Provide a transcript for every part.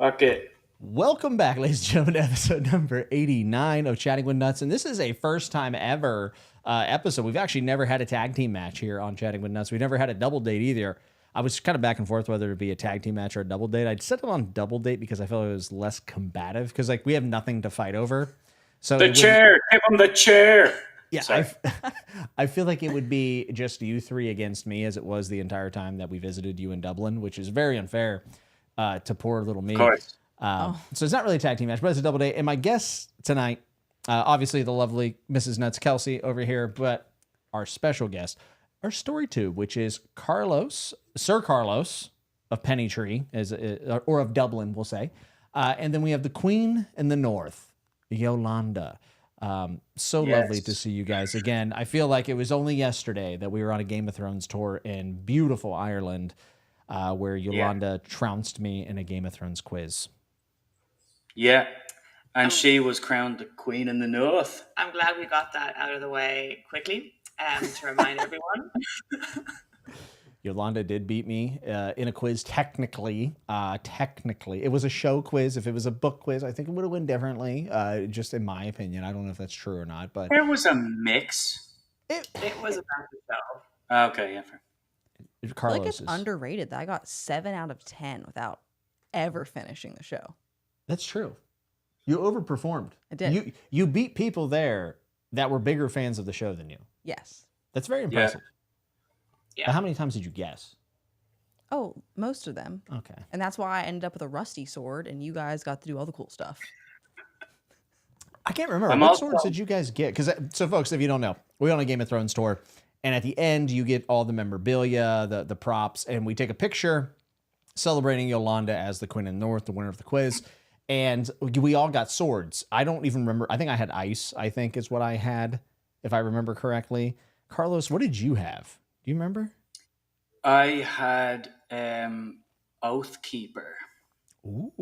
Okay. Welcome back, ladies and gentlemen, to episode number 89 of Chatting with Nuts. And this is a first time ever episode. We've actually never had a tag team match here on Chatting with Nuts. We've never had a double date either. I was kind of back and forth whether it be a tag team match or a double date. I'd settle on double date because I felt it was less combative because we have nothing to fight over. So The chair. Give him the chair. Yeah, I feel like it would be just you three against me as it was the entire time that we visited you in Dublin, which is very unfair to poor little me. Of course. So it's not really a tag team match, but it's a double date. And my guest tonight, obviously the lovely Mrs. Nuts Kelsey over here, but our special guest, our StoryToob, which is Sir Carlos of Pennytree, or of Dublin, we'll say. And then we have the Queen in the North, Yolanda. So yes. Lovely to see you guys again. I feel like it was only yesterday that we were on a Game of Thrones tour in beautiful Ireland, where Yolanda trounced me in a Game of Thrones quiz. Yeah, and she was crowned the Queen in the North. I'm glad we got that out of the way quickly to remind everyone. Yolanda did beat me in a quiz. Technically, it was a show quiz. If it was a book quiz, I think it would have went differently. Just in my opinion, I don't know if that's true or not. But there was a mix. It was about the show. Okay, yeah. I feel like it's underrated that I got 7 out of 10 without ever finishing the show. That's true. You overperformed. I did. You beat people there that were bigger fans of the show than you. Yes. That's very impressive. Yeah. But how many times did you guess? Oh, most of them. Okay. And that's why I ended up with a rusty sword, and you guys got to do all the cool stuff. I can't remember. What swords did you guys get? So, folks, if you don't know, we're on a Game of Thrones tour, and at the end, you get all the memorabilia, the props, and we take a picture celebrating Yolanda as the Queen of the North, the winner of the quiz. And we all got swords. I don't even remember. I think I had ice, I think is what I had, if I remember correctly. Carlos, what did you have? Do you remember? I had Oathkeeper. Ooh,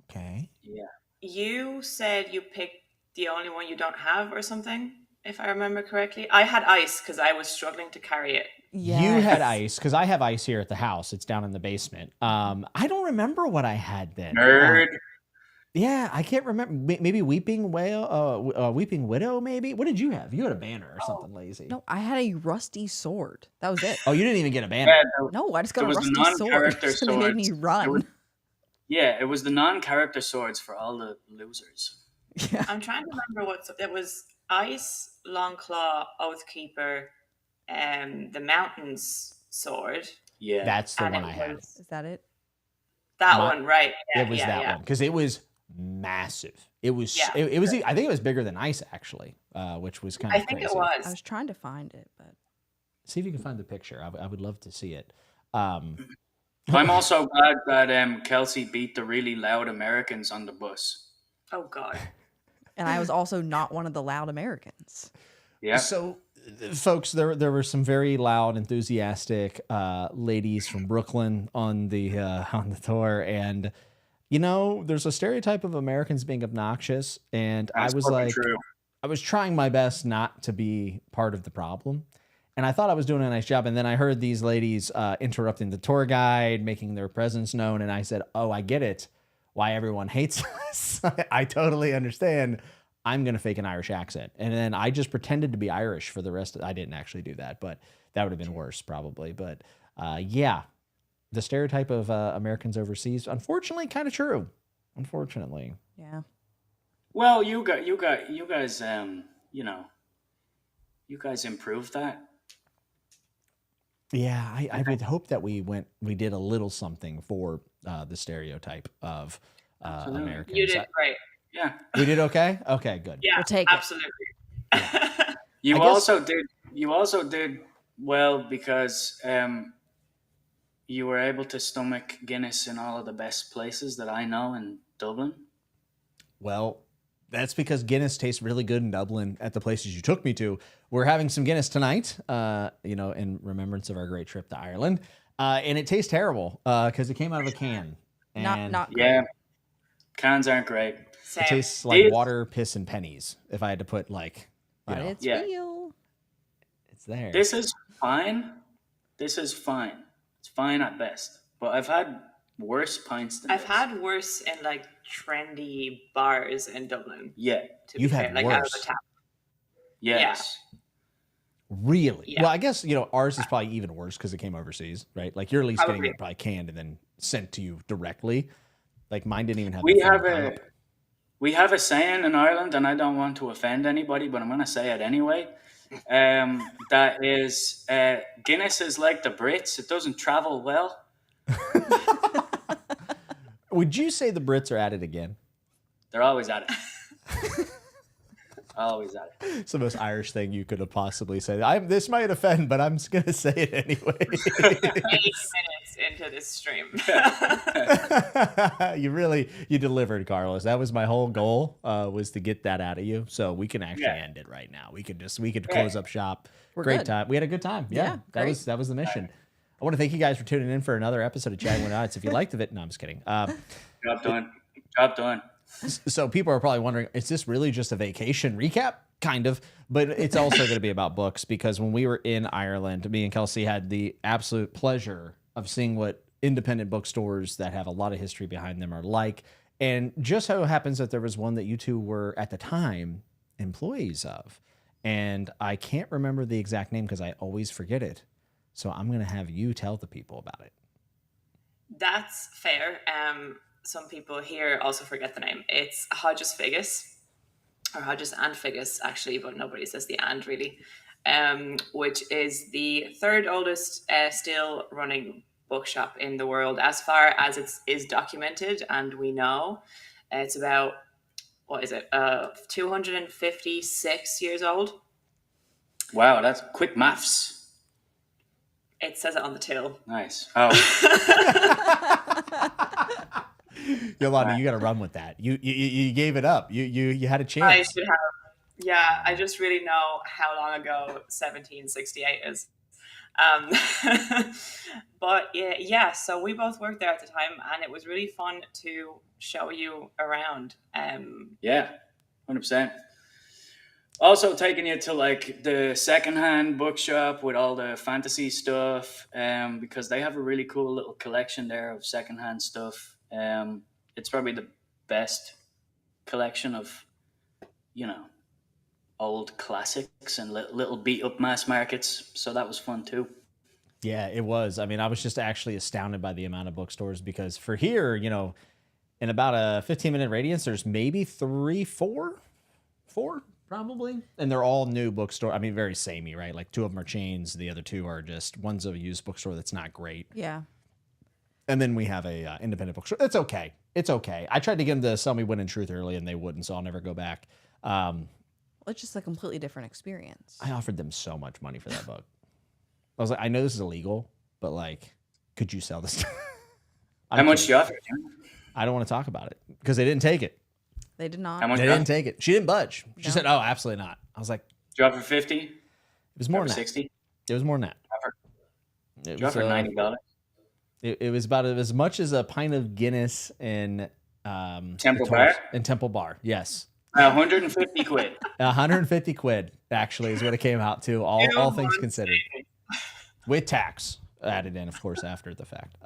okay. Yeah. You said you picked the only one you don't have or something, if I remember correctly. I had ice because I was struggling to carry it. Yes. You had ice because I have ice here at the house. It's down in the basement. I don't remember what I had then. Nerd. Yeah, I can't remember. Maybe Weeping Widow, maybe? What did you have? You had a banner or something lazy. No, I had a rusty sword. That was it. Oh, you didn't even get a banner. Yeah, no, I just got a rusty sword. So they made me run. It was the non-character swords for all the losers. Yeah. I'm trying to remember it was Ice, Longclaw, Oathkeeper, the Mountains sword. Yeah. That's the one I had. Is that it? That one, right. Yeah, it was that one. Because it was massive. It was. It was. I think it was bigger than ice actually, which was kind of. I think crazy. it was. I was trying to find it, but see if you can find the picture. I would love to see it. I'm also glad that Kelsey beat the really loud Americans on the bus. Oh God. And I was also not one of the loud Americans. Yeah. So, folks, there were some very loud, enthusiastic ladies from Brooklyn on the tour, and. You know, there's a stereotype of Americans being obnoxious, and That's true. I was trying my best not to be part of the problem, and I thought I was doing a nice job, and then I heard these ladies interrupting the tour guide, making their presence known, and I said, oh, I get it, why everyone hates us. I totally understand. I'm going to fake an Irish accent, and then I just pretended to be Irish for the rest I didn't actually do that, but that would have been worse probably, but yeah. The stereotype of Americans overseas, unfortunately, kind of true. Unfortunately. Yeah. Well, you guys, you guys improved that. Yeah, I would hope that we did a little something for the stereotype of Americans. You did great. Yeah. We did okay? Okay, good. Yeah, we'll take absolutely. It. You also did well because you were able to stomach Guinness in all of the best places that I know in Dublin. Well, that's because Guinness tastes really good in Dublin at the places you took me to. We're having some Guinness tonight, in remembrance of our great trip to Ireland. And it tastes terrible because it came out of a can. And Not great. Yeah, cans aren't great. It tastes like water, piss, and pennies. If I had to put but it's real. It's there. This is fine. It's fine at best. But I've had worse pints than I've this. had worse in like trendy bars in Dublin. Yeah. To be You've fair, had like out of worse? the tap. Yes. Really? Yeah. Well, I guess, ours is probably even worse because it came overseas, right? Like you're at least getting Probably. it probably canned and then sent to you directly. Like mine didn't even have We the full have cup. we have a saying in Ireland, and I don't want to offend anybody, but I'm going to say it anyway. That is, Guinness is like the Brits; it doesn't travel well. Would you say the Brits are at it again? They're always at it. Always at it. It's the most Irish thing you could have possibly said. This might offend, but I'm just going to say it anyway. 8 minutes into this stream. You delivered, Carlos. That was my whole goal, was to get that out of you. So we can actually end it right now. We could close up shop. We're Great good. time. We had a good time. Yeah, great. that was the mission. I want to thank you guys for tuning in for another episode of Chatting with Odds. If you liked it, no, I'm just kidding. Job done. Job done. So people are probably wondering, is this really just a vacation recap? Kind of, but it's also going to be about books, because when we were in Ireland, me and Kelsey had the absolute pleasure of seeing what independent bookstores that have a lot of history behind them are like. And just so happens that there was one that you two were at the time employees of. And I can't remember the exact name because I always forget it. So I'm going to have you tell the people about it. That's fair. Some people here also forget the name. It's Hodges Figgis, or Hodges and Figgis, actually, but nobody says the and really, which is the third oldest still running bookshop in the world, as far as it is documented, and we know. It's about, 256 years old. Wow, that's quick maths. It says it on the till. Nice. Oh. Yolanda, you got to run with that. You gave it up. You had a chance. I should have. Yeah, I just really know how long ago 1768 is. But yeah, so we both worked there at the time, and it was really fun to show you around. Yeah, 100%. Also taking you to like the secondhand bookshop with all the fantasy stuff, because they have a really cool little collection there of secondhand stuff. It's probably the best collection of, old classics and little beat up mass markets. So that was fun too. Yeah, it was. I mean, I was just actually astounded by the amount of bookstores, because for here, in about a 15-minute radius, there's maybe four probably. And they're all new bookstore. I mean, very samey, right? Like 2 of them are chains. The other 2 are just, one's a used bookstore that's not great. Yeah. And then we have a independent bookstore. It's okay. It's okay. I tried to get them to sell me Win in Truth early, and they wouldn't, so I'll never go back. Well, it's just a completely different experience. I offered them so much money for that book. I was like, I know this is illegal, but like, could you sell this? How much you offer? I don't want to talk about it because they didn't take it. They did not. How much They didn't take it. She didn't budge. She No. said, "Oh, absolutely not." I was like, Did you offer 50? "It was more Offer than that. 60? It was more than that. It Did you was offer $90? it was about as much as a pint of Guinness in Temple the Bar? Tours- in Temple Bar. Yes, 150 quid. 150 quid actually is what it came out to. All things considered, with tax added in, of course, after the fact.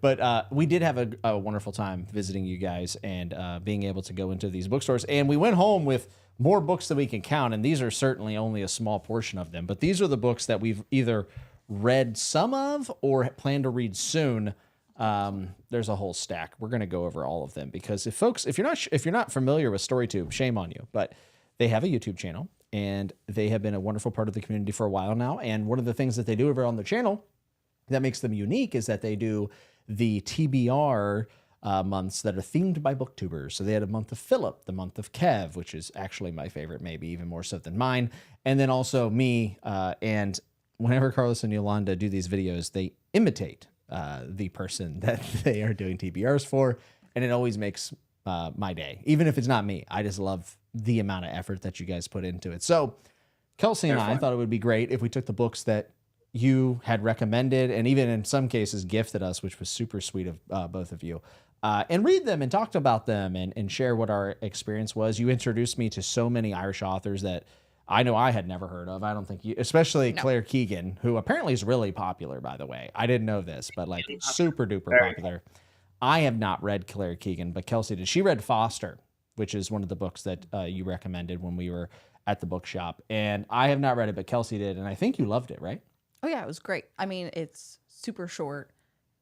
But we did have a wonderful time visiting you guys and being able to go into these bookstores. And we went home with more books than we can count. And these are certainly only a small portion of them. But these are the books that we've either read some of or plan to read soon. There's a whole stack. We're going to go over all of them because if you're not familiar with StoryToob, shame on you. But they have a YouTube channel and they have been a wonderful part of the community for a while now. And one of the things that they do over on their channel that makes them unique is that they do the TBR months that are themed by booktubers. So they had a month of Philip, the month of Kev, which is actually my favorite, maybe even more so than mine. And then also me. And whenever Carlos and Yolanda do these videos, they imitate the person that they are doing TBRs for. And it always makes my day. Even if it's not me, I just love the amount of effort that you guys put into it. So Kelsey and I thought it would be great if we took the books that you had recommended and even in some cases gifted us, which was super sweet of both of you, and read them and talked about them and share what our experience was. You introduced me to so many Irish authors that I know I had never heard of. I don't think you, especially No. Claire Keegan, who apparently is really popular, by the way. I didn't know this, but like super duper Very popular. I have not read Claire Keegan, but Kelsey did. She read Foster, which is one of the books that you recommended when we were at the bookshop. And I have not read it, but Kelsey did. And I think you loved it, right? Oh yeah, it was great. I mean, it's super short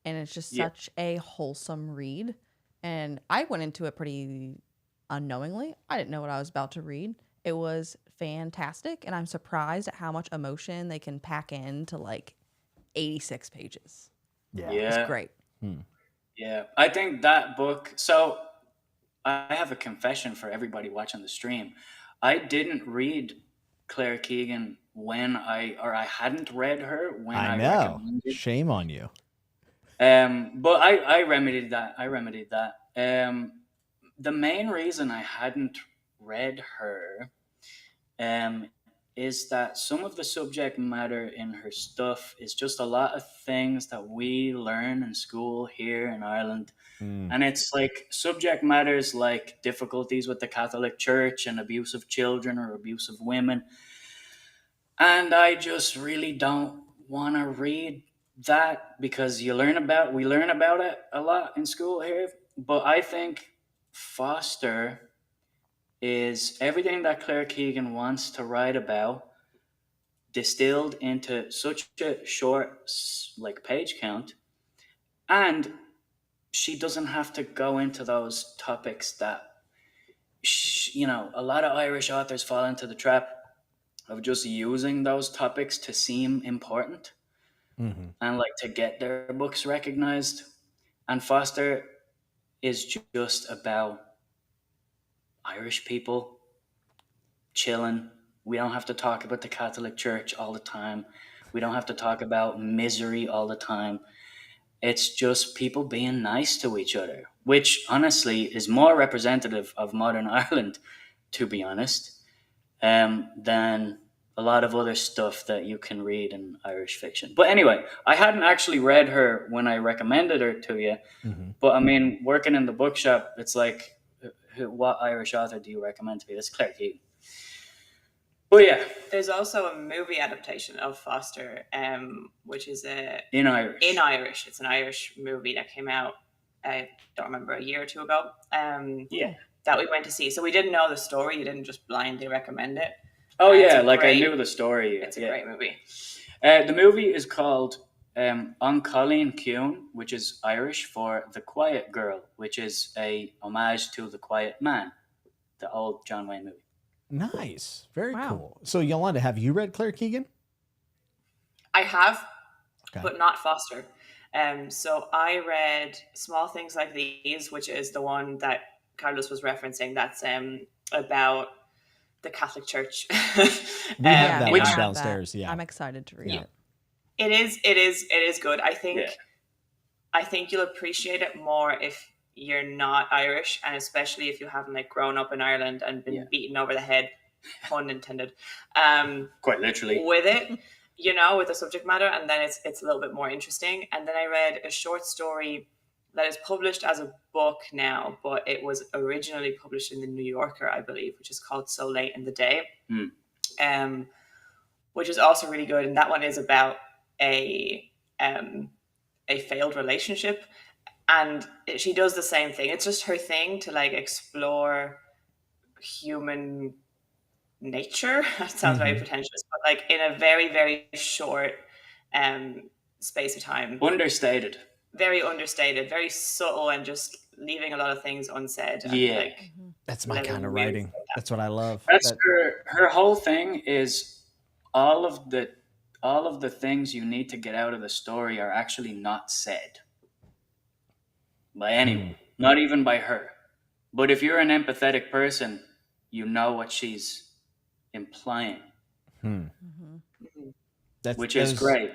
and it's just such a wholesome read. And I went into it pretty unknowingly. I didn't know what I was about to read. It was fantastic, and I'm surprised at how much emotion they can pack into like 86 pages. Yeah. It's great. Yeah, I think that book. So I have a confession for everybody watching the stream. I didn't read Claire Keegan I hadn't read her when I I know. recommended. Shame on you. But I remedied that. The main reason I hadn't read her is that some of the subject matter in her stuff is just a lot of things that we learn in school here in Ireland. And it's like subject matters like difficulties with the Catholic Church and abuse of children or abuse of women. And I just really don't want to read that because we learn about it a lot in school here. But I think Foster is everything that Claire Keegan wants to write about distilled into such a short like page count, and she doesn't have to go into those topics that a lot of Irish authors fall into the trap of just using those topics to seem important and like to get their books recognized. And Foster is just about Irish people chilling. We don't have to talk about the Catholic Church all the time. We don't have to talk about misery all the time. It's just people being nice to each other, which honestly is more representative of modern Ireland, to be honest, than a lot of other stuff that you can read in Irish fiction. But anyway, I hadn't actually read her when I recommended her to you. But I mean, working in the bookshop, it's like, what Irish author do you recommend to me? That's Claire Keegan. But yeah, there's also a movie adaptation of Foster, which is in Irish. It's an Irish movie that came out, I don't remember, a year or two ago. That we went to see. So we didn't know the story. You didn't just blindly recommend it. Oh yeah, like I knew the story. It's a great movie. The movie is called On Colleen Kuhn, which is Irish for The Quiet Girl, which is a homage to The Quiet Man, the old John Wayne movie. Nice. Very cool. So Yolanda, have you read Claire Keegan? I have, but not Foster. So I read Small Things Like These, which is the one that Carlos was referencing. That's about the Catholic Church. We have that one downstairs. Yeah, I'm excited to read it. It is good. I think you'll appreciate it more if you're not Irish, and especially if you haven't like grown up in Ireland and been beaten over the head, pun intended, quite literally, with it, with the subject matter, and then it's a little bit more interesting. And then I read a short story that is published as a book now, but it was originally published in the New Yorker, I believe, which is called So Late in the Day, which is also really good. And that one is about a failed relationship. And she does the same thing. It's just her thing to like explore human nature. That sounds very pretentious, but like in a very, very short space of time. Understated. Very understated, very subtle, and just leaving a lot of things unsaid. And, that's my kind of writing. That's what I love. That's her whole thing is all of the things you need to get out of the story are actually not said by anyone, not even by her. But if you're an empathetic person, you know what she's implying, which is great.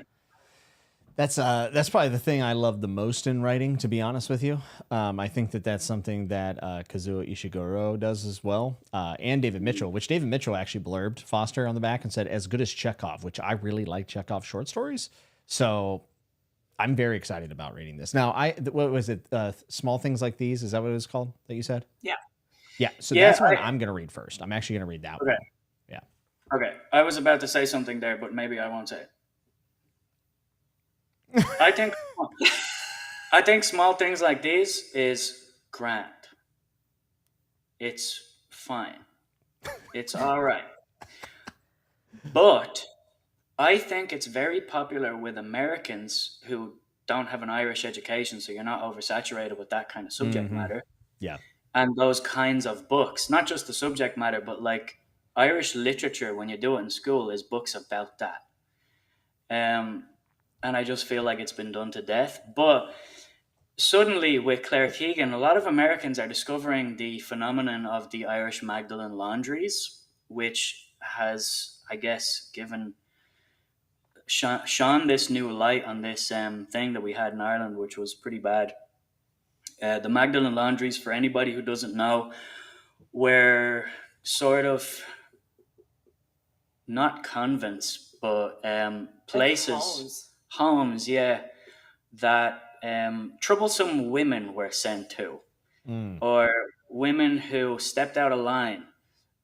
That's probably the thing I love the most in writing, to be honest with you. I think that's something that Kazuo Ishiguro does as well, and David Mitchell, which David Mitchell actually blurbed Foster on the back and said, as good as Chekhov, which I really like Chekhov's short stories. So I'm very excited about reading this. Now, what was it? Small Things Like These? Is that what it was called that you said? Yeah. Yeah. So that's one I'm going to read first. I'm actually going to read that one. Yeah. Okay, I was about to say something there, but maybe I won't say it. I think small things like these is grand. It's fine. It's all right. But I think it's very popular with Americans who don't have an Irish education, so you're not oversaturated with that kind of subject matter. Yeah. And those kinds of books, not just the subject matter, but like Irish literature, when you do it in school, is books about that. And I just feel like it's been done to death. But suddenly, with Claire Keegan, a lot of Americans are discovering the phenomenon of the Irish Magdalen laundries, which has, I guess, given shone this new light on this thing that we had in Ireland, which was pretty bad. The Magdalen laundries, for anybody who doesn't know, were sort of not convents, but places, Like homes, yeah, that troublesome women were sent to, or women who stepped out of line,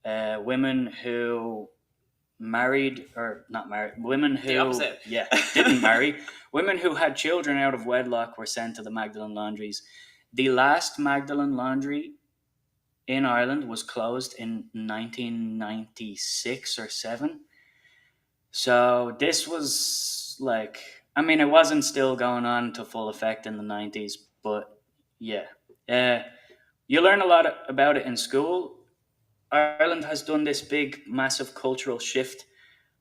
women who married or not married, women The who opposite. didn't marry, women who had children out of wedlock were sent to the Magdalen laundries. The last Magdalen laundry in Ireland was closed in 1996 or 7. So this was like, I mean, it wasn't still going on to full effect in the 90s, but yeah. You learn a lot about it in school. Ireland has done this big, massive cultural shift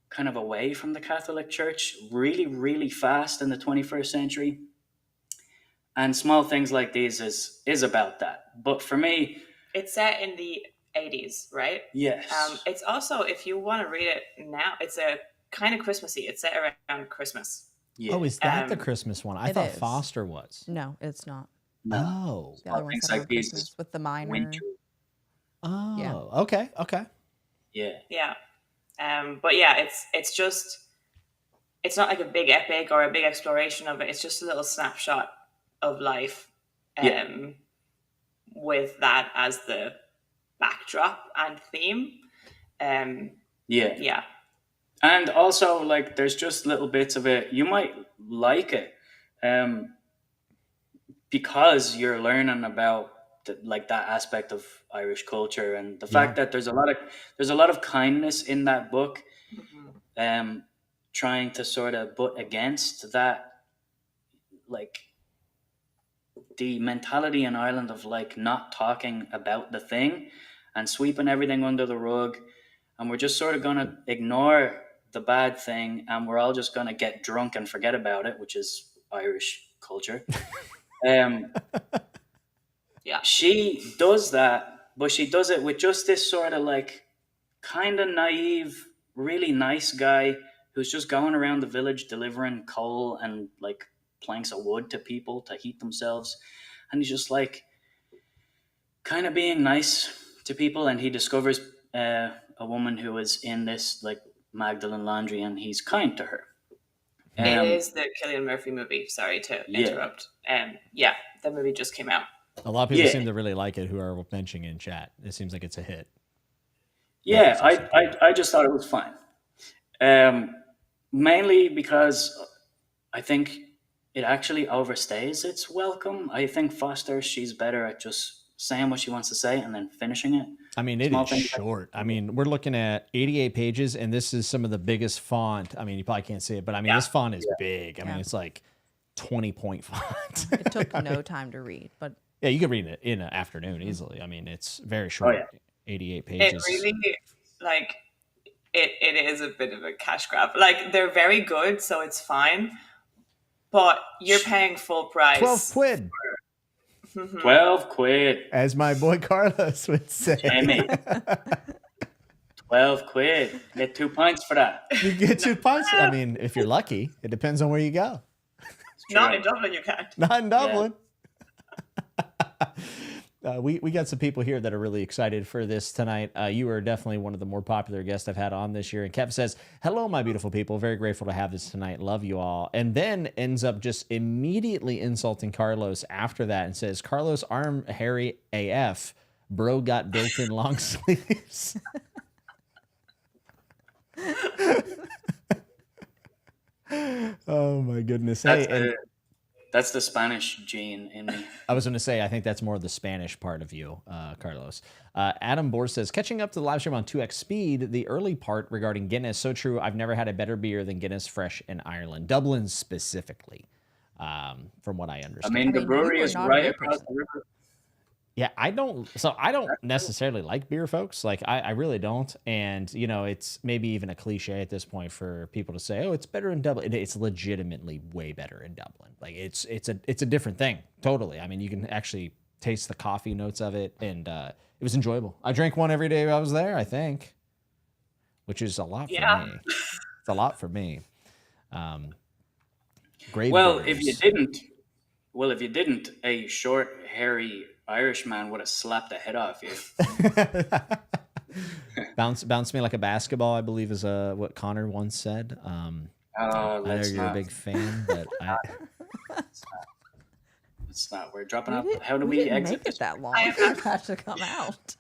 kind of away from the Catholic Church really, really fast in the 21st century. And small things like these is about that. But for me, It's set in the 80s, right? yes. It's also, if you want to read it now, it's a kind of Christmassy. It's set around Christmas. Yeah. Oh, is that the Christmas one? I it thought is. Foster was. No, it's not. No. Oh. The other one's things set like around these Christmas with the minor. Winter. Oh. Yeah. Okay. Okay. Yeah. Yeah. But yeah, it's just, it's not like a big epic or a big exploration of it. It's just a little snapshot of life. Yeah. With that as the backdrop and theme. Yeah. Yeah. And also, like, there's just little bits of it. You might like it because you're learning about like that aspect of Irish culture and the fact that there's a lot of kindness in that book, trying to sort of butt against that, like the mentality in Ireland of like not talking about the thing and sweeping everything under the rug, and we're just sort of going to ignore the bad thing, and we're all just going to get drunk and forget about it, which is Irish culture. Yeah. She does that, but she does it with just this sort of like kind of naive, really nice guy who's just going around the village delivering coal and like planks of wood to people to heat themselves. And he's just like kind of being nice to people, and he discovers a woman who is in this like Magdalen laundry, and he's kind to her. It is the Cillian Murphy movie. Sorry to interrupt. Yeah, the movie just came out. A lot of people seem to really like it who are mentioning in chat. It seems like it's a hit. Yeah, I just thought it was fine. Mainly because I think it actually overstays its welcome. I think Foster, she's better at just saying what she wants to say and then finishing it. I mean, it is short. I mean, we're looking at 88 pages, and this is some of the biggest font. I mean, you probably can't see it, but I mean, this font is big. I mean, it's like 20-point font. It took no time to read, but yeah, you could read it in an afternoon easily. I mean, it's very short. 88 pages. It really, like, it is a bit of a cash grab. Like, they're very good, so it's fine. But you're paying full price. 12 quid. 12 quid. As my boy Carlos would say. Jamie. 12 quid. Get 2 pints for that. You get 2 pints. I mean, if you're lucky, it depends on where you go. Not in Dublin, you can't. Not in Dublin. We got some people here that are really excited for this tonight. You are definitely one of the more popular guests I've had on this year. And Kev says, hello, my beautiful people. Very grateful to have this tonight. Love you all. And then ends up just immediately insulting Carlos after that and says, Carlos, arm hairy AF. Bro got built-in long sleeves. Oh my goodness. That's, Hey, and that's the Spanish gene in me. I was going to say, I think that's more the Spanish part of you, Carlos. Adam Bohr says, catching up to the live stream on 2x speed, the early part regarding Guinness, so true. I've never had a better beer than Guinness Fresh in Ireland, Dublin specifically, from what I understand. I mean, the you brewery are is not a right beer across person. the river. Yeah, I don't necessarily like beer, folks. Like, I really don't. And, you know, it's maybe even a cliche at this point for people to say, oh, it's better in Dublin. It's legitimately way better in Dublin. Like, it's a different thing. Totally. I mean, you can actually taste the coffee notes of it. And it was enjoyable. I drank one every day I was there, I think, which is a lot for Yeah. me. It's a lot for me. Great. Well, if you didn't, a short, hairy Irishman would have slapped the head off you. Bounce me like a basketball, I believe is what Connor once said. I know you're a big fan, but it's not. We're dropping out. We How do we didn't exit make this? it that long I for that to come out.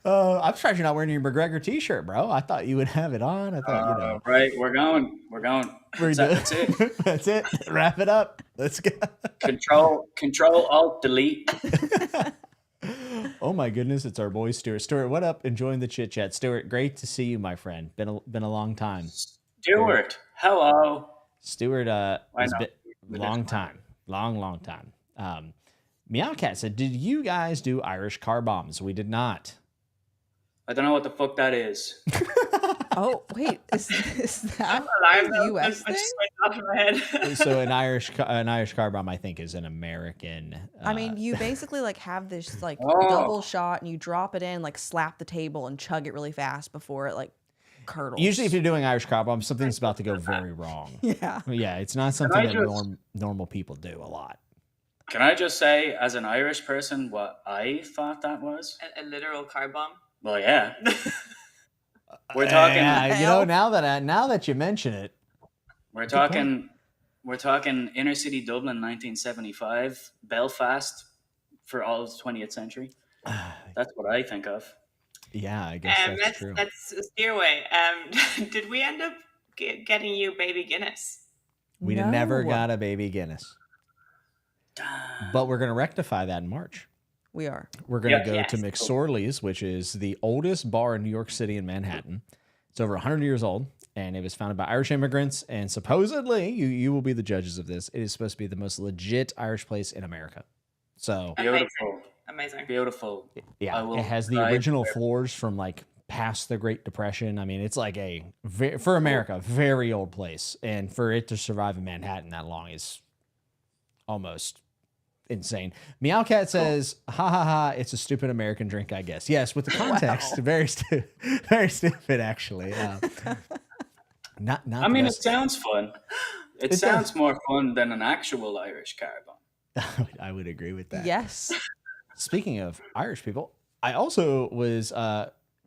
I'm surprised you're not wearing your McGregor t-shirt, bro. I thought you would have it on. I thought, Right, we're going. That's it. That's it. Wrap it up. Let's go. Control, Alt, Delete. Oh my goodness, it's our boy Stuart. Stuart, what up? Enjoying the chit chat. Stuart, great to see you, my friend. Been a long time. Stuart, hello. Stuart, it's know. been long time. Long time. Meowcat said, did you guys do Irish car bombs? We did not. I don't know what the fuck that is. Oh, wait. Is that Alive, a U.S. I thing? just went off in my head. So an Irish car bomb, I think, is an American. I mean, you basically like have this like Oh. double shot and you drop it in, like slap the table and chug it really fast before it like curdles. Usually, if you're doing Irish car bombs, something's about to go very wrong. Yeah. Yeah, it's not something that just- normal people do a lot. Can I just say, as an Irish person, what I thought that was? A literal car bomb. Well, yeah. We're talking. You know, now that you mention it, We're talking inner city Dublin, 1975, Belfast for all of the 20th century. That's what I think of. yeah, I guess that's true. Let's steer away. Did we end up getting you baby Guinness? We No. never got a baby Guinness, but we're gonna rectify that in March. We are. We're gonna Yeah. go Yes. to McSorley's, which is the oldest bar in New York City in Manhattan. It's over 100 years old, and it was founded by Irish immigrants. And supposedly, you will be the judges of this. It is supposed to be the most legit Irish place in America. So Amazing. Beautiful. yeah, will it has the try original there. floors from like past the Great Depression. I mean, it's like for America, very old place, and for it to survive in Manhattan that long is almost insane. Meowcat says, "Ha ha ha! It's a stupid American drink, I guess." Yes, with the context, very stupid, actually. Not. I mean, the it sounds fun. It does. sounds more fun than an actual Irish car bomb. best. I would agree with that. Yes. Speaking of Irish people, I also was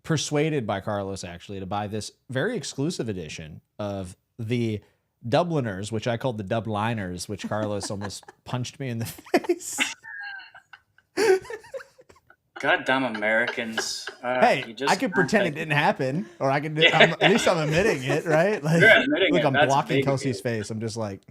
persuaded by Carlos actually to buy this very exclusive edition of the Dubliners, which I called the Dubliners, which Carlos almost punched me in the face. Goddamn Americans. Hey, I could pretend it didn't happen, or I can. At least I'm admitting it, right? Like, You're admitting look, it. I'm That's blocking big. Kelsey's face. I'm just like,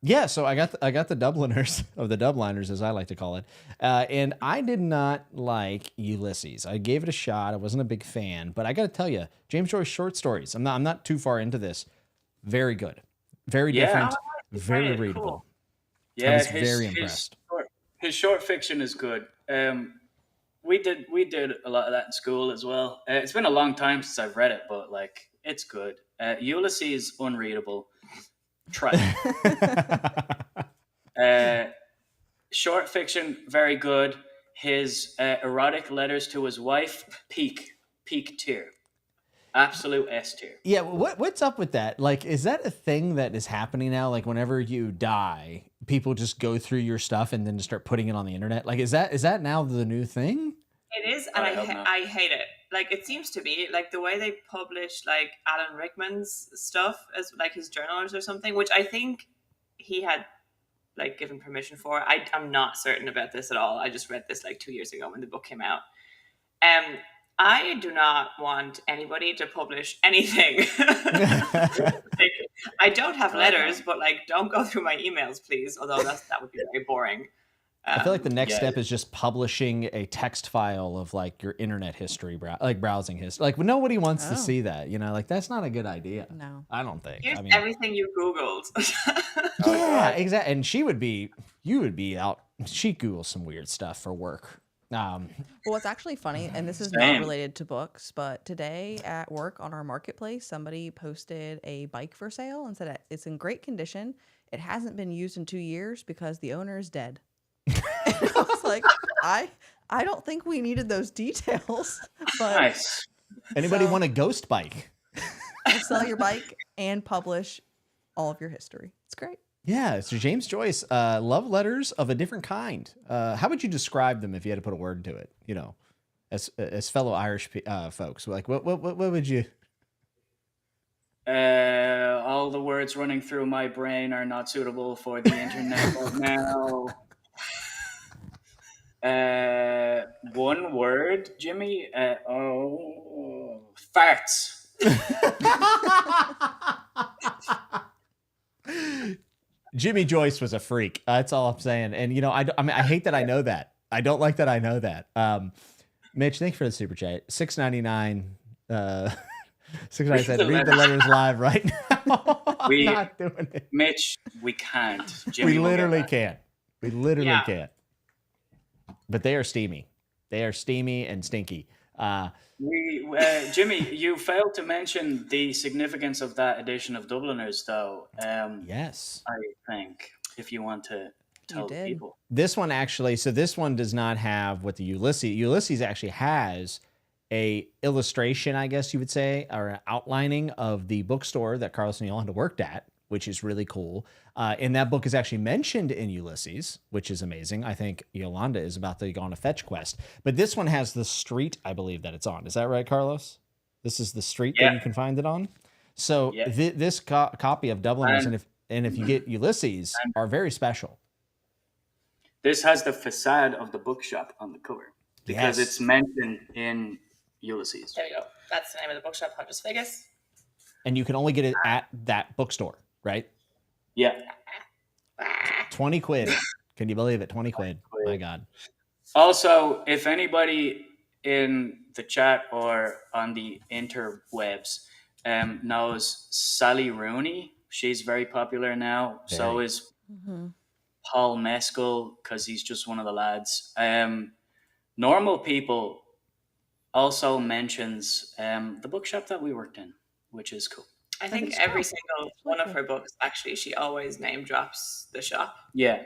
yeah. So I got the Dubliners, or the Dubliners, as I like to call it, and I did not like Ulysses. I gave it a shot. I wasn't a big fan, but I got to tell you, James Joyce short stories. I'm not too far into this. Very good, very Yeah. different, Oh, very right, readable. cool. I was very impressed. His short fiction is good. We did a lot of that in school as well. It's been a long time since I've read it, but like it's good. Ulysses unreadable. Try. Short fiction very good. His erotic letters to his wife peak tier. Absolute S tier. Yeah, what's up with that? Like, is that a thing that is happening now? Like, whenever you die, people just go through your stuff and then just start putting it on the internet. Like, is that now the new thing? It is, and I hope not. I hate it. Like, it seems to be like the way they publish like Alan Rickman's stuff as like his journals or something, which I think he had like given permission for. I'm not certain about this at all. I just read this like 2 years ago when the book came out. I do not want anybody to publish anything. Like, I don't have letters, but like, don't go through my emails, please. Although that would be very boring. I feel like the next step is just publishing a text file of like your internet history, like browsing history. Like nobody wants to see that, you know, like that's not a good idea. No, I don't think. Here's I mean, everything you Googled. yeah, exactly. And you would be out. She Googles some weird stuff for work. Well, what's actually funny, and this is Same. not related to books, but today at work on our marketplace, somebody posted a bike for sale and said it's in great condition. It hasn't been used in 2 years because the owner is dead. And I was like, I don't think we needed those details. But Nice. Anybody want a ghost bike? sell your bike and publish all of your history. It's great. Yeah, so James Joyce, love letters of a different kind. How would you describe them if you had to put a word to it? You know, as fellow Irish folks, like what would you? All the words running through my brain are not suitable for the internet right now. One word, Jimmy. Farts. Jimmy Joyce was a freak. That's all I'm saying. And you know, I mean, I hate that I know that. I don't like that I know that. Mitch, thank you for the super chat. $6.99. 6.99. Read the letters live right now. I'm not doing it. Mitch, we can't. Jimmy We will get literally back. can't. We literally Yeah. can't. But they are steamy. They are steamy and stinky. Jimmy, you failed to mention the significance of that edition of Dubliners, though. Yes. I think, if you want to tell the did. people. This one actually, so this one does not have what the Ulysses actually has a illustration, I guess you would say, or an outlining of the bookstore that Carlos and Yolanda worked at, which is really cool. And that book is actually mentioned in Ulysses, which is amazing. I think Yolanda is about to go on a fetch quest. But this one has the street, I believe, that it's on. Is that right, Carlos? This is the street that you can find it on? So this copy of Dubliners, and if you get Ulysses, are very special. This has the facade of the bookshop on the cover because it's mentioned in Ulysses. There you go. That's the name of the bookshop, Hodges Vegas. And you can only get it at that bookstore, right? Yeah. 20 quid. Can you believe it? 20 quid. My God. Also, if anybody in the chat or on the interwebs knows Sally Rooney, she's very popular now. So is Paul Mescal, because he's just one of the lads. Normal People also mentions the bookshop that we worked in, which is cool. I think every single one of her books, actually, she always name drops the shop. Yeah.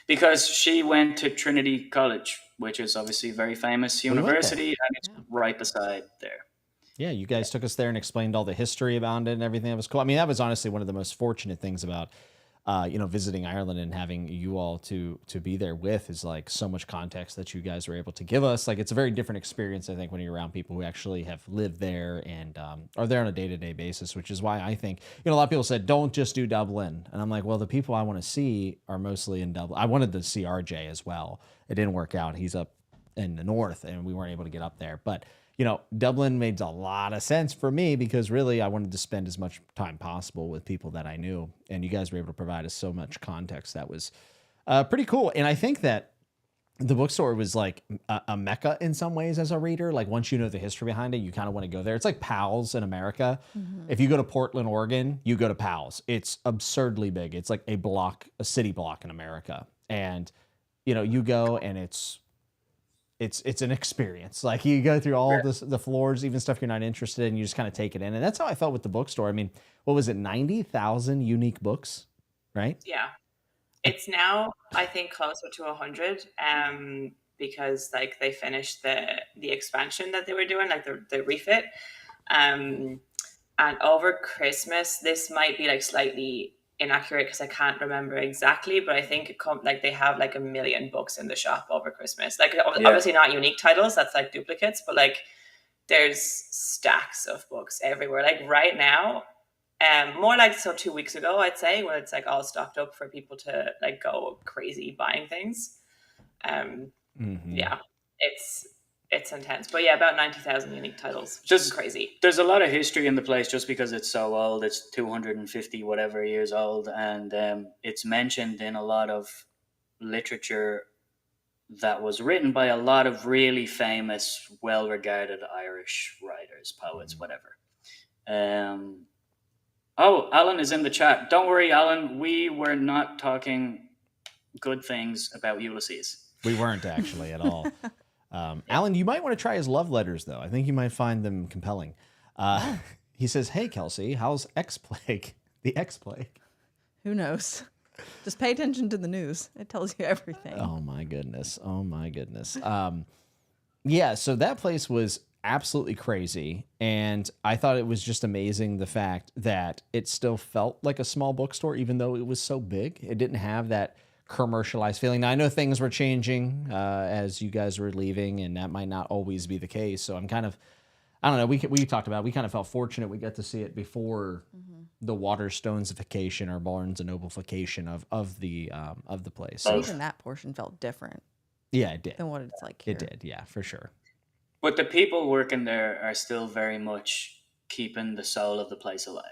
Because she went to Trinity College, which is obviously a very famous university, and it's right beside there. Yeah, you guys took us there and explained all the history about it and everything. That was cool. I mean, that was honestly one of the most fortunate things about visiting Ireland and having you all to be there with is like so much context that you guys were able to give us. Like it's a very different experience, I think, when you're around people who actually have lived there and are there on a day-to-day basis, which is why I think, a lot of people said, don't just do Dublin. And I'm like, well, the people I want to see are mostly in Dublin. I wanted to see RJ as well. It didn't work out. He's up in the north and we weren't able to get up there. But Dublin made a lot of sense for me because really I wanted to spend as much time possible with people that I knew. And you guys were able to provide us so much context that was pretty cool. And I think that the bookstore was like a mecca in some ways as a reader. Like once you know the history behind it, you kind of want to go there. It's like Powell's in America. Mm-hmm. If you go to Portland, Oregon, you go to Powell's. It's absurdly big. It's like a city block in America. And, you go and it's an experience. Like you go through all the floors, even stuff you're not interested in, you just kind of take it in. And that's how I felt with the bookstore. I mean, what was it? 90,000 unique books, right? Yeah. It's now, I think, closer to 100 because like they finished the expansion that they were doing, like the refit. And over Christmas, this might be like slightly inaccurate because I can't remember exactly, but I think they have like 1 million books in the shop over Christmas. Like obviously not unique titles, that's like duplicates, but like there's stacks of books everywhere. Like right now, More like 2 weeks ago, I'd say, when it's like all stocked up for people to like go crazy buying things. Yeah, it's intense, but yeah, about 90,000 unique titles, which is crazy. There's a lot of history in the place just because it's so old. It's 250 whatever years old, and it's mentioned in a lot of literature that was written by a lot of really famous, well-regarded Irish writers, poets, whatever. Oh, Alan is in the chat. Don't worry, Alan. We were not talking good things about Ulysses. We weren't actually at all. Alan, you might want to try his love letters, though. I think you might find them compelling. He says, "Hey, Kelsey, how's X-Plague? The X-Plague?" Who knows? Just pay attention to the news. It tells you everything. Oh, my goodness. Oh, my goodness. Yeah, so that place was absolutely crazy, and I thought it was just amazing the fact that it still felt like a small bookstore, even though it was so big. It didn't have that commercialized feeling. Now, I know things were changing as you guys were leaving, and that might not always be the case, so I'm kind of, I don't know, we talked about it. We kind of felt fortunate we got to see it before the Waterstones-ification or Barnes and Noble-fication of the place. So even that portion felt different. Yeah, it did. Than what it's like here. It did, yeah, for sure. But the people working there are still very much keeping the soul of the place alive.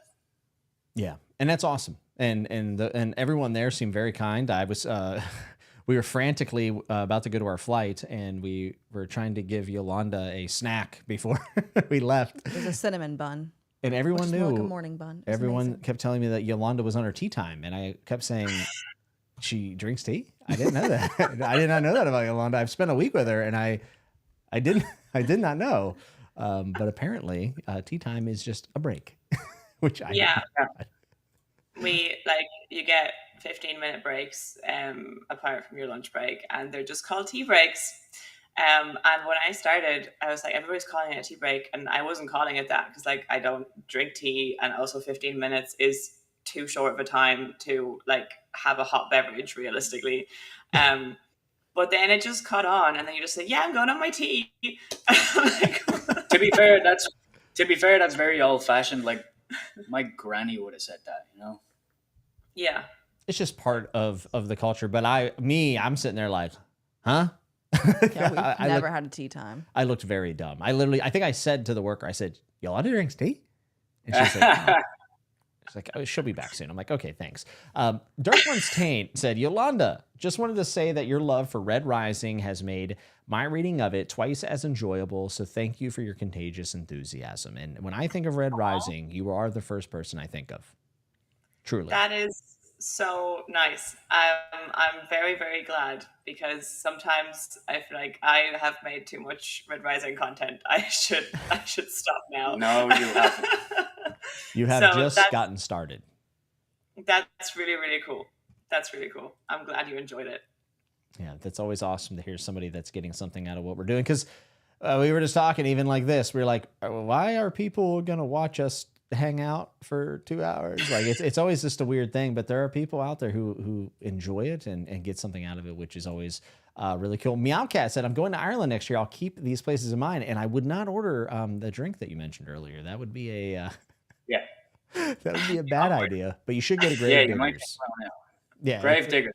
Yeah, and that's awesome. And everyone there seemed very kind. I was we were frantically about to go to our flight, and we were trying to give Yolanda a snack before we left. It was a cinnamon bun. And everyone knew. Like a morning bun. Everyone kept telling me that Yolanda was on her tea time, and I kept saying, "She drinks tea." I didn't know that. I did not know that about Yolanda. I've spent a week with her, and I did not know. But apparently, tea time is just a break, which I We you get 15-minute breaks apart from your lunch break, and they're just called tea breaks. And when I started, I was like, everybody's calling it a tea break, and I wasn't calling it that because I don't drink tea, and also 15 minutes is too short of a time to have a hot beverage realistically. But then it just caught on, and then you just say, "Yeah, I'm going on my tea." To be fair, that's very old fashioned. Like my granny would have said that, you know. Yeah, it's just part of the culture. But I'm sitting there like, huh? Yeah, we never had a tea time. I looked very dumb. I think I said to the worker, I said, "Yolanda drinks tea?" And she said, "Oh." She's like, "Oh, she'll be back soon." I'm like, "Okay, thanks." Dark One's Taint said, "Yolanda, just wanted to say that your love for Red Rising has made my reading of it twice as enjoyable, so thank you for your contagious enthusiasm. And when I think of Red Rising, you are the first person I think of. Truly." That is so nice. I'm very, very glad, because sometimes I feel like I have made too much Red Rising content. I should stop now. No, you haven't. You have just gotten started. That's really, really cool. That's really cool. I'm glad you enjoyed it. Yeah, that's always awesome to hear somebody that's getting something out of what we're doing. Because we were just talking, even like this, we were like, why are people going to watch us hang out for 2 hours? Like it's always just a weird thing, but there are people out there who enjoy it and get something out of it, which is always really cool. Meowcat said, "I'm going to Ireland next year. I'll keep these places in mind, and I would not order the drink that you mentioned earlier. That would be a that would be a bad idea. But you should go to Grave Diggers. Yeah, Grave Diggers.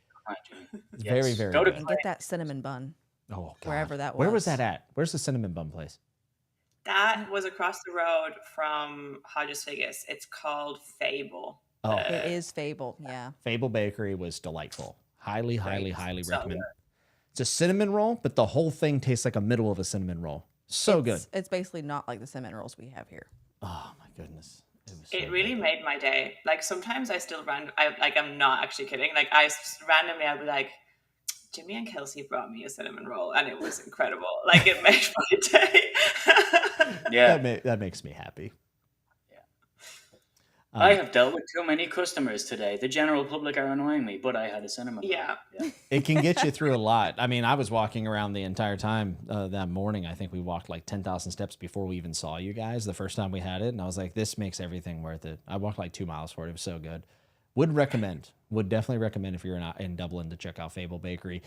It's very, very good. And get that cinnamon bun. Oh, God. Wherever that was. Where was that at? Where's the cinnamon bun place? That was across the road from Hodges Figgis. It's called Fable. Oh, it is Fable. Yeah. Fable Bakery was delightful. Highly recommend. It's a cinnamon roll, but the whole thing tastes like a middle of a cinnamon roll. So good. It's basically not like the cinnamon rolls we have here. Oh my goodness. It really made my day. Like sometimes I still I'm not actually kidding. Like I randomly I'd be like, Jimmy and Kelsey brought me a cinnamon roll, and it was incredible. Like it made my day. Yeah, that makes me happy. Yeah, I have dealt with too many customers today. The general public are annoying me, but I had a cinnamon roll. Yeah. It can get you through a lot. I mean, I was walking around the entire time that morning. I think we walked like 10,000 steps before we even saw you guys the first time we had it, and I was like, this makes everything worth it. I walked like 2 miles for it. It was so good. Would definitely recommend if you're in Dublin to check out Fable Bakery.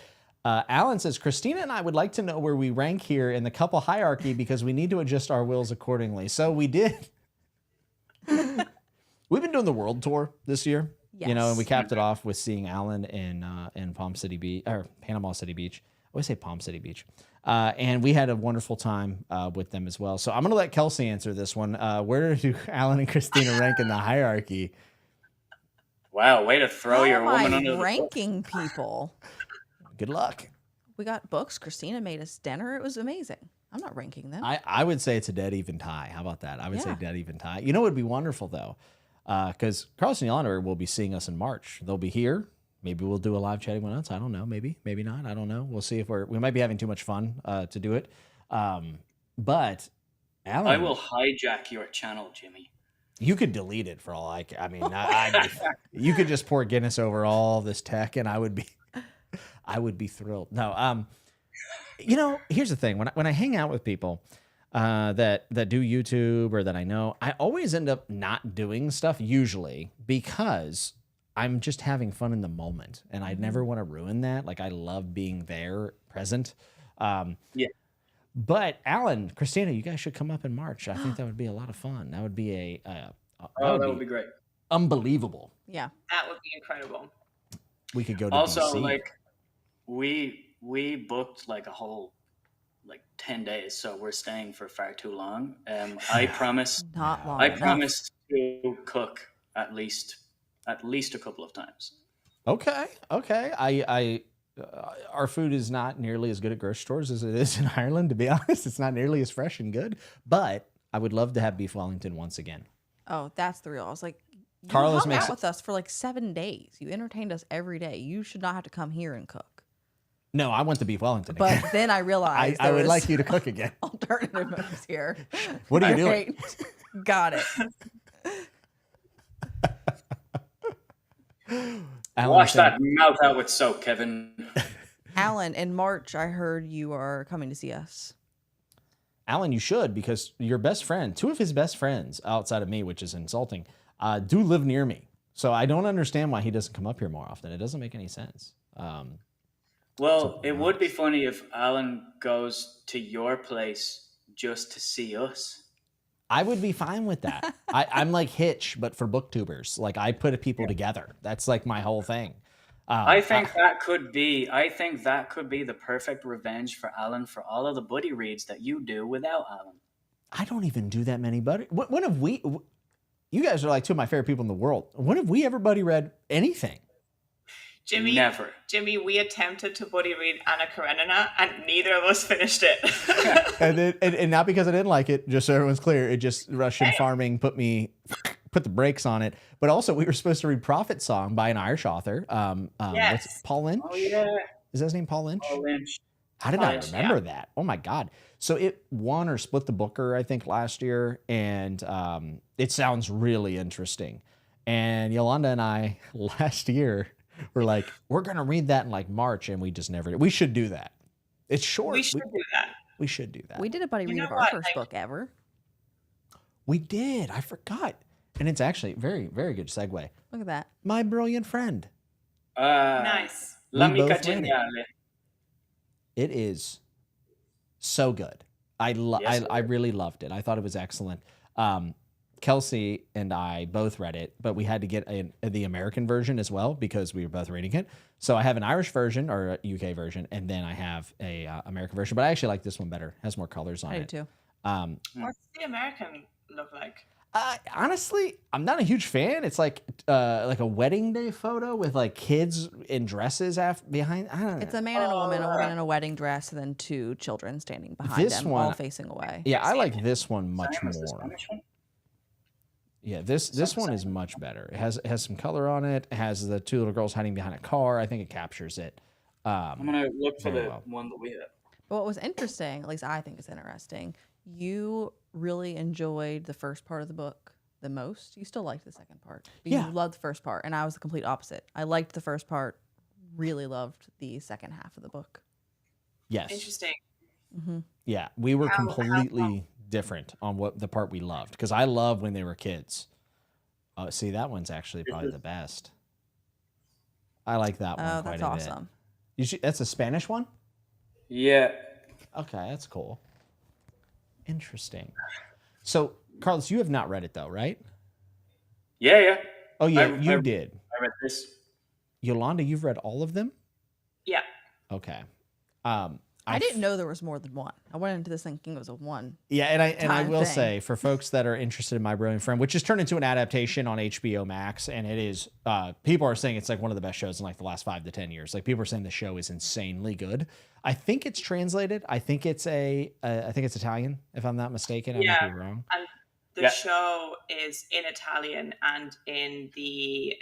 Alan says, Christina and I would like to know where we rank here in the couple hierarchy because we need to adjust our wills accordingly. So we did. We've been doing the world tour this year, you know, and we Yes. capped it off with seeing Alan in Palm City Beach or Panama City Beach. I always say Palm City Beach. And we had a wonderful time with them as well. So I'm going to let Kelsey answer this one. Where do Alan and Christina rank in the hierarchy? Wow, way to throw How your am woman I under the bus. ranking people? Good luck. We got books. Christina made us dinner. It was amazing. I'm not ranking them. I would say it's a dead even tie. How about that? I would say Yeah. dead even tie. You know what would be wonderful, though? Because Carlos and Eleanor will be seeing us in March. They'll be here. Maybe we'll do a live chatting with us. I don't know. Maybe not. I don't know. We'll see if we might be having too much fun to do it. But Alan, I will hijack your channel, Jimmy. you could delete it for all I care. I mean, you could just pour Guinness over all this tech, and I would be thrilled. No, you know, here's the thing: when I hang out with people that do YouTube or that I know, I always end up not doing stuff usually because I'm just having fun in the moment, and I never want to ruin that. Like I love being there, present. Yeah. But Alan, Christina, you guys should come up in March. I think that would be a lot of fun. That would be That would be great. unbelievable. Yeah. That would be incredible. We could go to Also, DC. like we booked like a whole 10 days, so we're staying for far too long. I promised Not long I enough. promised to cook at least a couple of times. Okay. I our food is not nearly as good at grocery stores as it is in Ireland. To be honest, it's not nearly as fresh and good. But I would love to have beef Wellington once again. Oh, that's the real. I was like, you Carlos hung makes out it- with us for like 7 days. You entertained us every day. You should not have to come here and cook. No, I want the beef Wellington But again. then I realized I there would was like you to cook again. alternative moves here. What are you doing? Right. Got it. Alan Wash is saying- that mouth out with soap, Kevin. Alan, in March, I heard you are coming to see us. Alan, you should, because your best friend, two of his best friends outside of me, which is insulting, do live near me. So I don't understand why he doesn't come up here more often. It doesn't make any sense. Well, it would be funny if Alan goes to your place just to see us. I would be fine with that. I'm like Hitch, but for booktubers. Like I put people together. That's like my whole thing. I think that could be the perfect revenge for Alan for all of the buddy reads that you do without Alan. I don't even do that many buddy. When have we? You guys are like two of my favorite people in the world. When have we ever buddy read anything? Jimmy, Never. Jimmy, we attempted to buddy read Anna Karenina, and neither of us finished it. And then, and not because I didn't like it, just so everyone's clear. It just Russian farming put the brakes on it. But also, we were supposed to read Prophet Song by an Irish author. Yes. What's it, Paul Lynch? Oh yeah, Is that his name Paul Lynch? Paul Lynch. How did I Lynch, remember that? Oh my God. So it won or split the Booker, I think, last year. And it sounds really interesting. And Yolanda and I last year were like, we're going to read that in like March. And we just never did. We should do that. It's short. We should do that. We should do that. We did a buddy read know of our what? first Like- book ever. We did. I forgot. And it's actually very, very good segue. Look at that. My Brilliant Friend. Nice. We L'amica both read it. geniale. It is so good. Yes, I really loved it. I thought it was excellent. Kelsey and I both read it, but we had to get the American version as well because we were both reading it. So I have an Irish version or a UK version, and then I have a American version. But I actually like this one better. It has more colors on I do it. too. What's the American look like? Honestly, I'm not a huge fan. It's like a wedding day photo with like kids in dresses behind. I don't know. It's a man and a woman in a wedding dress, and then 2 children standing behind This them, one- all facing away. Yeah, I like this one much Same as the more. Spanish one? Yeah, this one is much better. It has some color on it. It has the 2 little girls hiding behind a car. I think it captures it. I'm gonna look for Very the well. one that we have. But what was interesting, at least I think is interesting, you really enjoyed the first part of the book the most. You still liked the second part. But Yeah. You loved the first part, and I was the complete opposite. I liked the first part, really loved the second half of the book. Yes. Interesting. Yeah, we were How- completely different on what the part we loved because I love when they were kids. Oh, see, that one's actually probably the best. I like that one Oh, quite that's a bit. awesome. That's a Spanish one? Yeah. Okay, that's cool. Interesting. So, Carlos, you have not read it though, right? Yeah. Oh yeah, I you did. I read this. Yolanda, you've read all of them? Yeah. Okay. I didn't know there was more than one. I went into this thinking it was a one. Yeah, and I will thing. say, for folks that are interested in My Brilliant Friend, which has turned into an adaptation on HBO Max, and it is, people are saying it's like one of the best shows in like the last 5 to 10 years. Like people are saying the show is insanely good. I think it's translated. I think it's I think it's Italian, if I'm not mistaken. I might be wrong. And the show is in Italian and in the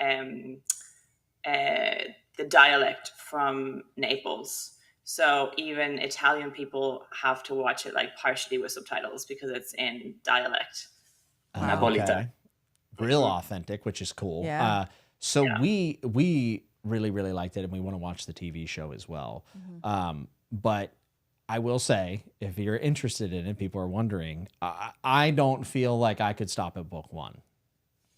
dialect from Naples. So even Italian people have to watch it like partially with subtitles because it's in dialect. Okay. Real authentic, which is cool. Yeah. We really, really liked it, and we want to watch the TV show as well. But I will say, if you're interested in it, people are wondering, I don't feel like I could stop at book 1.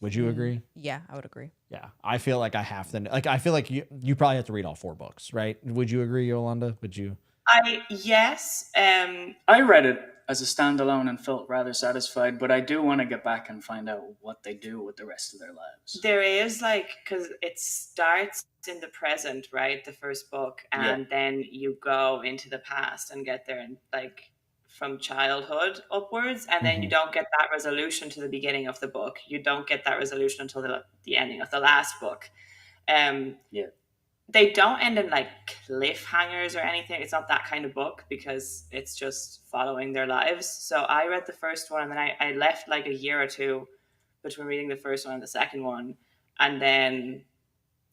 Would you agree? Yeah, I would agree. Yeah, I feel like I have to. Like, I feel like you probably have to read all 4 books, right? Would you agree, Yolanda? Would you? Yes. I read it as a standalone and felt rather satisfied, but I do want to get back and find out what they do with the rest of their lives. There is because it starts in the present, right? The first book, and then you go into the past and get there and from childhood upwards, and then you don't get that resolution to the beginning of the book. You don't get that resolution until the ending of the last book. They don't end in cliffhangers or anything. It's not that kind of book because it's just following their lives. So I read the first one, and then I left a year or two between reading the first one and the second one, and then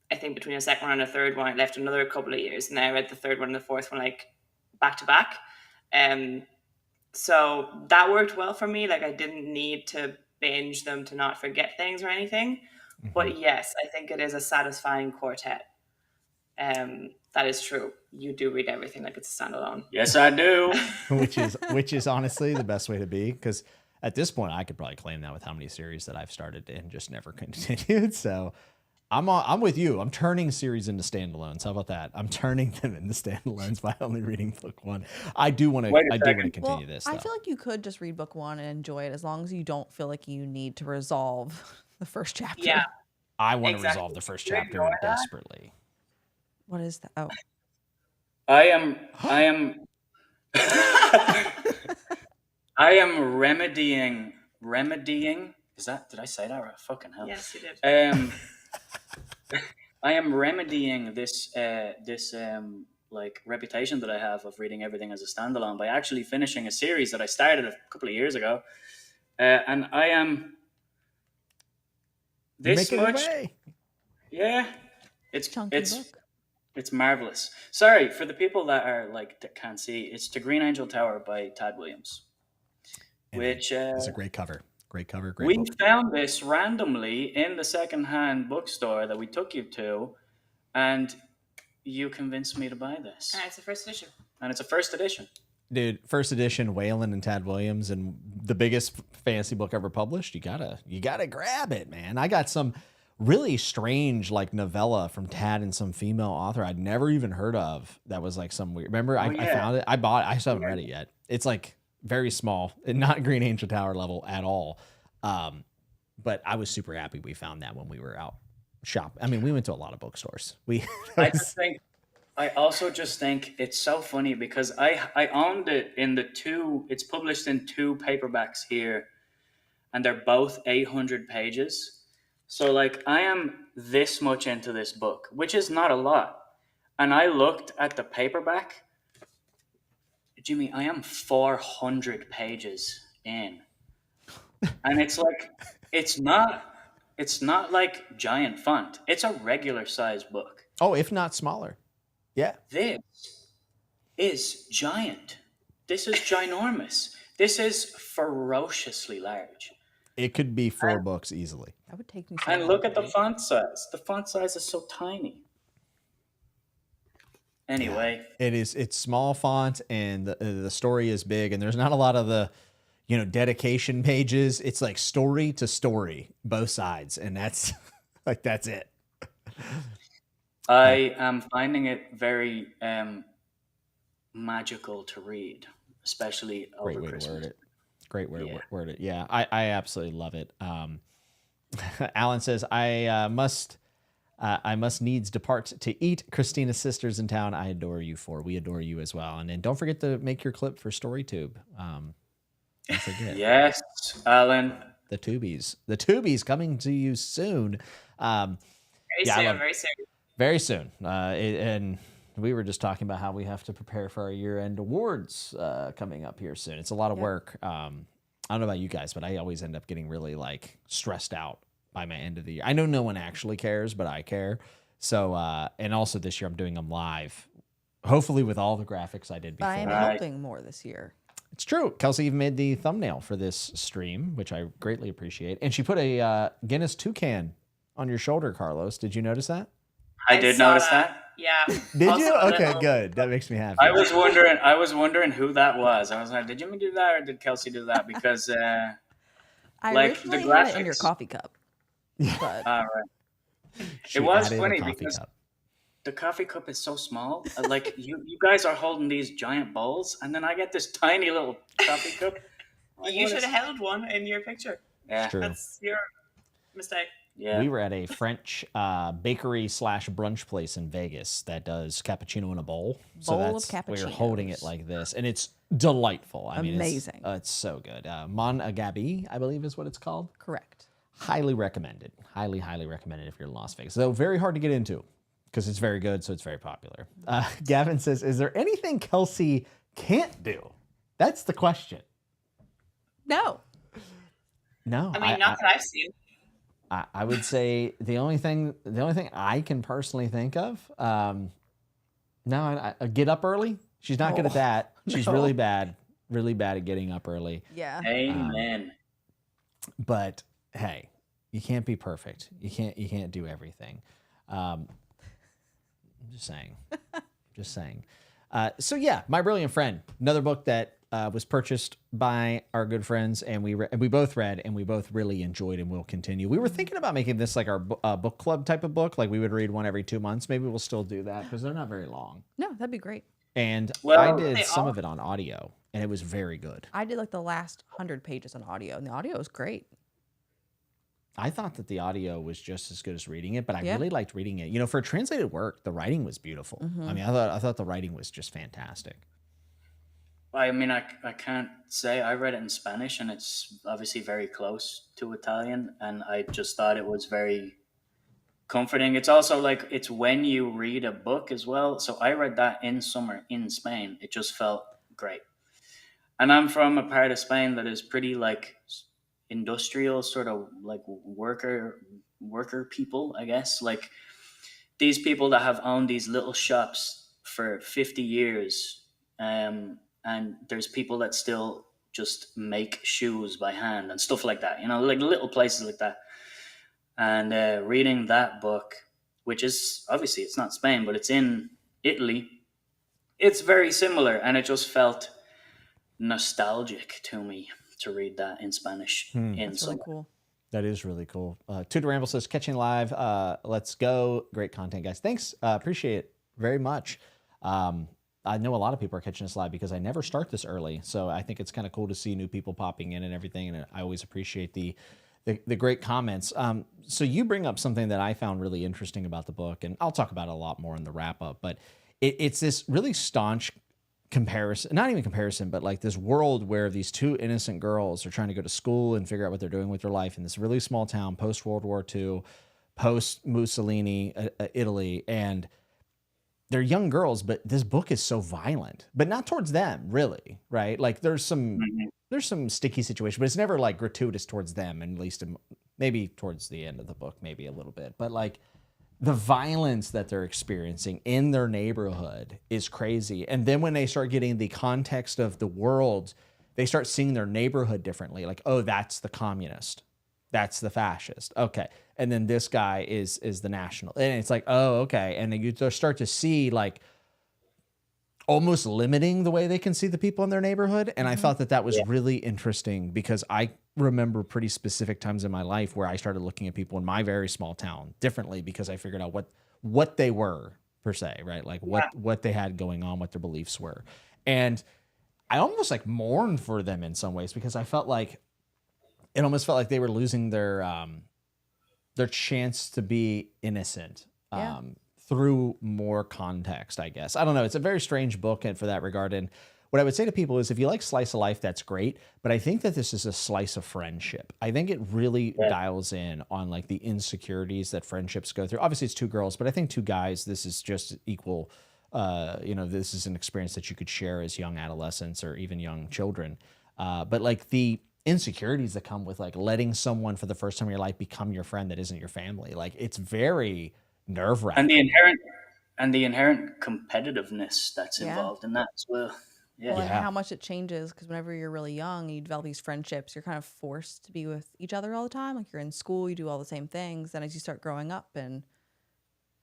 I think between the second one and the third one I left another couple of years, and then I read the third one and the fourth one back to back. So that worked well for me. I didn't need to binge them to not forget things or anything. But yes, I think it is a satisfying quartet. That is true. You do read everything like it's a standalone. Yes, I do. which is honestly the best way to be, because at this point I could probably claim that with how many series that I've started and just never continued. So I'm with you. I'm turning series into standalones. How about that? I'm turning them into standalones by only reading book 1. I do want to continue this. I feel like you could just read book 1 and enjoy it as long as you don't feel like you need to resolve the first chapter. Yeah. I want to resolve the first chapter desperately. What is that? Oh. I am I am remedying. Did I say that right? Fucking hell. Yes, you did. I am remedying this reputation that I have of reading everything as a standalone by actually finishing a series that I started a couple of years ago, and I am this much. Yeah, it's marvelous. Sorry for the people that are that can't see. It's The Green Angel Tower by Tad Williams, which it's a great cover. Great cover, great we book. found this randomly in the secondhand bookstore that we took you to, and you convinced me to buy this. And it's a first edition. Dude, first edition, Whalen and Tad Williams, and the biggest fantasy book ever published. You gotta grab it, man. I got some really strange novella from Tad and some female author I'd never even heard of. That was some weird. Remember, I found it. I bought it. I still haven't read it yet. It's very small and not Green Angel Tower level at all. But I was super happy we found that when we were out shop. I mean, we went to a lot of bookstores. I also just think it's so funny because I owned it in it's published in 2 paperbacks here, and they're both 800 pages. So I am this much into this book, which is not a lot. And I looked at the paperback. Jimmy, I am 400 pages in. And it's not like giant font. It's a regular size book. Oh, if not smaller. Yeah. This is giant. This is ginormous. This is ferociously large. It could be 4 books easily. That would take me. And look at the font size. The font size is so tiny. Anyway, yeah, it's small font, and the story is big, and there's not a lot of the dedication pages. It's story to story, both sides, and that's that's it. I am finding it very magical to read, especially over Christmas. Great way to word it. Yeah, I absolutely love it. Alan says, I must needs depart to eat. Christina's sister's in town. I adore you for. We adore you as well. And then don't forget to make your clip for StoryToob. Don't forget. Yes, Alan. The Tubies coming to you soon. Very soon. Very soon. And we were just talking about how we have to prepare for our year-end awards coming up here soon. It's a lot of work. I don't know about you guys, but I always end up getting really like stressed out by my end of the year. I know no one actually cares, but I care. So, and also this year I'm doing them live, hopefully with all the graphics I did before. I am helping more this year. It's true. Kelsey even made the thumbnail for this stream, which I greatly appreciate. And she put a Guinness toucan on your shoulder, Carlos. Did you notice that? I did notice that. Yeah. Did Also you? a Okay, little- good. That makes me happy. I was wondering who that was. I was like, did Jimmy do that or did Kelsey do that? Because I like, the originally had it in your graphics- coffee cup. But right. She It was added a funny coffee because cup. the coffee cup is so small. Like you guys are holding these giant bowls, and then I get this tiny little coffee cup. Like, You what should is- have held one in your picture. Yeah, True. That's your mistake. yeah. We were at a French bakery / brunch place in Vegas that does cappuccino in a bowl. Bowl of We're holding it cappuccinos. like this, and it's delightful. I mean, Amazing. It's so good. Mon Agabi, I believe, is what it's called. correct. Highly recommended. Highly, highly recommended if you're in Las Vegas. Though very hard to get into because it's very good, so it's very popular. Gavin says, "Is there anything Kelsey can't do?" That's the question. No. No, I mean, not that I've seen. I would say the only thing I can personally think of, I get up early. She's not good at that. She's no. really bad at getting up early. Yeah. Amen. But hey, you can't be perfect. You can't do everything. I'm just saying. So yeah, My Brilliant Friend, another book that was purchased by our good friends, and we both read, and we both really enjoyed, and will continue. We were thinking about making this like our book club type of book, like we would read one every 2 months. Maybe we'll still do that because they're not very long. No, that'd be great. And Well, I did they some all- of it on audio, and it was very good. I did like the last 100 pages on audio, and the audio was great. I thought that the audio was just as good as reading it, but I Yeah. really liked reading it. You know, for translated work, the writing was beautiful. I mean, I thought the writing was just fantastic. I mean, I can't say I read it in Spanish, and it's obviously very close to Italian, and I just thought it was very comforting. It's also like it's when you read a book as well. So I read that in summer in Spain. It just felt great. And I'm from a part of Spain that is pretty like industrial, sort of like worker people, I guess. Like these people that have owned these little shops for 50 years. And there's people that still just make shoes by hand and stuff like that, you know, like little places like that. And reading that book, which is obviously it's not Spain, but it's in Italy, it's very similar, and it just felt nostalgic to me to read that in Spanish. In That's really summer. cool. That is really cool. Tudor Ramble says, catching live. Let's go. Great content, guys. Thanks. Appreciate it very much. I know a lot of people are catching us live because I never start this early. So I think it's kind of cool to see new people popping in and everything. And I always appreciate the great comments. So you bring up something that I found really interesting about the book, and I'll talk about it a lot more in the wrap up, but it's this really staunch comparison, not even comparison, but like this world where these two innocent girls are trying to go to school and figure out what they're doing with their life in this really small town, post World War II, post Mussolini, Italy. And they're young girls, but this book is so violent, but not towards them really. Right. Like there's some sticky situation, but it's never like gratuitous towards them. And at least maybe towards the end of the book, maybe a little bit, but like the violence that they're experiencing in their neighborhood is crazy. And then when they start getting the context of the world, they start seeing their neighborhood differently. Like, oh, that's the communist. That's the fascist. Okay. And then this guy is the national. And it's like, oh, okay. And then you start to see like almost limiting the way they can see the people in their neighborhood. And I thought that was really interesting because I remember pretty specific times in my life where I started looking at people in my very small town differently because I figured out what they were per se, right? Like what they had going on, what their beliefs were. And I almost like mourned for them in some ways because I felt like it almost felt like they were losing their their chance to be innocent Yeah. through more context, I guess. I don't know. It's a very strange book for that regard. And what I would say to people is if you like slice of life, that's great. But I think that this is a slice of friendship. I think it really dials in on like the insecurities that friendships go through. Obviously, it's two girls, but I think two guys, this is just equal. This is an experience that you could share as young adolescents or even young children. But like the insecurities that come with like letting someone for the first time in your life become your friend that isn't your family, like it's very nerve-wracking. And the inherent competitiveness that's Yeah. involved in that as well. Yeah. Well, and Yeah. how much it changes because whenever you're really young, you develop these friendships. You're kind of forced to be with each other all the time. Like you're in school, you do all the same things. Then as you start growing up and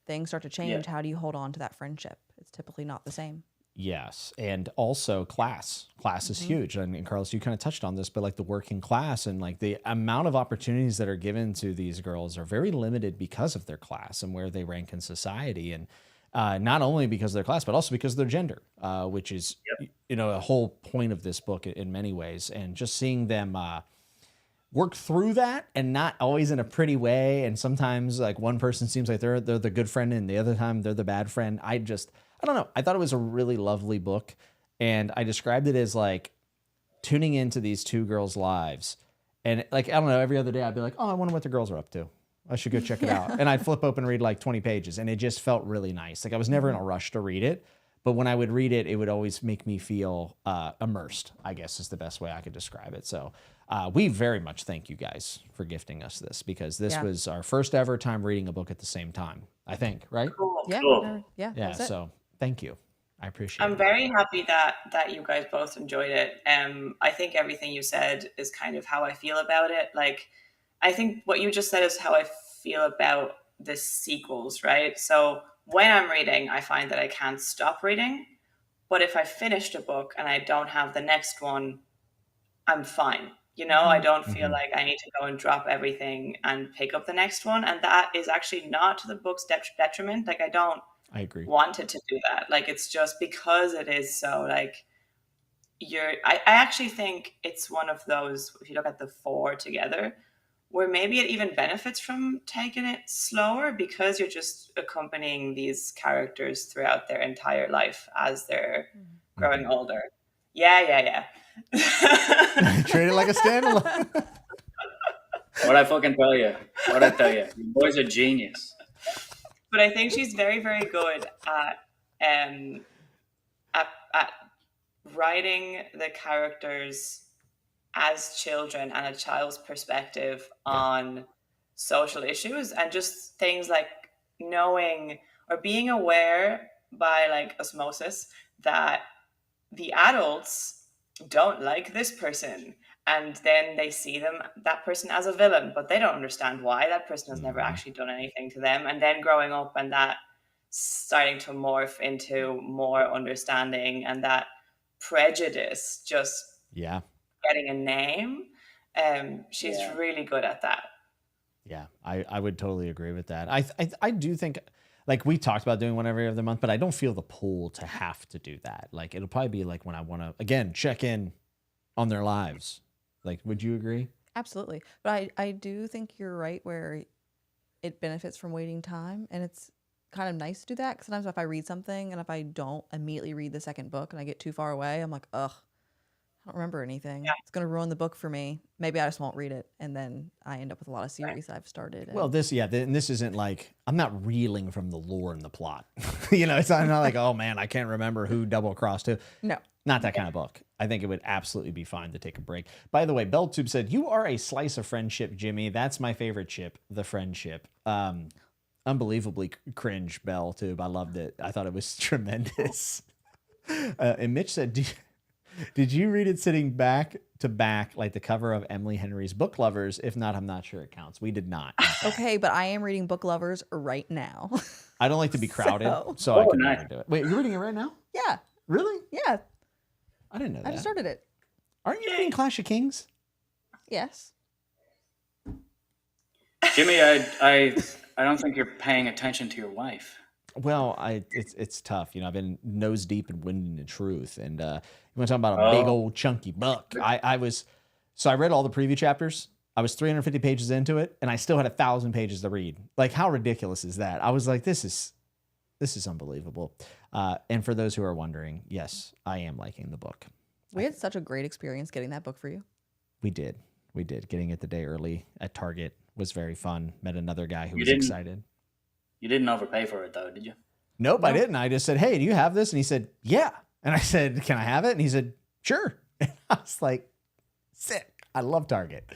things start to change, how do you hold on to that friendship? It's typically not the same. Yes. And also class is huge. And Carlos, you kind of touched on this, but like the working class and like the amount of opportunities that are given to these girls are very limited because of their class and where they rank in society. And not only because of their class, but also because of their gender, which is, a whole point of this book in many ways. And just seeing them work through that, and not always in a pretty way. And sometimes like one person seems like they're the good friend and the other time they're the bad friend. I don't know. I thought it was a really lovely book. And I described it as like tuning into these two girls' lives. And like, I don't know, every other day I'd be like, oh, I wonder what the girls are up to. I should go check it out. And I'd flip open and read like 20 pages. And it just felt really nice. Like I was never in a rush to read it. But when I would read it, it would always make me feel immersed, I guess is the best way I could describe it. So we very much thank you guys for gifting us this, because this was our first ever time reading a book at the same time, I think, right? Cool. Yeah. Cool. Yeah. Yeah, That's it. so thank you. I appreciate it. I'm very happy that you guys both enjoyed it. I think everything you said is kind of how I feel about it. Like, I think what you just said is how I feel about the sequels, right? So when I'm reading, I find that I can't stop reading. But if I finished a book and I don't have the next one, I'm fine. I don't feel like I need to go and drop everything and pick up the next one. And that is actually not to the book's detriment. Like, I agree. wanted to do that. Like, it's just because it is so like I actually think it's one of those, if you look at the four together, where maybe it even benefits from taking it slower, because you're just accompanying these characters throughout their entire life as they're growing older. Yeah. Treat it like a standalone. What I fucking tell you. What I tell you. You boys are genius. But I think she's very, very good at writing the characters as children and a child's perspective on social issues, and just things like knowing or being aware by like osmosis that the adults don't like this person, and then they see that person as a villain, but they don't understand why. That person has never actually done anything to them. And then growing up and that starting to morph into more understanding, and that prejudice just getting a name. She's really good at that. Yeah, I would totally agree with that. I do think, like, we talked about doing one every other month, but I don't feel the pull to have to do that. Like, it'll probably be like when I want to, again, check in on their lives. Like, would you agree? Absolutely. But I do think you're right where it benefits from waiting time. And it's kind of nice to do that. Because sometimes if I read something and if I don't immediately read the second book and I get too far away, I'm like, ugh, I don't remember anything. Yeah. It's going to ruin the book for me. Maybe I just won't read it. And then I end up with a lot of series I've started. Well, this isn't like, I'm not reeling from the lore and the plot. It's not like, oh man, I can't remember who double-crossed who. No. Not that kind of book. I think it would absolutely be fine to take a break. By the way, BellTube said, you are a slice of friendship, Jimmy. That's my favorite chip, the friendship. Unbelievably cringe, BellTube. I loved it. I thought it was tremendous. And Mitch said, did you read it sitting back to back like the cover of Emily Henry's Book Lovers? If not, I'm not sure it counts. We did not. Okay, but I am reading Book Lovers right now. I don't like to be crowded, so I could never do it. Wait, you're reading it right now? Yeah. Really? Yeah. I didn't know that. I just started it. Aren't you reading Clash of Kings? Yes. Jimmy, I don't think you're paying attention to your wife. Well, it's tough. I've been nose deep in Wind and Truth, and you want to talk about a big old chunky book. I read all the preview chapters. I was 350 pages into it, and I still had 1,000 pages to read. Like, how ridiculous is that? I was like, this is unbelievable. And for those who are wondering, yes, I am liking the book. We had such a great experience getting that book for you. We did. Getting it the day early at Target was very fun. Met another guy who was excited. You didn't overpay for it, though, did you? Nope, no. I didn't. I just said, hey, do you have this? And he said, yeah. And I said, can I have it? And he said, sure. And I was like, sick. I love Target.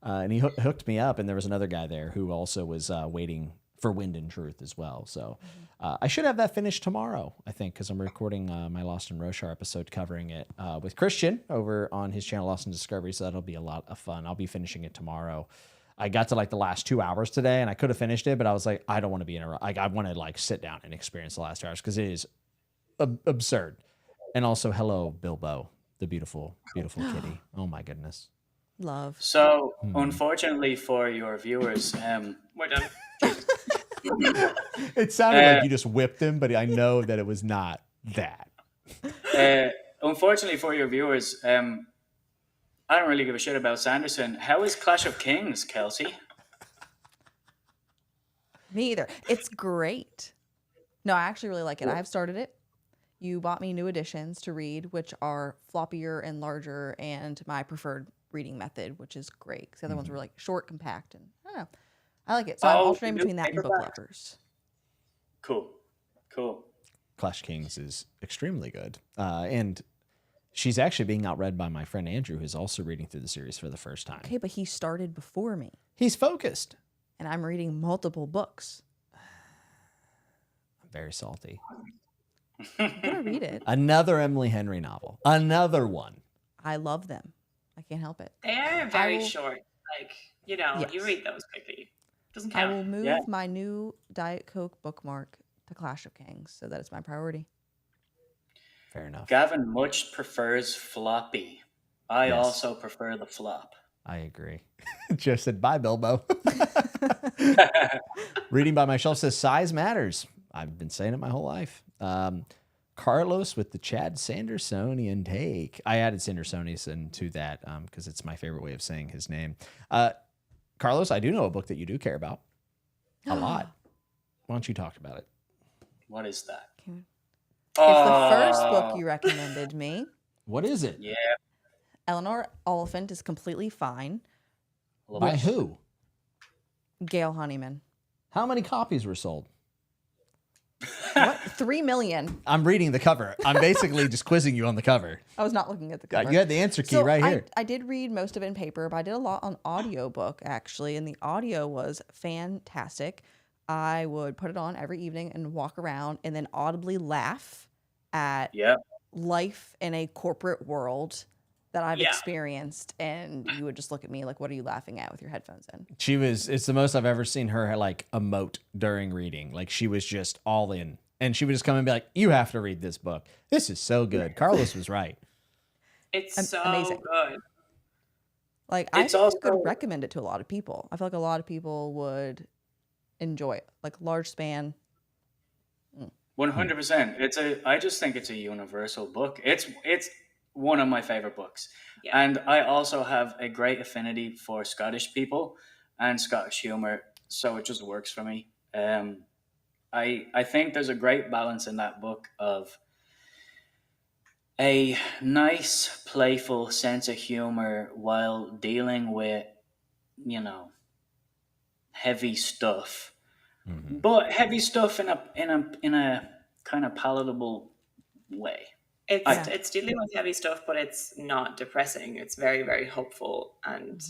And he hooked me up. And there was another guy there who also was waiting for Wind and Truth as well. So I should have that finished tomorrow, I think, because I'm recording my Lost in Roshar episode covering it with Christian over on his channel, Lost in Discovery. So that'll be a lot of fun. I'll be finishing it tomorrow. I got to like the last 2 hours today, and I could have finished it, but I was like, I don't want to be like, I want to like sit down and experience the last 2 hours because it is absurd. And also, hello, Bilbo, the beautiful, beautiful kitty. Oh my goodness. Love. So, unfortunately for your viewers, we're done. It sounded like you just whipped him, but I know that it was not that. Unfortunately for your viewers, I don't really give a shit about Sanderson. How is Clash of Kings, Kelsey? Me either. It's great. No, I actually really like it. I've started it. You bought me new editions to read, which are floppier and larger, and my preferred reading method, which is great. Because the other ones were like short, compact, and I don't know. I like it. So I'm alternating between that and book lovers. Cool. Clash Kings is extremely good. And she's actually being outread by my friend Andrew, who's also reading through the series for the first time. Okay, but he started before me. He's focused. And I'm reading multiple books. I'm very salty. I'm going to read it. Another Emily Henry novel. Another one. I love them. I can't help it. They are very short. Like, yes. You read those quickly. Doesn't count. I will move my new Diet Coke bookmark to Clash of Kings so that it's my priority. Fair enough. Gavin much prefers floppy. I also prefer the flop. I agree. Joe said, bye, Bilbo. Reading by my shelf says, size matters. I've been saying it my whole life. Carlos with the Chad Sandersonian take. I added Sandersonian to that because it's my favorite way of saying his name. Carlos, I do know a book that you do care about a lot. Why don't you talk about it? What is that? It's the first book you recommended me. What is it? Yeah. Eleanor Oliphant is Completely Fine. By who? Gail Honeyman. How many copies were sold? What? 3 million. I'm reading the cover. I'm basically just quizzing you on the cover. I was not looking at the cover. You had the answer key right here. I did read most of it in paper, but I did a lot on audiobook, actually, and the audio was fantastic. I would put it on every evening and walk around and then audibly laugh at life in a corporate world that I've experienced, and you would just look at me like, what are you laughing at with your headphones in? It's the most I've ever seen her like emote during reading. Like she was just all in, and she would just come and be like, you have to read this book. This is so good. Carlos was right. It's so amazing. Good. Like I could recommend it to a lot of people. I feel like a lot of people would enjoy it. Like large span. 100%. I just think it's a universal book. It's one of my favorite books. Yeah. And I also have a great affinity for Scottish people and Scottish humor, so it just works for me. I think there's a great balance in that book of a nice, playful sense of humor while dealing with, heavy stuff. Mm-hmm. But heavy stuff in a kind of palatable way. It's dealing with heavy stuff, but it's not depressing. It's very, very hopeful. And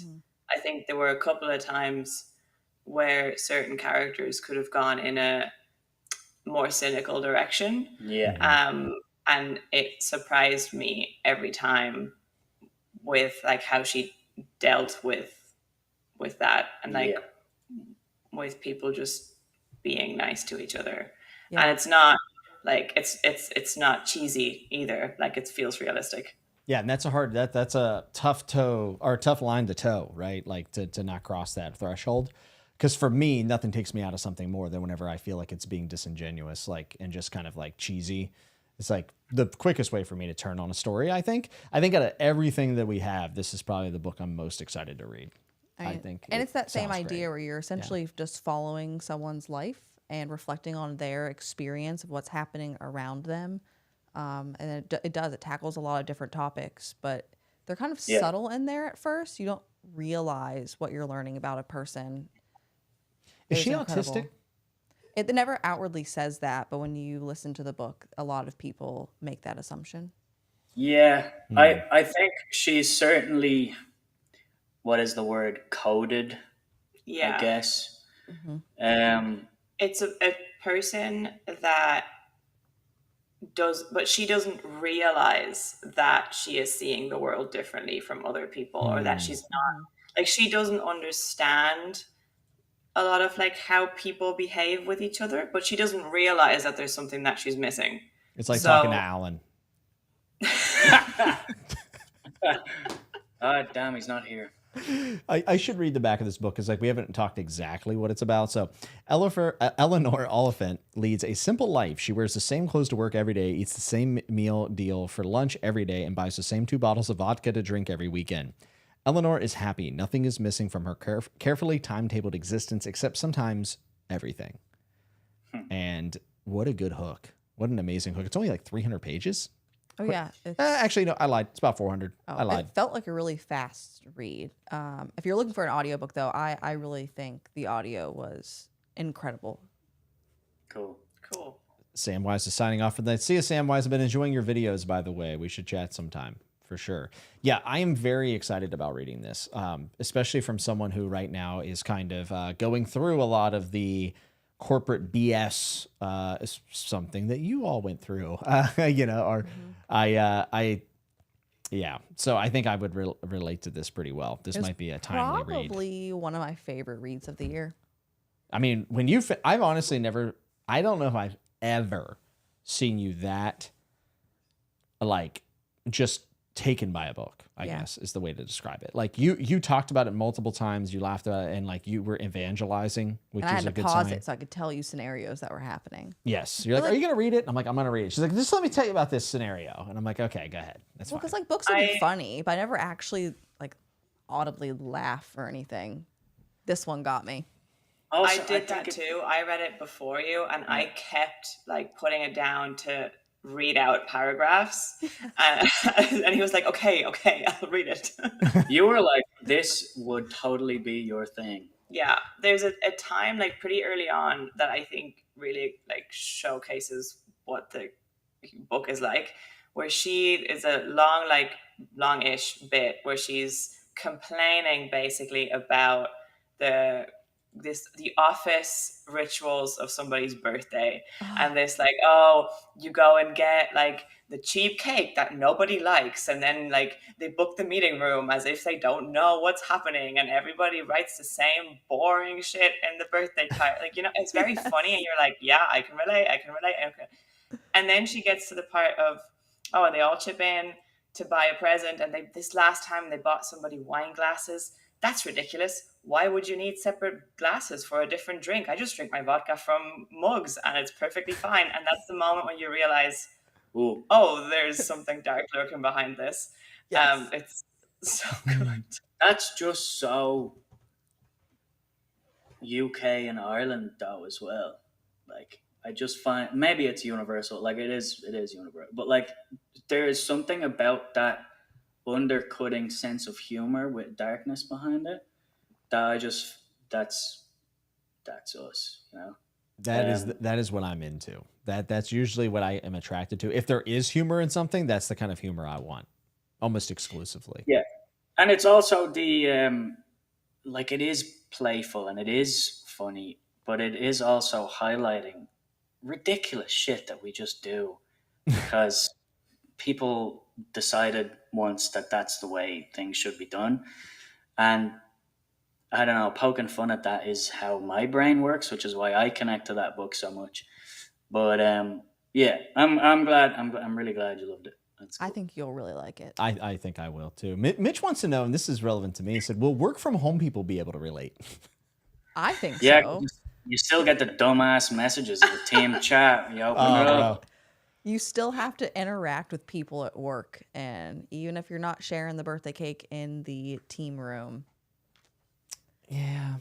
I think there were a couple of times where certain characters could have gone in a more cynical direction. Yeah. And it surprised me every time with like how she dealt with that and with people just being nice to each other. Yeah. And it's not like it's not cheesy either. Like it feels realistic. Yeah, and that's a tough line to toe, right? Like to not cross that threshold. Because for me, nothing takes me out of something more than whenever I feel like it's being disingenuous, like and just kind of like cheesy. It's like the quickest way for me to turn on a story. I think out of everything that we have, this is probably the book I'm most excited to read. I think. And it's that same sounds idea great. where you're essentially just following someone's life and reflecting on their experience of what's happening around them. And it tackles a lot of different topics, but they're kind of subtle in there at first. You don't realize what you're learning about a person. Is she autistic? It never outwardly says that, but when you listen to the book, a lot of people make that assumption. Yeah, I think she's certainly, what is the word, coded, Yeah. I guess. It's a person that does, but she doesn't realize that she is seeing the world differently from other people, or that she's not, like, she doesn't understand a lot of like how people behave with each other, but she doesn't realize that there's something that she's missing. It's like talking to Alan. Damn, he's not here. I should read the back of this book because like we haven't talked exactly what it's about. So Eleanor Oliphant leads a simple life. She wears the same clothes to work every day, eats the same meal deal for lunch every day, and buys the same 2 bottles of vodka to drink every weekend. Eleanor is happy. Nothing is missing from her carefully timetabled existence, except sometimes everything. And what a good hook. What an amazing hook. It's only like 300 pages. Oh, yeah. Actually, no, I lied. It's about 400. I lied. It felt like a really fast read. If you're looking for an audiobook, though, I really think the audio was incredible. Cool. Sam Wise is signing off for that. See you, Sam Wise. I've been enjoying your videos, by the way. We should chat sometime. For sure. Yeah, I am very excited about reading this, especially from someone who right now is kind of going through a lot of the corporate BS, something that you all went through, or yeah. So I think I would relate to this pretty well. This might be a timely read. Probably one of my favorite reads of the year. I mean, I've honestly I don't know if I've ever seen you that, like, just taken by a book, I guess is the way to describe it. Like you talked about it multiple times, you laughed about it, and like you were evangelizing, which is a good sign. I had to pause it so I could tell you scenarios that were happening. Yes. You're like, are you going to read it? I'm like, I'm going to read it. She's like, just let me tell you about this scenario. And I'm like, okay, go ahead. That's fine. Because like books will be funny, but I never actually like audibly laugh or anything. This one got me. Also, I did that too. I read it before you, and I kept like putting it down to read out paragraphs, and he was like, okay, I'll read it. You were like, this would totally be your thing. Yeah, there's a time like pretty early on that I think really like showcases what the book is like, where she is a longish bit where she's complaining basically about the office rituals of somebody's birthday, and this like, oh, you go and get like the cheap cake that nobody likes, and then like they book the meeting room as if they don't know what's happening, and everybody writes the same boring shit in the birthday card. Like, it's very funny, and you're like, yeah, I can relate. Okay. And then she gets to the part of, oh, and they all chip in to buy a present, and this last time they bought somebody wine glasses. That's ridiculous. Why would you need separate glasses for a different drink? I just drink my vodka from mugs and it's perfectly fine. And that's the moment when you realize, oh, there's something dark lurking behind this. Yes. It's so good. That's just so UK and Ireland though as well. Like, I just find, maybe it's universal. Like it is universal. But like there is something about that undercutting sense of humor with darkness behind it that that's us, that is what I'm into. That's usually what I am attracted to. If there is humor in something, that's the kind of humor I want, almost exclusively. Yeah. And it's also the like, it is playful and it is funny, but it is also highlighting ridiculous shit that we just do because people decided once that that's the way things should be done. And I don't know, poking fun at that is how my brain works, which is why I connect to that book so much. But yeah, I'm really glad you loved it. That's cool. I think you'll really like it. I think I will too. Mitch wants to know, and this is relevant to me, he said, will work from home people be able to relate? I think yeah, so. You still get the dumbass messages in the team chat. You open it up. You still have to interact with people at work, and even if you're not sharing the birthday cake in the team room, Yeah,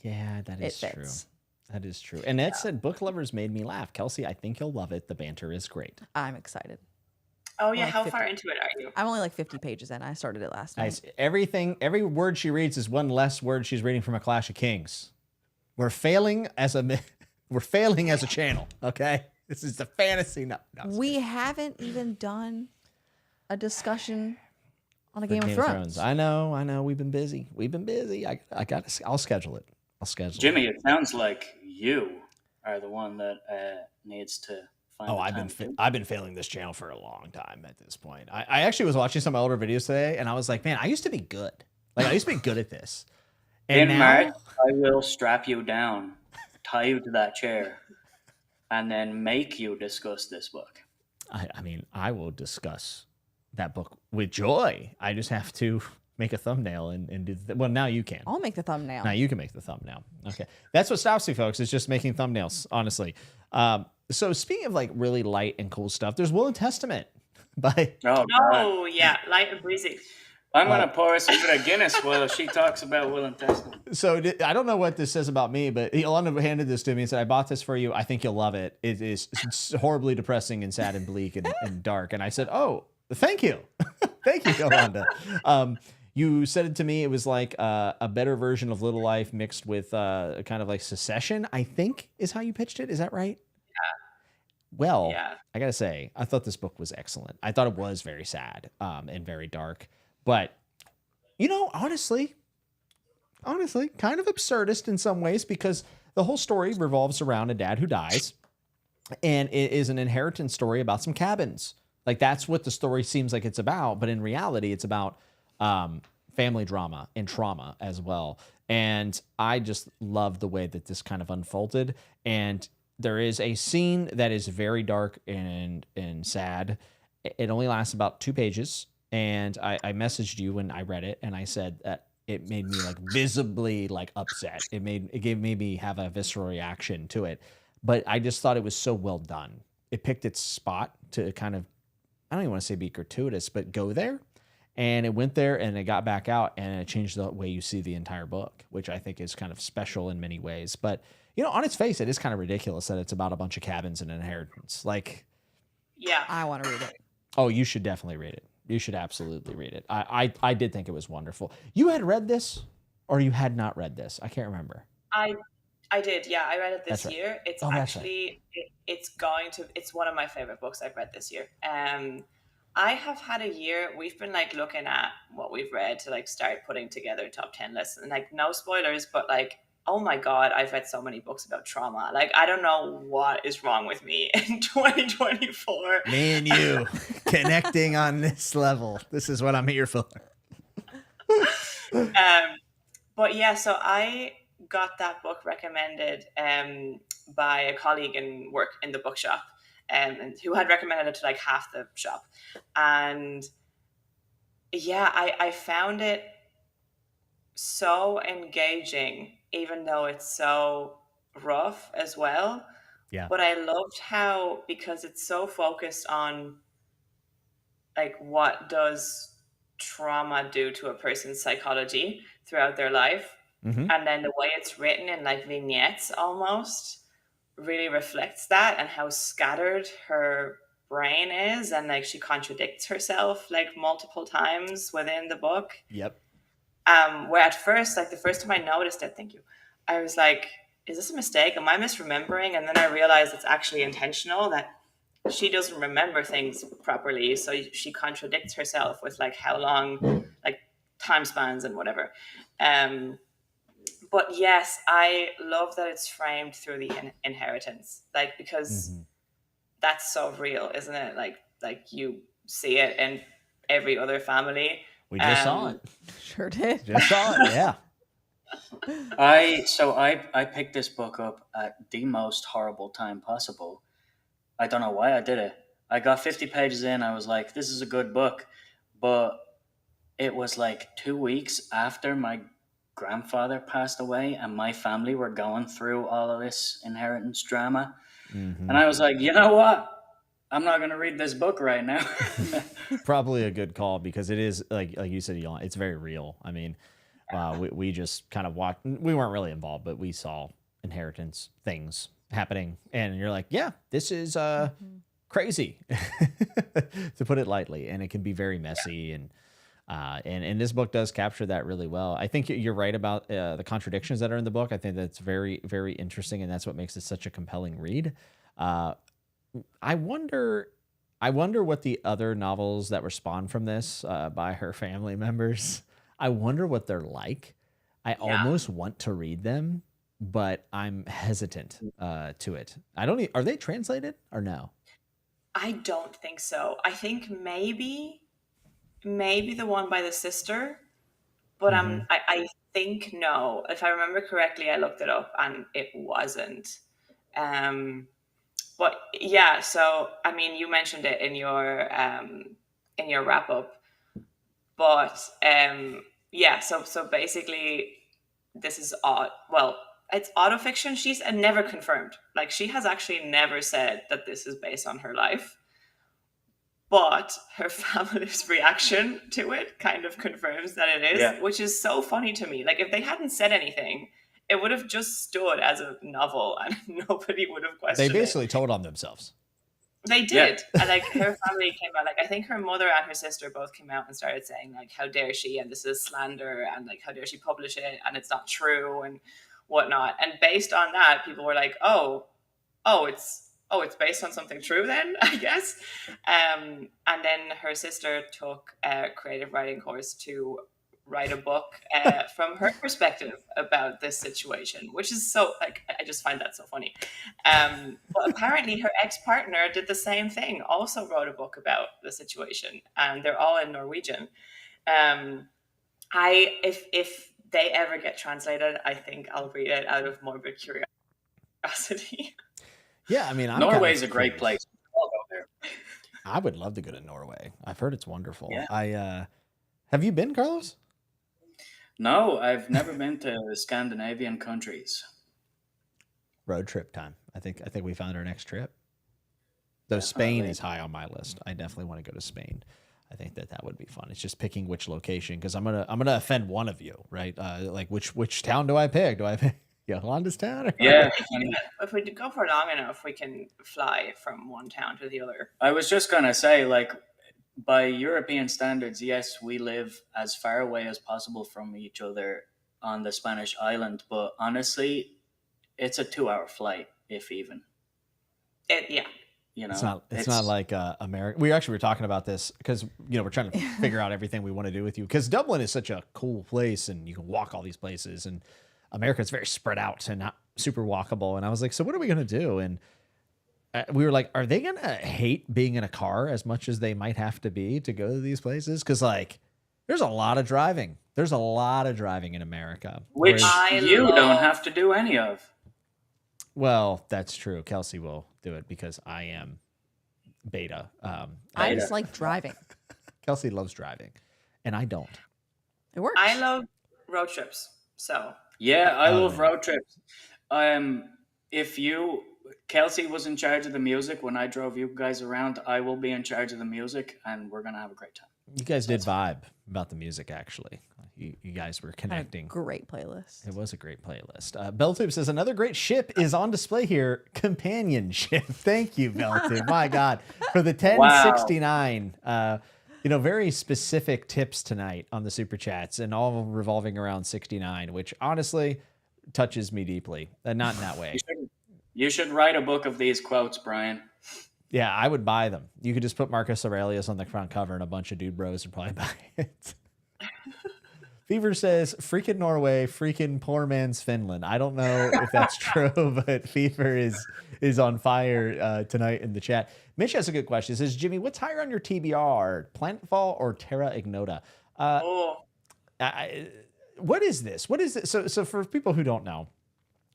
that is It true. fits. That is true. And Ed said, book lovers made me laugh. Kelsey, I think you'll love it. The banter is great. I'm excited. Oh yeah, Like how 50. far into it are you? I'm only like 50 pages in. I started it last night. Nice. Every word she reads is one less word she's reading from A Clash of Kings. We're failing as a channel, okay? This is the fantasy. No, We haven't even done a discussion on a for Game of Thrones. I know. We've been busy. I'll schedule it. Jimmy, it sounds like you are the one that needs to find. Oh, I've been failing this channel for a long time at this point. I actually was watching some of my older videos today, and I was like, man, I used to be good. Like I used to be good at this. And In now, March, I will strap you down, tie you to that chair, and then make you discuss this book. I mean, I will discuss that book with joy. I just have to make a thumbnail and do well, now you can. I'll make the thumbnail. Now you can make the thumbnail. Okay. That's what stops me, folks, is just making thumbnails, honestly. So speaking of like really light and cool stuff, there's Will and Testament by Oh yeah, light and breezy. I'm going to pour us a bit of Guinness while she talks about Will and Testament. So I don't know what this says about me, but Ilana handed this to me and said, I bought this for you. I think you'll love it. It's horribly depressing and sad and bleak and dark. And I said, oh, thank you. Thank you, Yolanda. You said it to me. It was like a better version of Little Life mixed with kind of like Secession, I think is how you pitched it. Is that right? Yeah. Well, I got to say, I thought this book was excellent. I thought it was very sad and very dark. But, you know, honestly, kind of absurdist in some ways because the whole story revolves around a dad who dies. And it is an inheritance story about some cabins. Like that's what the story seems like it's about. But in reality, it's about family drama and trauma as well. And I just love the way that this kind of unfolded. And there is a scene that is very dark and sad. It only lasts about 2 pages. And I messaged you when I read it, and I said that it made me like visibly like upset. It gave me have a visceral reaction to it. But I just thought it was so well done. It picked its spot to kind of, I don't even want to say be gratuitous, but go there. And it went there and it got back out and it changed the way you see the entire book, which I think is kind of special in many ways. But, you know, on its face, it is kind of ridiculous that it's about a bunch of cabins and inheritance. Like, yeah, I want to read it. Oh, you should definitely read it. You should absolutely read it. I did think it was wonderful. You had read this or you had not read this? I can't remember. I did. Yeah, I read it this year. It's actually, it's one of my favorite books I've read this year. I have had a year, we've been like looking at what we've read to like start putting together top 10 lists and like no spoilers, but like, oh my God, I've read so many books about trauma. Like, I don't know what is wrong with me in 2024. Me and you connecting on this level. This is what I'm here for. But yeah, so I got that book recommended by a colleague in work in the bookshop and who had recommended it to like half the shop. And yeah, I found it so engaging, even though it's so rough as well. Yeah. But I loved how, because it's so focused on like what does trauma do to a person's psychology throughout their life. Mm-hmm. And then the way it's written in like vignettes almost really reflects that and how scattered her brain is. And like she contradicts herself like multiple times within the book. Yep. Where at first, like the first time I noticed it, I was like, is this a mistake? Am I misremembering? And then I realized it's actually intentional, that she doesn't remember things properly. So she contradicts herself with like how long, like time spans and whatever. But yes, I love that it's framed through the inheritance, like, because that's so real, isn't it? Like you see it in every other family. We just saw it. Sure did. Just saw it, yeah. I picked this book up at the most horrible time possible. I don't know why I did it. I got 50 pages in. I was like, this is a good book. But it was like 2 weeks after my grandfather passed away and my family were going through all of this inheritance drama. Mm-hmm. And I was like, you know what? I'm not going to read this book right now. Probably a good call, because it is, like you said, it's very real. I mean, We just kind of watched. We weren't really involved, but we saw inheritance things happening, and you're like, yeah, this is crazy, to put it lightly, and it can be very messy, and this book does capture that really well. I think you're right about the contradictions that are in the book. I think that's very, very interesting, and that's what makes it such a compelling read. I wonder what the other novels that were spawned from this by her family members, I wonder what they're like. I almost want to read them, but I'm hesitant to it. Are they translated or no? I don't think so. I think maybe the one by the sister, but I think no. If I remember correctly, I looked it up and it wasn't. But yeah, so I mean, you mentioned it in your wrap up, but yeah. So basically, this is it's autofiction. She's never confirmed. Like, she has actually never said that this is based on her life. But her family's reaction to it kind of confirms that it is, which is so funny to me. Like, if they hadn't said anything, it would have just stood as a novel and nobody would have questioned it. They basically told on themselves. They did. And like, her family came out, like, I think her mother and her sister both came out and started saying, like, how dare she, and this is slander, and like, how dare she publish it, and it's not true, and whatnot. And based on that, people were like, oh, it's based on something true then, I guess. And then her sister took a creative writing course to write a book from her perspective about this situation, which is so, like, I just find that so funny. But apparently her ex-partner did the same thing, also wrote a book about the situation, and they're all in Norwegian. If they ever get translated, I think I'll read it out of morbid curiosity. Yeah, I mean, Norway's a great place. I'll go there. I would love to go to Norway. I've heard it's wonderful. Yeah. Have you been, Carlos? No, I've never been to the Scandinavian countries. Road trip time. I think we found our next trip. Though Spain is high on my list. I definitely want to go to Spain. I think that would be fun. It's just picking which location, because I'm gonna offend one of you, right? Like, which town do I pick? Do I pick Yolanda's town? Or yeah. If we go for long enough, we can fly from one town to the other. I was just gonna say, like, by European standards, yes, we live as far away as possible from each other on the Spanish island, but honestly, it's a 2-hour flight, if even. Yeah. You know, it's not like America. We actually were talking about this because, we're trying to figure out everything we want to do with you, because Dublin is such a cool place and you can walk all these places, and America is very spread out and not super walkable. And I was like, so what are we going to do? And we were like, are they going to hate being in a car as much as they might have to be to go to these places? Because, like, there's a lot of driving. There's a lot of driving in America. Which you don't have to do any of. Well, that's true. Kelsey will do it because I am beta. I just like driving. Kelsey loves driving, and I don't. It works. I love road trips. So yeah, I love road trips. If Kelsey was in charge of the music when I drove you guys around, I will be in charge of the music, and we're gonna have a great time. You guys did vibe about the music, actually. You guys were connecting. Great playlist. It was a great playlist. BellTube says, another great ship is on display here. Companionship. Thank you, BellTube. My God. For the 1069. Very specific tips tonight on the Super Chats, and all revolving around 69, which honestly touches me deeply. Not in that way. You should write a book of these quotes, Brian. Yeah, I would buy them. You could just put Marcus Aurelius on the front cover and a bunch of dude bros would probably buy it. Fever says, freaking Norway, freaking poor man's Finland. I don't know if that's true, but Fever is on fire tonight in the chat. Mitch has a good question. He says, Jimmy, what's higher on your TBR, Planetfall or Terra Ignota? What is this? What is this? So for people who don't know,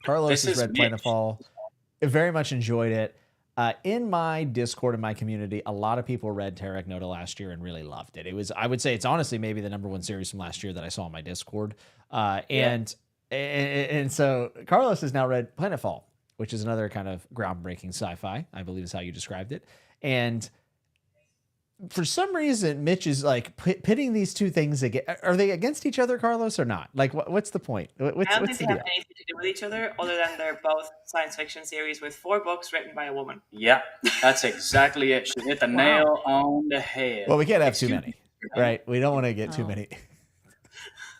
Carlos has read Planetfall. Very much enjoyed it. In my Discord, in my community, a lot of people read Terra Ignota last year and really loved it. I would say it's honestly maybe the #1 series from last year that I saw on my Discord. And so Carlos has now read Planetfall, which is another kind of groundbreaking sci-fi, I believe is how you described it. And For some reason, Mitch is like pitting these two things again. Are they against each other, Carlos, or not? Like, what's the point? I don't What's think the they deal? have anything to do with each other other than they're both science fiction series with 4 books written by a woman. Yeah, that's exactly it. She hit the nail on the head. Well, we can't have too many, right? We don't want to get too many.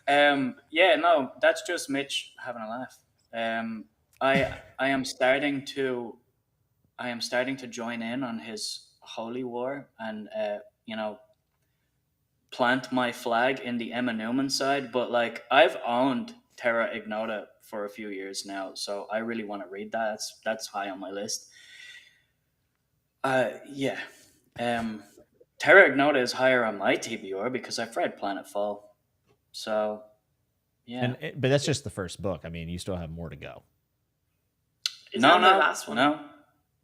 Yeah, no, that's just Mitch having a laugh. I am starting to join in on his holy war and plant my flag in the Emma Newman side, but like I've owned Terra Ignota for a few years now, so I really want to read that. That's high on my list. Yeah. Terra Ignota is higher on my TBR because I've read Planetfall. So yeah. But that's just the first book. I mean, you still have more to go. Is that the last one? No.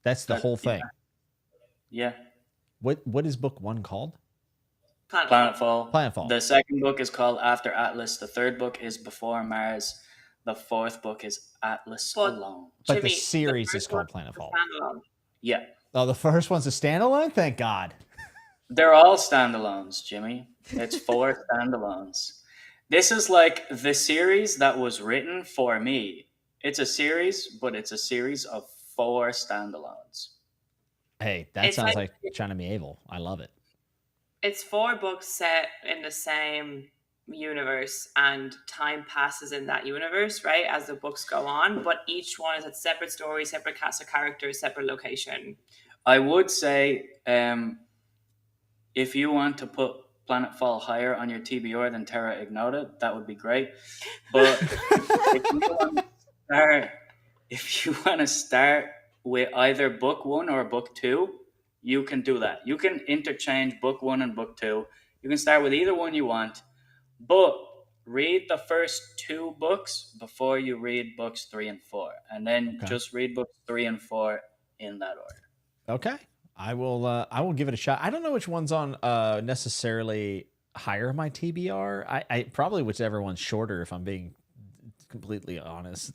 That's the whole thing. Yeah. What is book 1 called? Planetfall. The second book is called After Atlas. The third book is Before Mars. The fourth book is Atlas Alone. But Jimmy, the series is called Planetfall. Yeah. Oh, the first one's a standalone? Thank God. They're all standalones, Jimmy. It's 4 standalones. This is like the series that was written for me. It's a series, but it's a series of 4 standalones. Hey, that sounds like China Mieville. I love it. It's 4 books set in the same universe, and time passes in that universe, right, as the books go on, but each one is a separate story, separate cast of characters, separate location. I would say if you want to put Planetfall higher on your TBR than Terra Ignota, that would be great. But if you want to start with either book 1 or book 2, you can do that. You can interchange book 1 and book 2. You can start with either one you want, but read the first 2 books before you read books 3 and 4, and then just read books 3 and 4 in that order. Okay. I will give it a shot. I don't know which one's on necessarily higher my TBR. I probably whichever one's shorter, if I'm being completely honest.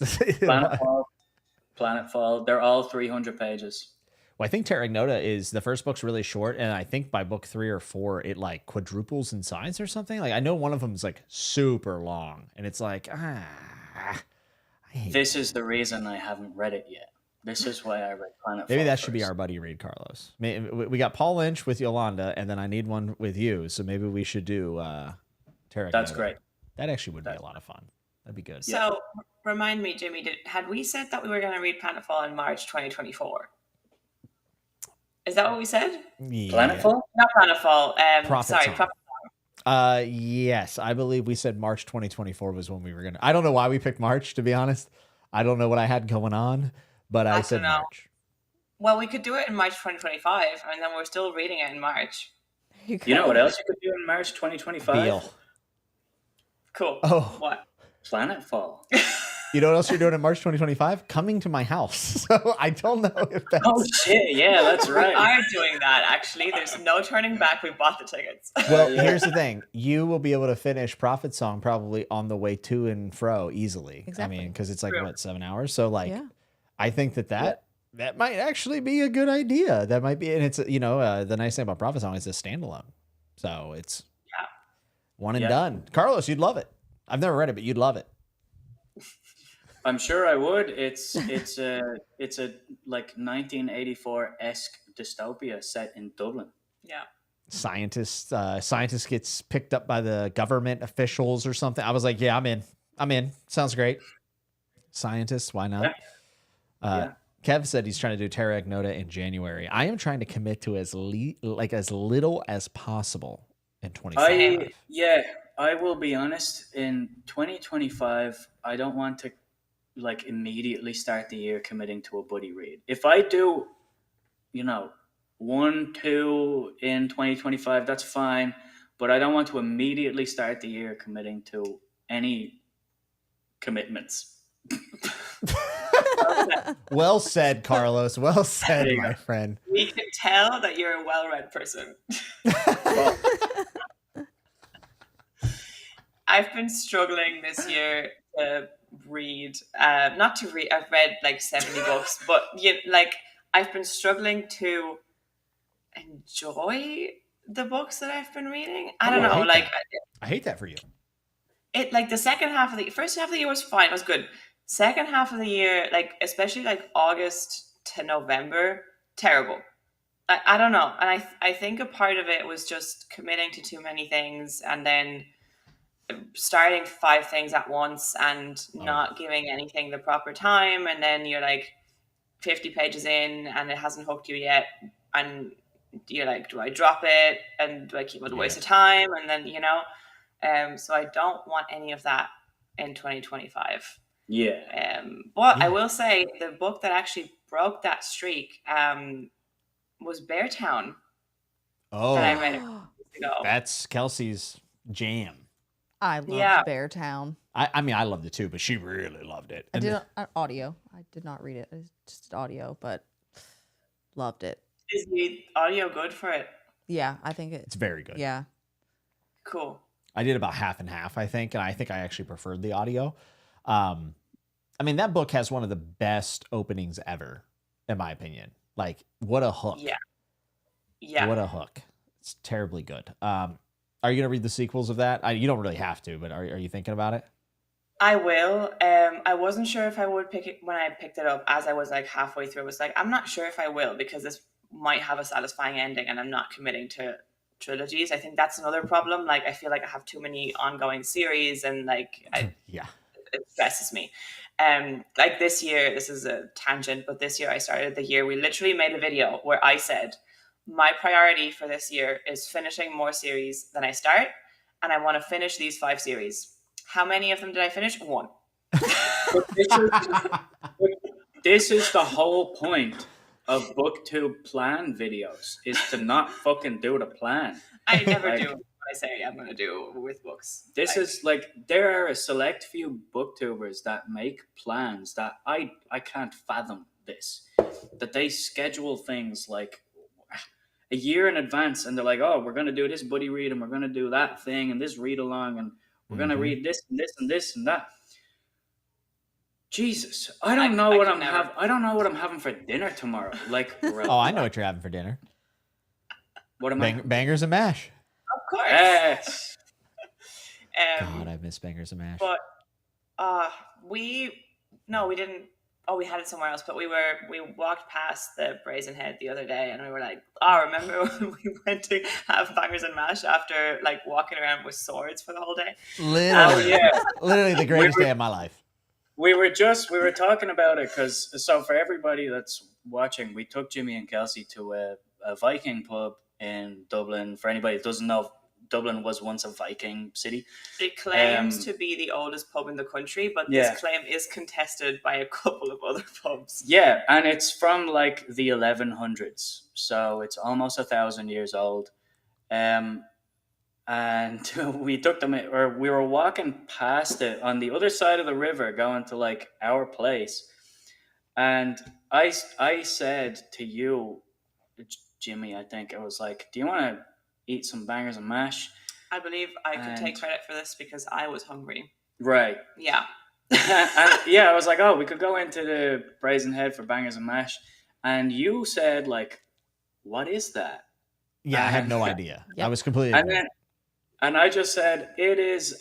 Planetfall. They're all 300 pages. Well, I think Terra Ignota is the first book's really short, and I think by book 3 or 4 it like quadruples in size or something. Like I know one of them is like super long, and it's like this is the reason I haven't read it yet. This is why I read Planetfall. Maybe that first. Should be our buddy read, Carlos. We got Paul Lynch with Yolanda, and then I need one with you. So maybe we should do Terra Ignota. That's great. That actually would be a lot of fun. That'd be good. So remind me, Jimmy, had we said that we were going to read Planetfall in March 2024? Is that what we said? Yeah. Planetfall? Not Planetfall. Prophet Song. Yes, I believe we said March 2024 was when we were gonna. I don't know why we picked March, to be honest. I don't know what I had going on, but I said March. Well, we could do it in March 2025, and then we're still reading it in March. You know what else you could do in March 2025? Beal. Cool. Oh, what? Planetfall. You know what else you're doing in March 2025? Coming to my house. So I don't know if that's... Oh, shit. Yeah, that's right. We are doing that, actually. There's no turning back. We bought the tickets. Well, here's the thing. You will be able to finish Prophet Song probably on the way to and fro easily. Exactly. I mean, because it's like, what, 7 hours? So, like, I think that might actually be a good idea. That might be... And it's, the nice thing about Prophet Song is it's standalone. So it's one and done. Carlos, you'd love it. I've never read it, but you'd love it. I'm sure I would. It's a like 1984-esque dystopia set in Dublin. Yeah. Scientist gets picked up by the government officials or something. I was like, yeah, I'm in. Sounds great. Scientists, why not? Yeah. Kev said he's trying to do Terra Ignota in January. I am trying to commit to as little as possible in 2025. I will be honest. In 2025, I don't want to like immediately start the year committing to a buddy read. If I do, 1, 2 in 2025, that's fine. But I don't want to immediately start the year committing to any commitments. Well said, Carlos. Well said, my friend. We can tell that you're a well-read person. I've been struggling this year to read. Not to read. I've read like 70 books, but I've been struggling to enjoy the books that I've been reading. I don't know. I hate that for you. It like the second half of the first half of the year was fine. It was good. Second half of the year, like especially like August to November, terrible. I don't know. And I think a part of it was just committing to too many things and then starting 5 things at once and not giving anything the proper time. And then you're like 50 pages in and it hasn't hooked you yet. And you're like, do I drop it? And do I keep it a waste of time? And then, so I don't want any of that in 2025. Yeah. But I will say the book that actually broke that streak was Beartown. Oh, that I read a couple weeks ago. That's Kelsey's jam. I loved Beartown. I mean, I loved it too, but she really loved it. I did audio. I did not read it. It's just audio, but loved it. Is the audio good for it? Yeah, I think it's very good. Yeah. Cool. I did about half and half, I think, and I think I actually preferred the audio. I mean, that book has one of the best openings ever, in my opinion. Like, what a hook. Yeah. What a hook. It's terribly good. Are you going to read the sequels of that? You don't really have to, but are you thinking about it? I will. I wasn't sure if I would pick it when I picked it up. As I was like halfway through, I was like, I'm not sure if I will because this might have a satisfying ending and I'm not committing to trilogies. I think that's another problem. Like, I feel like I have too many ongoing series and like, it stresses me. Like this year, this is a tangent, but this year I started the year, we literally made a video where I said, my priority for this year is finishing more series than I start. And I want to finish these 5 series. How many of them did I finish? 1. This is the whole point of booktube plan videos, is to not fucking do the plan. I never do what I say I'm going to do with books. This is like, there are a select few booktubers that make plans that I can't fathom this. That they schedule things like a year in advance and they're like, oh, we're going to do this buddy read and we're going to do that thing and this read along and we're going to read this and this and this and that. Jesus, I don't know what I'm having for dinner tomorrow. Like, oh, I know what you're having for dinner. What am I? Bangers and mash. Of course. Yes. God, I miss bangers and mash. But we didn't. Oh, we had it somewhere else, but we walked past the Brazen Head the other day and we were like, oh, remember when we went to have bangers and mash after like walking around with swords for the whole day? Literally, literally the greatest day of my life. We were talking about it so for everybody that's watching, we took Jimmy and Kelsey to a Viking pub in Dublin. For anybody that doesn't know, Dublin was once a Viking city. It claims to be the oldest pub in the country, but this claim is contested by a couple of other pubs. Yeah, and it's from like the 1100s, so it's almost 1,000 years old. And we took them, or we were walking past it on the other side of the river, going to like our place, and I said to you, Jimmy, I think I was like, do you want to eat some bangers and mash? I believe I could take credit for this because I was hungry. Right. Yeah. I was like, oh, we could go into the Brazen Head for bangers and mash. And you said, like, what is that? Yeah, I had no idea. Yep. I was completely and I just said, it is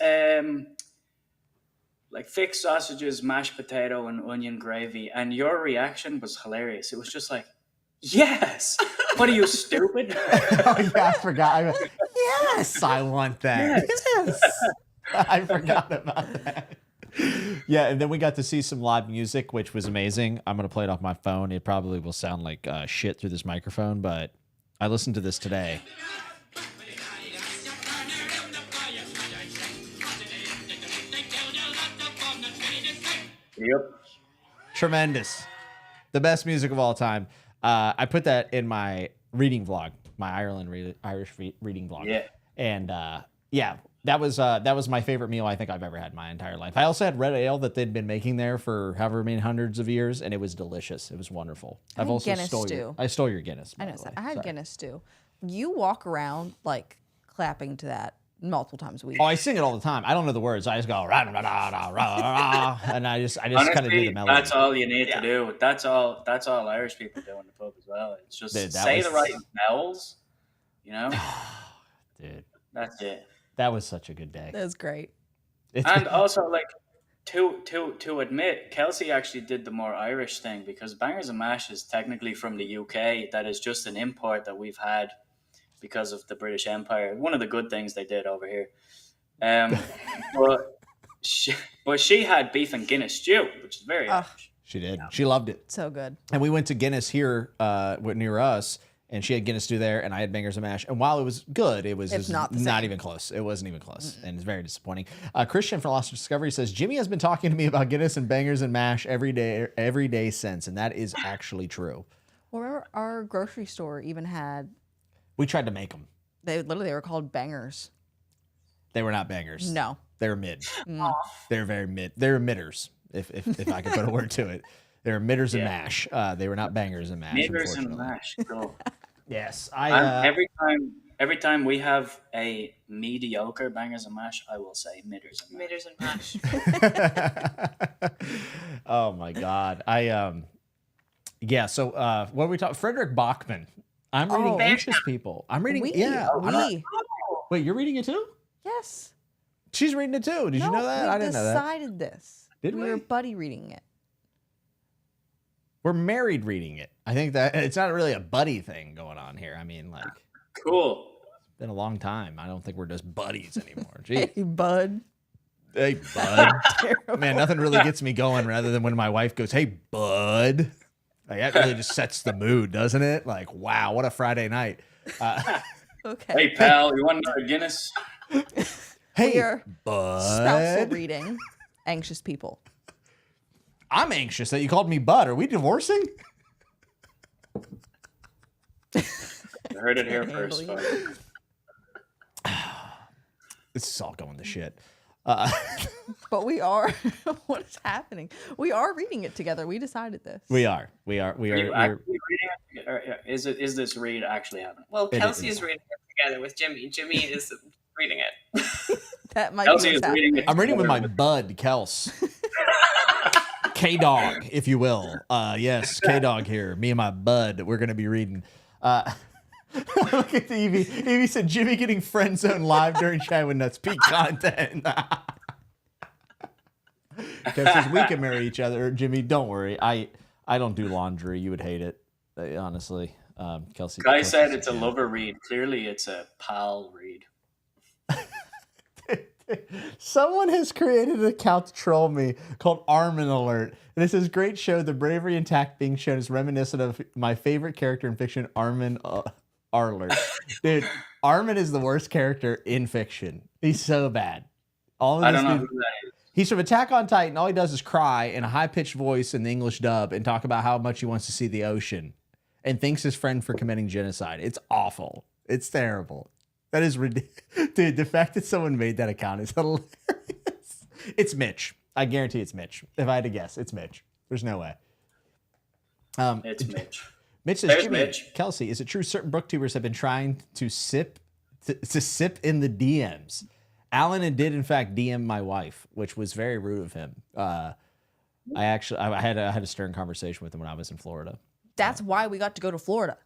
like thick sausages, mashed potato, and onion gravy. And your reaction was hilarious. It was just like, yes. What are you, stupid? Oh, yeah, I forgot. Yes, I want that. Yes. I forgot about that. Yeah, and then we got to see some live music, which was amazing. I'm going to play it off my phone. It probably will sound like shit through this microphone, but I listened to this today. Yep. Tremendous. The best music of all time. I put that in my reading vlog, my Irish reading vlog. Yeah. And that was my favorite meal I think I've ever had in my entire life. I also had red ale that they'd been making there for however many hundreds of years, and it was delicious. It was wonderful. I stole your Guinness. I know. I had Guinness stew. You walk around like clapping to that multiple times a week. Oh, I sing it all the time. I don't know the words. I just go rah, rah, rah, rah, rah, rah, and I just kind of do the melody. That's all you need to do. That's all Irish people do in the pub as well. It's just say the right vowels, you know. Dude, That's it. that was such a good day. That was great. And also, like, to admit, Kelsey actually did the more Irish thing, because Bangers and Mash is technically from the UK. That is just an import that we've had because of the British Empire. One of the good things they did over here. But she had beef and Guinness stew, which is very Irish. She did. She loved it. So good. And we went to Guinness here near us, and she had Guinness stew there, and I had Bangers and Mash. And while it was good, it was It's not the not same. even close. It wasn't even close, and it's very disappointing. Christian from Lost Discovery says, Jimmy has been talking to me about Guinness and Bangers and Mash every day since, and that is actually true. Well, remember our grocery store even had, We tried to make them. they were called bangers. They were not bangers. No. They were mid. They were very mid. They were midders, if I could put a word to it. They were midders and mash. They were not bangers and mash. Midders and unfortunately. mash. Cool. Yes, Every time we have a mediocre Bangers and Mash, I will say Midders and Mash. Midders and mash. Oh my God. So what are we talking? Frederick Bachman. I'm reading Oh. Anxious People. I'm reading. We. Wait, you're reading it too? Yes. She's reading it too. Did you know that? I didn't know that. We decided this. Did we we? were buddy reading it. We're married reading it. I think that it's not really a buddy thing going on here. I mean, like, Cool. it's been a long time. I don't think we're just buddies anymore. Gee. Hey, bud. Hey, bud. Terrible. Man, nothing really gets me going rather than when my wife goes, hey, bud. Like, that really just sets the mood, doesn't it? Like, wow, what a Friday night. Okay. Hey, pal, you want another Guinness? Hey, We are spousal bud. reading Anxious People. I'm anxious that you called me bud. Are we divorcing? You heard it here Can't first, handle folks. This is all going to shit. But we are. What is happening? We are reading it together. We decided this. We are. Are you We're, actually reading it? Or is this read actually happening? Well, It Kelsey is. is reading it together with Jimmy. Jimmy is reading it. That might Kelsey be is what's reading happening. it. I'm reading with my bud, Kels. K-Dog, if you will. Yes, K-Dog here. Me and my bud, we're going to be reading. Look at the Evie. Evie said, Jimmy getting friend zone live during Shy with Nuts peak content. Kev says, we can marry each other. Jimmy, don't worry. I don't do laundry. You would hate it, honestly. Kelsey. Guy Kelsey said it's a yeah. lover read. Clearly, it's a pal read. Someone has created an account to troll me called Armin Alert. And it says, great show. The bravery and tact being shown is reminiscent of my favorite character in fiction, Armin Alert. Dude, Armin is the worst character in fiction. He's so bad. All of I this don't know dude- who that is. He's from Attack on Titan. All he does is cry in a high-pitched voice in the English dub and talk about how much he wants to see the ocean and thanks his friend for committing genocide. It's awful. It's terrible. That is ridiculous. Dude, the fact that someone made that account is hilarious. It's Mitch. I guarantee it's Mitch. If I had to guess, it's Mitch. There's no way. It's Mitch. Mitch says, There's Jimmy, Mitch. Kelsey, is it true certain booktubers have been trying to sip in the DMs? Alan did, in fact, DM my wife, which was very rude of him. I had a stern conversation with him when I was in Florida. That's why we got to go to Florida.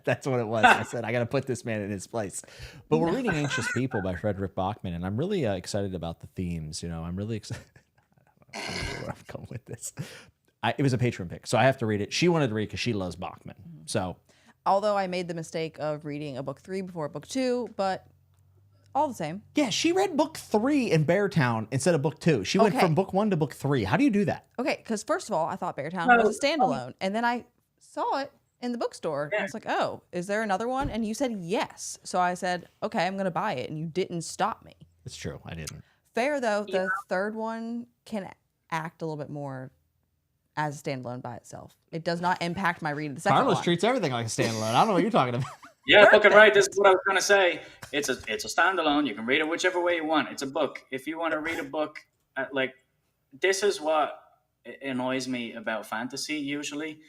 That's what it was. I said, I got to put this man in his place. But we're reading Anxious People by Frederick Bachman, and I'm really excited about the themes. You know, I'm really excited. I don't know where I'm going with this. It was a Patreon pick, so I have to read it. She wanted to read because she loves Bachman. So, Although I made the mistake of reading a book 3 before book 2, but all the same. yeah, she read book 3 in Beartown instead of book 2. She went Okay. from book 1 to book 3. How do you do that? Okay, because first of all, I thought Beartown No, was a standalone. And then I saw it in the bookstore. And I was like, oh, is there another one? And you said yes. So I said, okay, I'm going to buy it. And you didn't stop me. It's true. I didn't. Fair, though, the third one can act a little bit more as a standalone by itself. It does not impact my read of the second Carlos one. treats everything like a standalone. I don't know what you're talking about. Yeah, fucking right. This is what I was gonna say. It's a standalone. You can read it whichever way you want. It's a book. If you want to read a book, this is what annoys me about fantasy. Usually,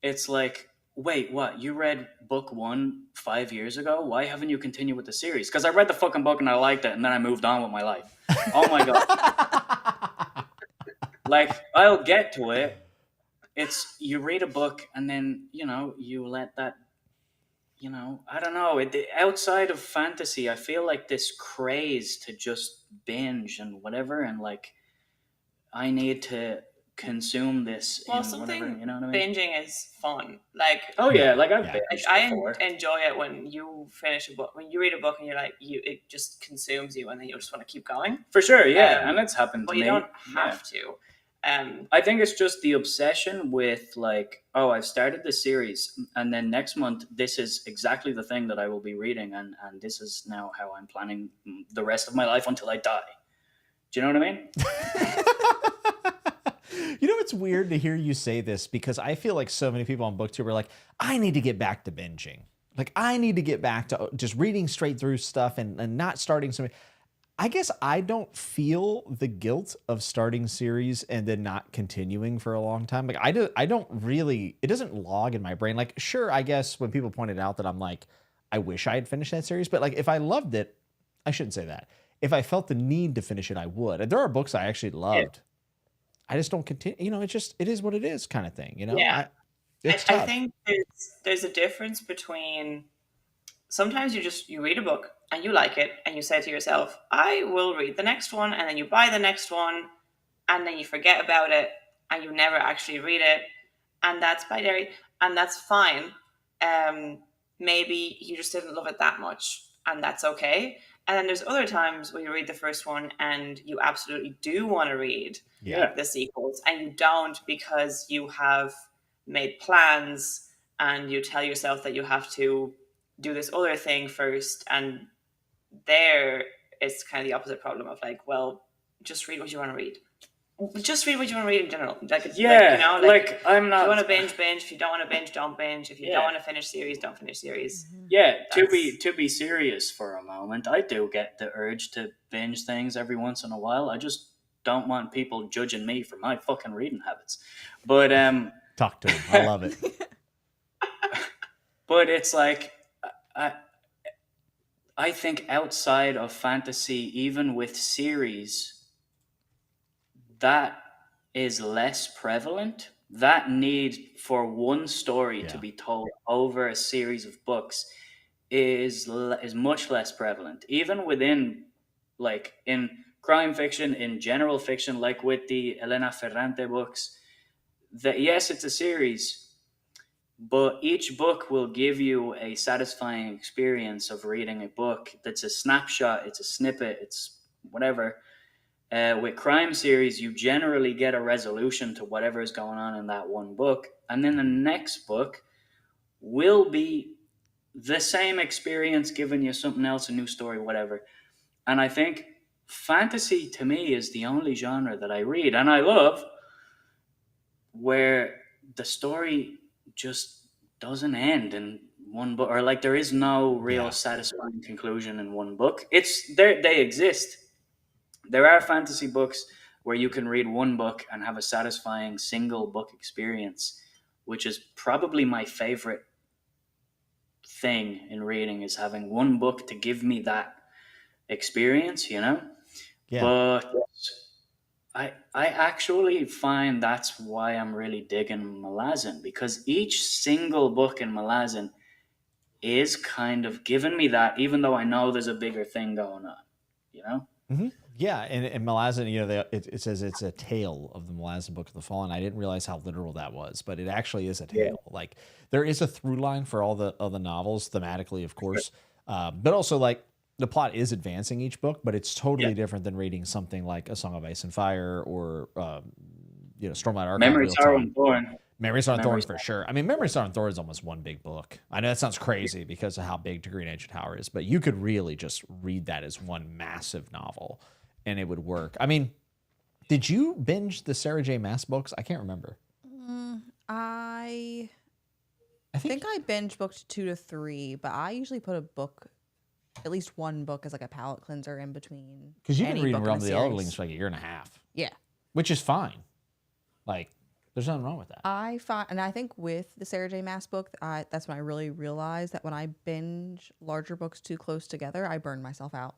it's like, wait, what? You read book 1 5 years ago? Why haven't you continued with the series? Because I read the fucking book and I liked it, and then I moved on with my life. Oh my god! Like, I'll get to it. It's you read a book and then you let that. I don't know. Outside of fantasy, I feel like this craze to just binge and whatever, and like I need to consume this Well, in whatever. something You know what I mean? binging is fun. Like, Oh yeah, like I've Yeah. binged I before. enjoy it when you finish a book, when you read a book and you're like, it just consumes you, and then you just want to keep going. For sure, yeah, and it's happened to But me. you don't Yeah. have to. I think it's just the obsession with like, oh, I've started this series, and then next month this is exactly the thing that I will be reading, and this is now how I'm planning the rest of my life until I die. Do you know what I mean? It's weird to hear you say this because I feel like so many people on BookTube are like, I need to get back to binging. Like, I need to get back to just reading straight through stuff and not starting something. I guess I don't feel the guilt of starting series and then not continuing for a long time. Like I don't really, it doesn't log in my brain. Like, sure, I guess when people pointed out that I'm like, I wish I had finished that series, but like if I loved it, I shouldn't say that. If I felt the need to finish it, I would. And there are books I actually loved. I just don't continue. It is what it is kind of thing. Yeah. It's I tough. think there's a difference between sometimes you read a book and you like it and you say to yourself, I will read the next one, and then you buy the next one and then you forget about it and you never actually read it, and that's binary, and that's fine. Maybe you just didn't love it that much, and that's okay. And then there's other times where you read the first one and you absolutely do want to read the sequels, and you don't because you have made plans and you tell yourself that you have to do this other thing first, and there it's kind of the opposite problem of like, well, just read what you want to read. Just read what you want to read in general. I'm not. If you want to binge. If you don't want to binge, don't binge. If you don't want to finish series, don't finish series. Yeah, to be serious for a moment, I do get the urge to binge things every once in a while. I just don't want people judging me for my fucking reading habits. But talk to him. I love it. But it's like, I think outside of fantasy, even with series, that is less prevalent. That need for one story to be told over a series of books is much less prevalent. Even within, like in crime fiction, in general fiction, like with the Elena Ferrante books, that yes, it's a series, but each book will give you a satisfying experience of reading a book. That's a snapshot, it's a snippet, it's whatever. With crime series, you generally get a resolution to whatever is going on in that one book, and then the next book will be the same experience, giving you something else, a new story, whatever. And I think fantasy, to me, is the only genre that I read, and I love, where the story just doesn't end in one book, or like there is no real satisfying conclusion in one book. It's there, they exist. There are fantasy books where you can read one book and have a satisfying single book experience, which is probably my favorite thing in reading, is having one book to give me that experience, Yeah. But I actually find that's why I'm really digging Malazan, because each single book in Malazan is kind of giving me that, even though I know there's a bigger thing going on, Mm-hmm. Yeah, and Malazan, it says it's a tale of the Malazan Book of the Fallen. I didn't realize how literal that was, but it actually is a tale. Like there is a through line for all the novels, thematically, of course, but also like the plot is advancing each book, but it's totally different than reading something like A Song of Ice and Fire or Stormlight Archive. Memory, Sorrow, and Thorn. Memory, Sorrow, and Thorn for sure. I mean, Memory, Sorrow, and Thorn is almost one big book. I know that sounds crazy because of how big To Green Edge Tower is, but you could really just read that as one massive novel, and it would work. I mean, did you binge the Sarah J. Maas books? I can't remember. I think I binge booked 2 to 3, but I usually put at least one book as like a palate cleanser in between. Because you've been reading Realm of the Elderlings for like a year and a half. Yeah. Which is fine. Like, there's nothing wrong with that. And I think with the Sarah J. Maas book, that's when I really realized that when I binge larger books too close together, I burn myself out.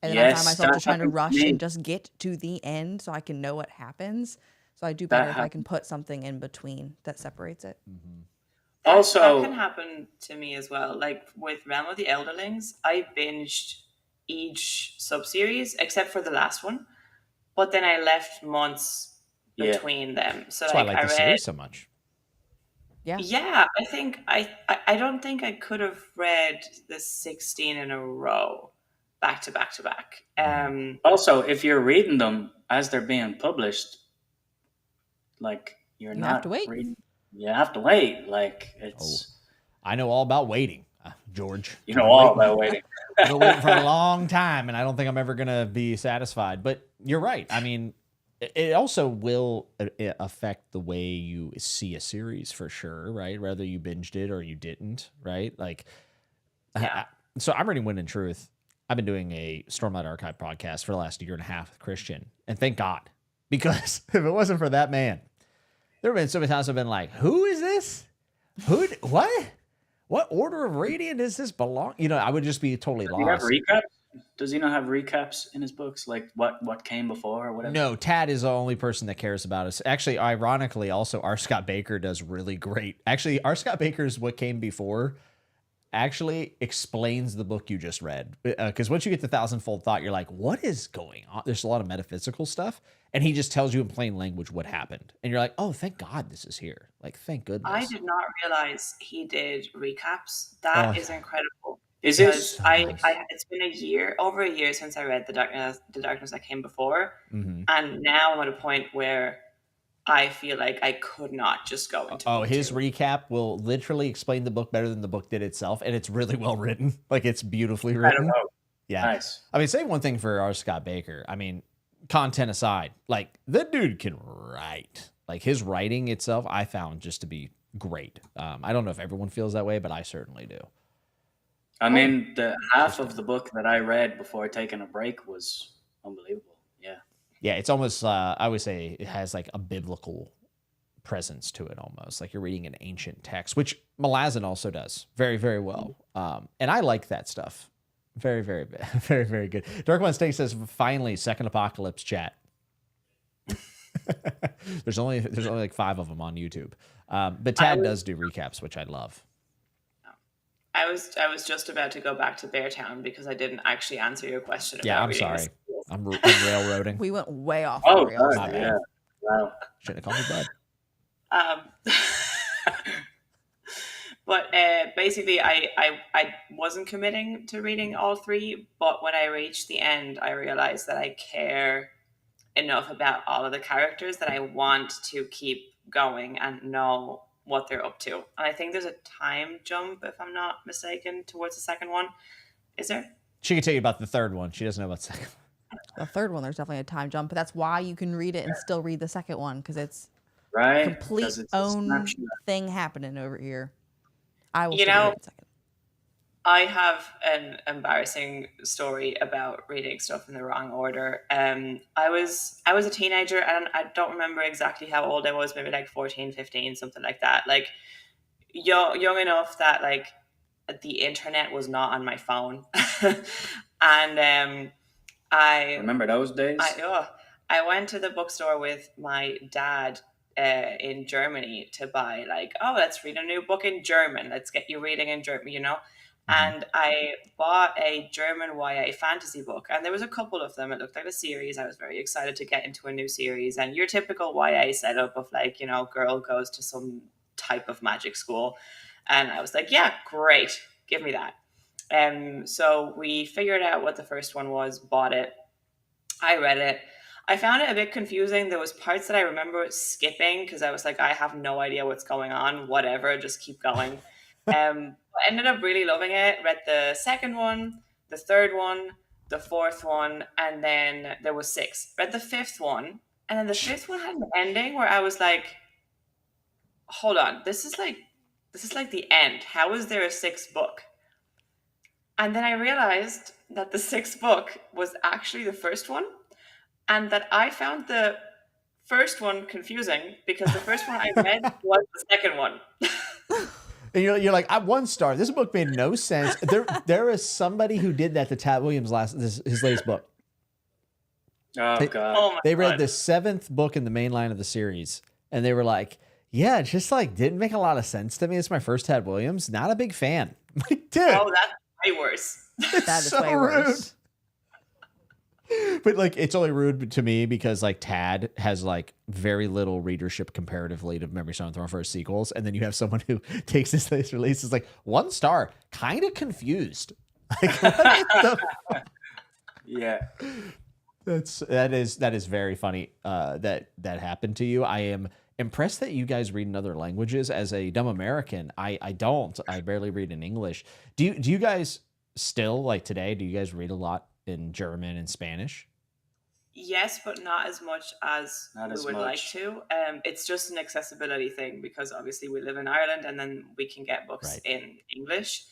And then I find myself just trying to rush and just get to the end so I can know what happens. So I do better if I can put something in between that separates it. Mm-hmm. Also, that can happen to me as well. Like with Realm of the Elderlings, I binged each sub-series except for the last one, but then I left months yeah. between them. So That's why I like like I the read, series so much. yeah, I think I don't think I could have read the 16 in a row back to back to back. Also, if you're reading them as they're being published, like you're You not have to wait. reading. You have to wait. Like it's I know all about waiting, George. you know all about waiting. I've been waiting for a long time, and I don't think I'm ever gonna be satisfied. But you're right. I mean, it also will affect the way you see a series for sure, right? Whether you binged it or you didn't, right? Like, Yeah. so I'm reading Wind and Truth. I've been doing a Stormlight Archive podcast for the last year and a half with Christian, and thank God, because if it wasn't for that man, there have been so many times I've been like, "Who is this? What? What order of radiant does this belong?" You know, I would just be totally Does he have lost. recaps? Does he not have recaps in his books, like what came before or whatever? No, Tad is the only person that cares about us. Actually, ironically, also R. Scott Baker does really great. Actually, R. Scott Baker's What Came Before actually explains the book you just read. Because once you get the Thousandfold Thought, you're like, what is going on? There's a lot of metaphysical stuff. And he just tells you in plain language what happened. And you're like, oh, thank God this is here. Like, thank goodness. I did not realize he did recaps. That is incredible. Is it? Because So nice. it's been over a year since I read the Darkness That Came Before, Mhm. and now I'm at a point where I feel like I could not just go into. Oh, book his two. recap will literally explain the book better than the book did itself. And it's really well written. Like, it's beautifully written. Yeah. Nice. I mean, say one thing for R. Scott Baker. I mean, content aside, like, the dude can write. Like, his writing itself, I found just to be great. I don't know if everyone feels that way, but I certainly do. I mean, the half of the book that I read before taking a break was unbelievable. Yeah. Yeah, it's almost, I would say it has like a biblical presence to it almost. Like you're reading an ancient text, which Malazan also does very, very well. And I like that stuff. Very, very, very, very good. Dark One Steak says, finally, second apocalypse chat. there's only like 5 of them on YouTube. But Tad does do recaps, which I love. I was just about to go back to Beartown because I didn't actually answer your question. Yeah, about I'm reading sorry. this. I'm railroading. We went way off Oh, the rails God, there. yeah. Wow. Shouldn't have called me bud. But basically, I wasn't committing to reading all 3, but when I reached the end, I realized that I care enough about all of the characters that I want to keep going and know what they're up to. And I think there's a time jump, if I'm not mistaken, towards the second one. Is there? She can tell you about the third one. She doesn't know about the second one. The third one, there's definitely a time jump, but that's why you can read it and still read the second one, because it's Right? complete 'Cause it's a own snapshot. thing happening over here. I will You still know, read it second. I have an embarrassing story about reading stuff in the wrong order. I was a teenager, and I don't remember exactly how old I was, maybe like 14, 15, something like that. Like young enough that like the internet was not on my phone. And I Remember those days? I went to the bookstore with my dad in Germany to buy like, oh, let's read a new book in German. Let's get you reading in German, you know? And I bought a German YA fantasy book, and there was a couple of them. It looked like a series. I was very excited to get into a new series, and your typical YA setup of like, you know, girl goes to some type of magic school. And I was like, yeah, great. Give me that. So we figured out what the first one was, bought it. I read it. I found it a bit confusing. There was parts that I remember skipping because I was like, I have no idea what's going on. Whatever, just keep going. I ended up really loving it. Read the second one, the third one, the fourth one, and then there was 6. Read the 5th one, and then the 5th one had an ending where I was like, hold on, this is like the end. How is there a 6th book? And then I realized that the 6th book was actually the first one, and that I found the first one confusing because the first one I read was the second one. And you're like, I'm 1 star. This book made no sense. There is somebody who did that to Tat Williams' his latest book. Oh, God. Oh my They read God. the 7th book in the main line of the series, and they were like, Yeah, it just like didn't make a lot of sense to me. It's my first Ted Williams. Not a big fan. Like, dude, Oh, that's way worse. That is so way rude. worse. But like, it's only rude to me because like Tad has like very little readership comparatively to Memory Stone Throne for his sequels, and then you have someone who takes this latest release is like 1 star, kind of confused. Like, what the Yeah. that is very funny that happened to you. I am impressed that you guys read in other languages. As a dumb American, I don't. I barely read in English. Do you guys still, like today, do you guys read a lot in German and Spanish? Yes, but not as much as Not we as would like much. to. It's just an accessibility thing because obviously we live in Ireland and then we can get books Right. in English.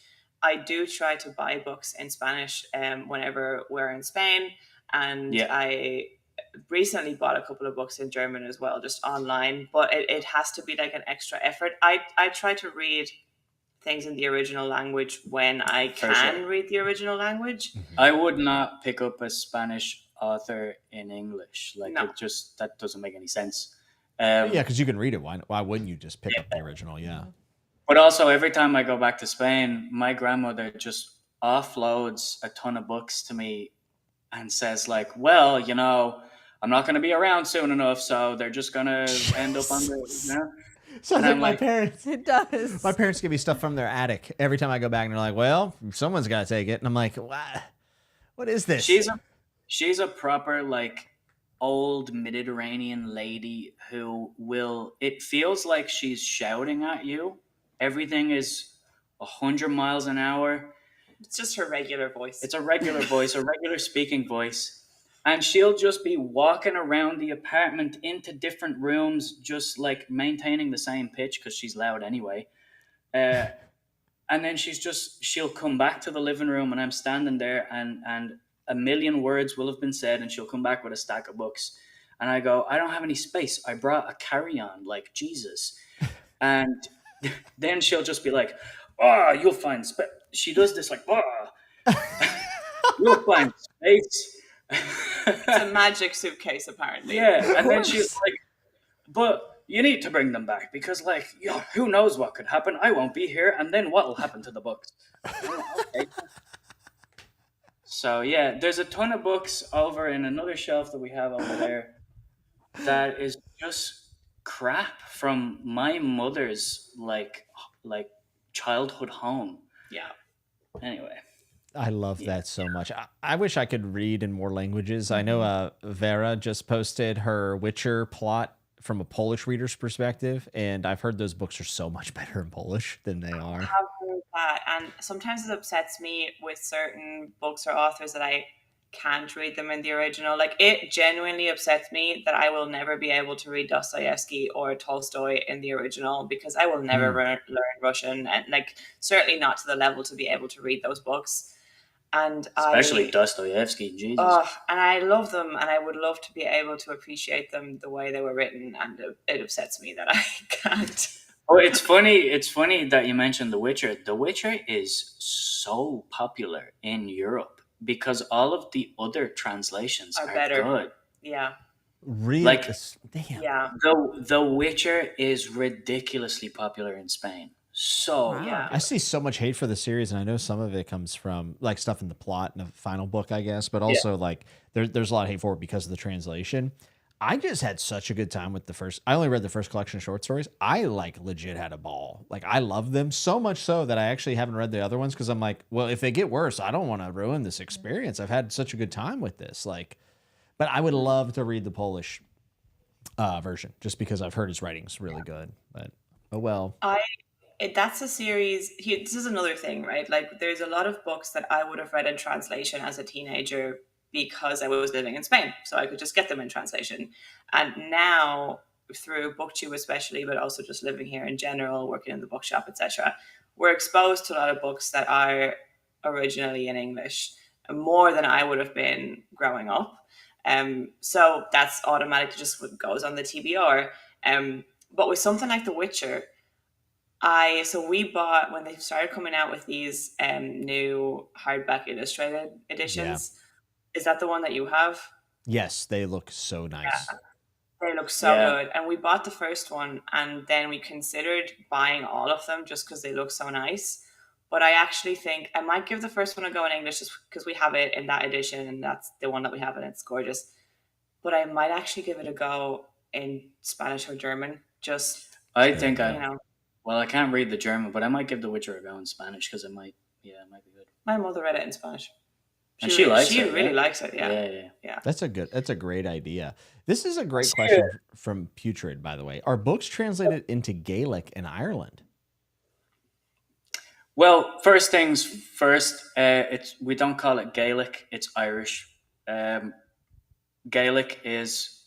I do try to buy books in Spanish whenever we're in Spain, and Yeah. I recently bought a couple of books in German as well, just online. But it has to be like an extra effort. I try to read things in the original language when I For can sure. read the original language. I would not pick up a Spanish author in English. Like No. that doesn't make any sense. Yeah, because you can read it. Why wouldn't you just pick up the original? Yeah. But also, every time I go back to Spain, my grandmother just offloads a ton of books to me and says, like, well, you know, I'm not going to be around soon enough, so they're just going to end up on the, you know? Sounds And like I'm my like- parents. It does. My parents give me stuff from their attic every time I go back, and they're like, "Well, someone's got to take it." And I'm like, "What is this?" She's a proper, like, old Mediterranean lady who will, it feels like she's shouting at you. Everything is 100 miles an hour. It's just her regular voice. It's a regular voice, a regular speaking voice. And she'll just be walking around the apartment into different rooms, just like maintaining the same pitch because she's loud anyway. And then she'll come back to the living room and I'm standing there and a million words will have been said and she'll come back with a stack of books. And I go, I don't have any space. I brought a carry-on, like Jesus. And then she'll just be like, oh, you'll find space. She does this like, oh, you'll find space. It's a magic suitcase, apparently. Yeah, and then she's like, but you need to bring them back because, like, who knows what could happen? I won't be here, and then what will happen to the books? Okay. So, yeah, there's a ton of books over in another shelf that we have over there that is just crap from my mother's, like childhood home. Yeah. Anyway. I love that so much. I wish I could read in more languages. I know Vera just posted her Witcher plot from a Polish reader's perspective, and I've heard those books are so much better in Polish than they are. I've heard that, and sometimes it upsets me with certain books or authors that I can't read them in the original. Like, it genuinely upsets me that I will never be able to read Dostoevsky or Tolstoy in the original because I will never learn Russian, and like certainly not to the level to be able to read those books. And Especially Dostoevsky, Jesus. And I love them, and I would love to be able to appreciate them the way they were written, and it upsets me that I can't. Oh, it's funny that you mentioned The Witcher. The Witcher is so popular in Europe because all of the other translations are better. good. Yeah. Really? Like, damn. Yeah. The Witcher is ridiculously popular in Spain. So Wow. Yeah. I see so much hate for the series, and I know some of it comes from like stuff in the plot in the final book, I guess, but also like there's a lot of hate for it because of the translation. I just had such a good time with I only read the first collection of short stories. I like legit had a ball. Like, I love them so much so that I actually haven't read the other ones because I'm like, well, if they get worse, I don't want to ruin this experience. I've had such a good time with this. Like, but I would love to read the Polish version just because I've heard his writing's really good. But oh well. That's a series. This is another thing, right? Like, there's a lot of books that I would have read in translation as a teenager because I was living in Spain, so I could just get them in translation. And now, through BookTube especially, but also just living here in general, working in the bookshop, etc., we're exposed to a lot of books that are originally in English, more than I would have been growing up. So that's automatic, just what goes on the TBR. But with something like The Witcher, we bought, when they started coming out with these new hardback illustrated editions. Is that the one that you have? Yes, they look so nice. They look so Yeah. good. And we bought the first one and then we considered buying all of them just because they look so nice. But I actually think I might give the first one a go in English just because we have it in that edition and that's the one that we have and it's gorgeous. But I might actually give it a go in Spanish or German. Just, I think you I know, well, I can't read the German, but I might give The Witcher a go in Spanish because it might be good. my mother read it in Spanish. And she likes she it. really yeah? likes it. Yeah. Yeah. That's a great idea. This is a great question from Putrid, by the way. Are books translated into Gaelic in Ireland? Well, first things first, we don't call it Gaelic, it's Irish. Gaelic is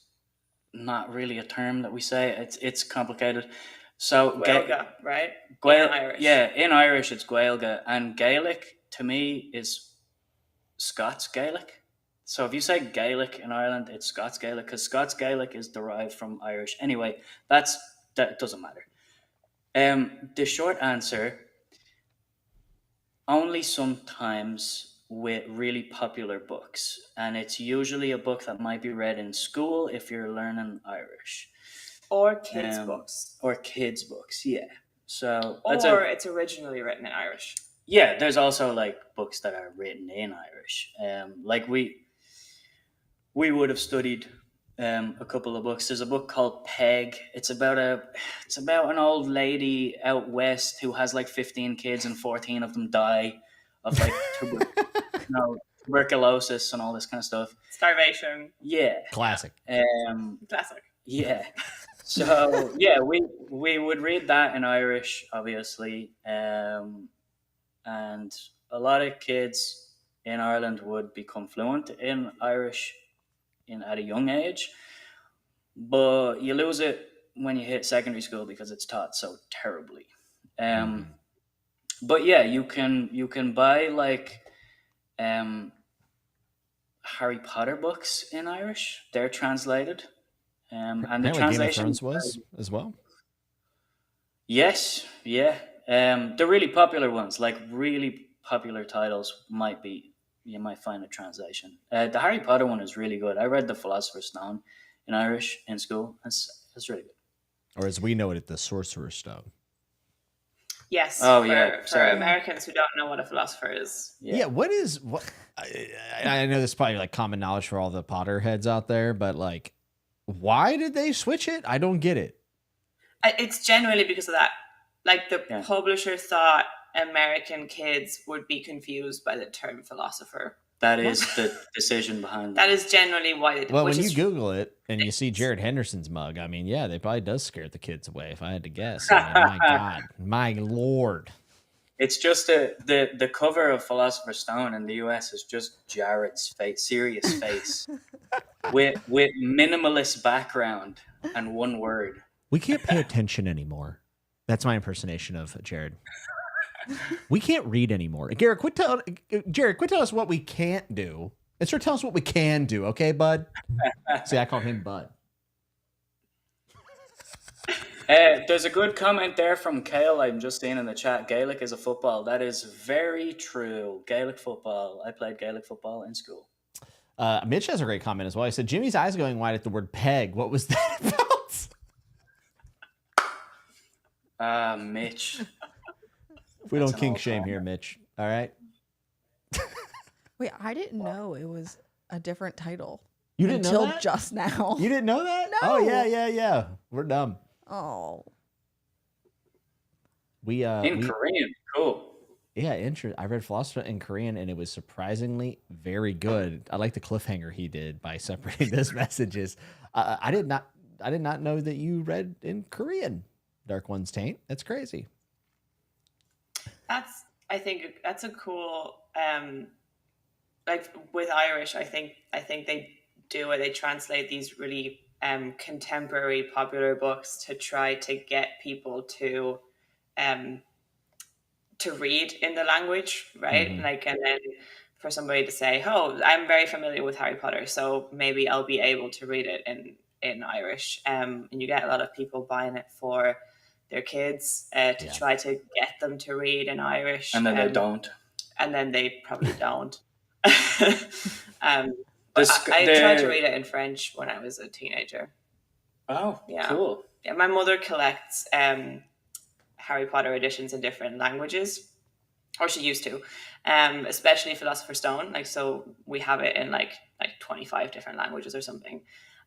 not really a term that we say. It's complicated. So Gaelga, right? In Irish. Yeah, in Irish it's Gaelga, and Gaelic to me is Scots Gaelic. So if you say Gaelic in Ireland, it's Scots Gaelic because Scots Gaelic is derived from Irish. Anyway, that doesn't matter. The short answer, only sometimes with really popular books, and it's usually a book that might be read in school if you're learning Irish. Or kids' books. Or kids' books, yeah. So it's originally written in Irish. Yeah, there's also like books that are written in Irish. Like we would have studied a couple of books. There's a book called Peg. It's about an old lady out west who has like 15 kids and 14 of them die of like tuberculosis and all this kind of stuff. Starvation. Yeah. Classic. Classic. Yeah. So yeah, we would read that in Irish, obviously, and a lot of kids in Ireland would become fluent in Irish at a young age, but you lose it when you hit secondary school because it's taught so terribly. But yeah, you can buy like Harry Potter books in Irish. They're translated. And the translation Game of Thrones was as well. Yes, yeah. The really popular ones, like really popular titles, you might find a translation. The Harry Potter one is really good. I read The Philosopher's Stone in Irish in school. It's really good. Or as we know it, the Sorcerer's Stone. Yes. Oh, for Americans who don't know what a philosopher is. Yeah. What? I know this is probably like common knowledge for all the Potter heads out there, but like, why did they switch it? I don't get it. It's generally because of that. Like the publisher thought American kids would be confused by the term philosopher. That is the decision behind that. That is generally why they did. Well, when you Google it and you see Jared Henderson's mug, I mean, yeah, they probably does scare the kids away if I had to guess. I mean, my God, my Lord. It's just the cover of Philosopher's Stone in the US is just Jared's face, serious face, with minimalist background and one word. We can't pay attention anymore. That's my impersonation of Jared. We can't read anymore. Jared, quit telling us what we can't do. And start telling us what we can do, okay, bud? See, I call him Bud. There's a good comment there from Kale I'm just seeing in the chat. Gaelic is a football. That is very true. Gaelic football. I played Gaelic football in school. Mitch has a great comment as well. He said, Jimmy's eyes going wide at the word peg. What was that about? Mitch. We don't kink shame here, Mitch. All right? Wait, I didn't know it was a different title. You didn't know that? Until just now. You didn't know that? No. Oh, yeah. We're dumb. Oh. In Korean, cool. Yeah, I read Philosopher in Korean, and it was surprisingly very good. I like the cliffhanger he did by separating those messages. I did not know that you read in Korean. Dark One's Taint. That's crazy. I think that's a cool. Like with Irish, I think they do it. They translate these really contemporary popular books to try to get people to read in the language, right? Mm-hmm. Like, and then for somebody to say, "Oh, I'm very familiar with Harry Potter, so maybe I'll be able to read it in Irish." And you get a lot of people buying it for their kids to try to get them to read in Irish, and then they don't, and then they probably don't. I tried to read it in French when I was a teenager. Oh, Yeah. cool. Yeah, my mother collects Harry Potter editions in different languages, or she used to, especially Philosopher's Stone. Like, so we have it in like 25 different languages or something.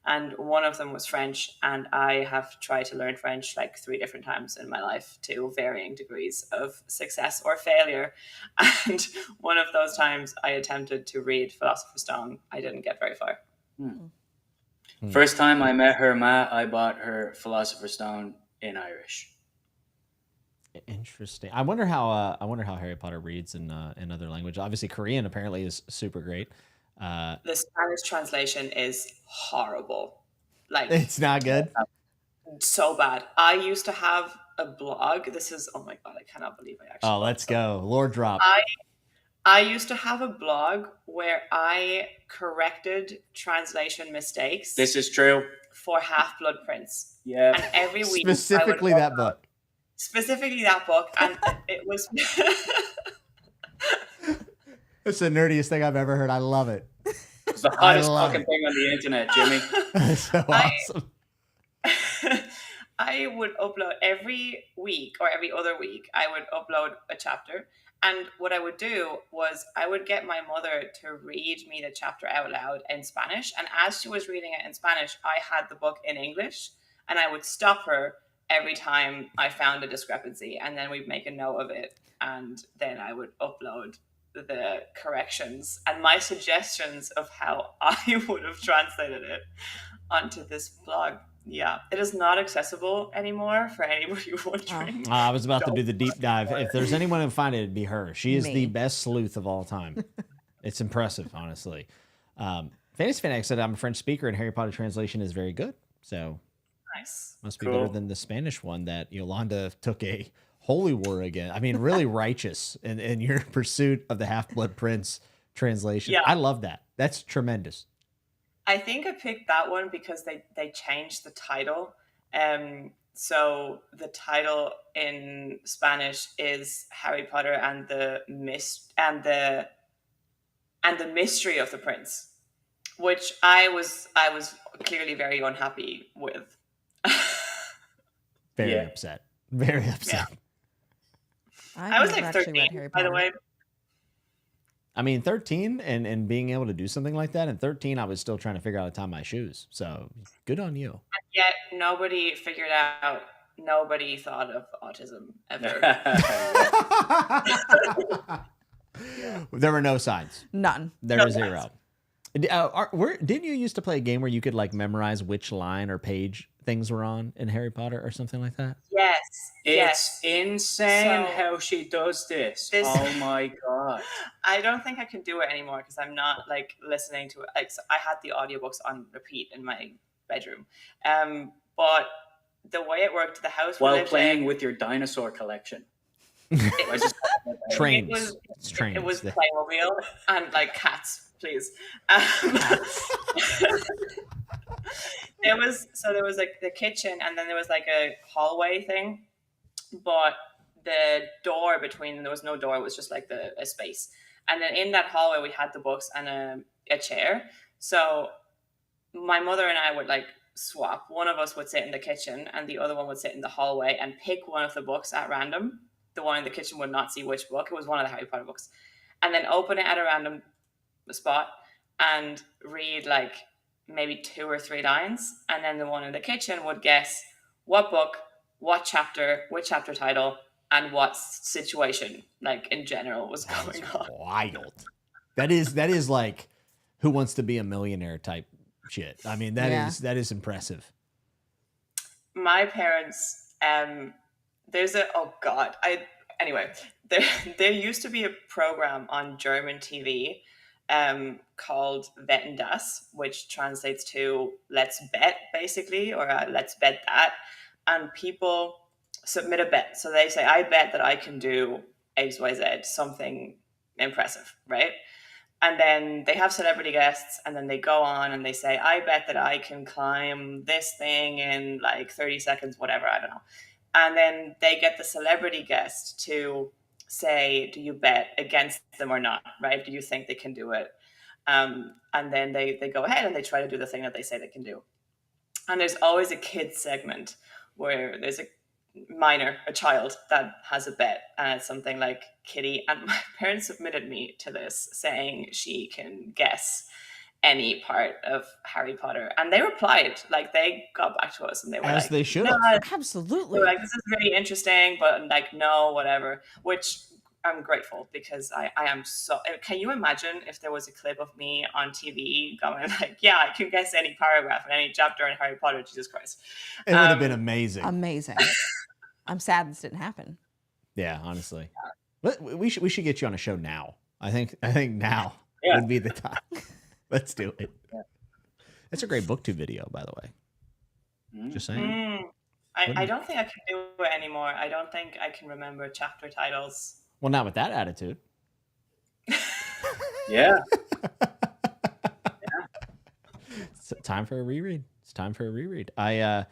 And one of them was French, and I have tried to learn French like 3 different times in my life to varying degrees of success or failure. And one of those times I attempted to read Philosopher's Stone. I didn't get very far. First time I met her ma, I bought her Philosopher's Stone in Irish. Interesting. I wonder how Harry Potter reads in other language. Obviously, Korean apparently is super great. The Spanish translation is horrible. Like, It's not good. so bad. I used to have a blog. This is, oh my God, I cannot believe I actually. Oh, let's go. Lord drop. I used to have a blog where I corrected translation mistakes This is true. for Half-Blood Prince. Yeah. And every week, Specifically that book. Specifically that book. And it was. It's the nerdiest thing I've ever heard. I love it. It's the hottest love fucking it. thing on the internet, Jimmy. That's so awesome. I would upload every week or every other week. I would upload a chapter, and what I would do was I would get my mother to read me the chapter out loud in Spanish, and as she was reading it in Spanish, I had the book in English, and I would stop her every time I found a discrepancy, and then we'd make a note of it, and then I would upload the corrections and my suggestions of how I would have translated it onto this blog. Yeah, it is not accessible anymore for anybody wondering. I was about to do the deep dive. If there's anyone who find it, it'd be her. She is the best sleuth of all time. It's impressive, honestly. Fantasy Fanatic said, I'm a French speaker and Harry Potter translation is very good. So Nice. must be better than the Spanish one that Yolanda took a holy war again. I mean, really righteous in your pursuit of the Half-Blood Prince translation. Yeah. I love that. That's tremendous. I think I picked that one because they changed the title. So the title in Spanish is Harry Potter and the Mystery of the Prince, which I was clearly very unhappy with. Very upset. Very upset. Yeah. I was like 13, by the way. I mean, 13 and being able to do something like that. And 13, I was still trying to figure out how to tie my shoes. So good on you. And yet nobody figured out, nobody thought of autism ever. There were no signs. None. There No were zero. Didn't you used to play a game where you could like memorize which line or page things were on in Harry Potter or something like that? Yes. It's insane So- how she does this. Oh my God. I don't think I can do it anymore because I'm not like listening to it. Like, so I had the audiobooks on repeat in my bedroom. But the way it worked, the house we While lived playing in, with your dinosaur collection. it I was just Trains. It's it trains. was Playmobil and like cats, please. There was like the kitchen, and then there was like a hallway thing, but the door between them, there was no door, it was just like a space. And then in that hallway we had the books and a chair. So my mother and I would like swap. One of us would sit in the kitchen and the other one would sit in the hallway and pick one of the books at random. The one in the kitchen would not see which book. It was one of the Harry Potter books. And then open it at a random spot and read like maybe 2 or 3 lines. And then the one in the kitchen would guess what book, what chapter, which chapter title, and what situation, like in general, was going on. Wild. That is like Who Wants to Be a Millionaire type shit. I mean, that is impressive. My parents, there used to be a program on German TV called Wetten das, which translates to let's bet, basically, or let's bet that. And people submit a bet. So they say, I bet that I can do XYZ, something impressive, right? And then they have celebrity guests, and then they go on and they say, I bet that I can climb this thing in like 30 seconds, whatever, I don't know. And then they get the celebrity guest to say, do you bet against them or not, right? Do you think they can do it? And then they go ahead and they try to do the thing that they say they can do. And there's always a kids segment where there's a child that has a bet, and it's something like Kitty. And my parents submitted me to this saying she can guess any part of Harry Potter, and they replied, like they got back to us and they were As like, they should no, have. Absolutely. they were like, this is really interesting, but like, no, whatever, which I'm grateful, because I am so. Can you imagine if there was a clip of me on TV going like, yeah, I can guess any paragraph in any chapter in Harry Potter? Jesus Christ. It would have been amazing. Amazing. I'm sad this didn't happen. Yeah, honestly. We should get you on a show now. I think now would be the time. Let's do it. Yeah. It's a great booktube video, by the way. Just saying. I don't think I can do it anymore. I don't think I can remember chapter titles. Well, not with that attitude. Yeah. It's time for a reread. It's time for a reread. I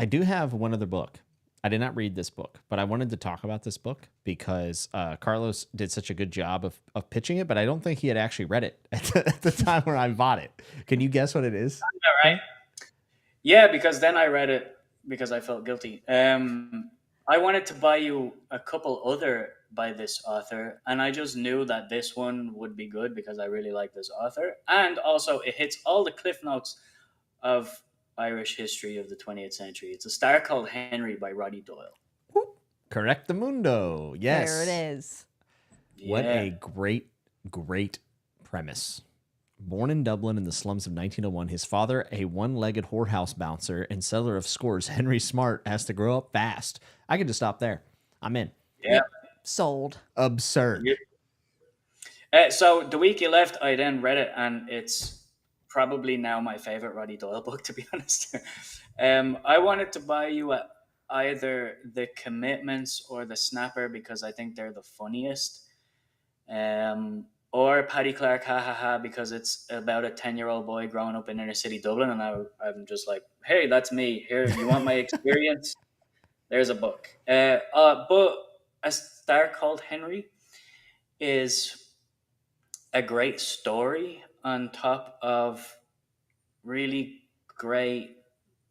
do have one other book. I did not read this book, but I wanted to talk about this book because Carlos did such a good job of pitching it, but I don't think he had actually read it at the time where I bought it. Can you guess what it is? All right. Yeah, because then I read it because I felt guilty. I wanted to buy you a couple other by this author, and I just knew that this one would be good because I really like this author. And also it hits all the cliff notes of Irish history of the 20th century. It's A Star Called Henry by Roddy Doyle. Correct the mundo. Yes. There it is. What a great, great premise. Born in Dublin in the slums of 1901, his father, a one-legged whorehouse bouncer and seller of scores, Henry Smart, has to grow up fast. I could just stop there. I'm in. Yeah. Sold. Absurd. So the week you left, I then read it, and it's probably now my favorite Roddy Doyle book, to be honest. I wanted to buy you either The Commitments or The Snapper because I think they're the funniest. Or Paddy Clark, Ha Ha Ha, because it's about a 10-year-old boy growing up in inner city Dublin, and I'm just like, hey, that's me. Here, you want my experience? There's a book. But A Star Called Henry is a great story on top of really great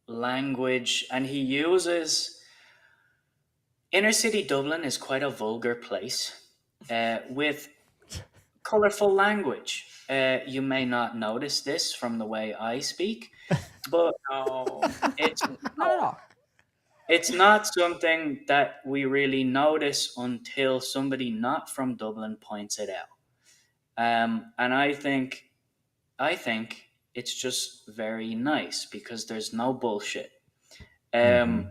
language, and he uses inner city Dublin is quite a vulgar place with colorful language. You may not notice this from the way I speak, but it's not something that we really notice until somebody not from Dublin points it out. And I think it's just very nice because there's no bullshit. And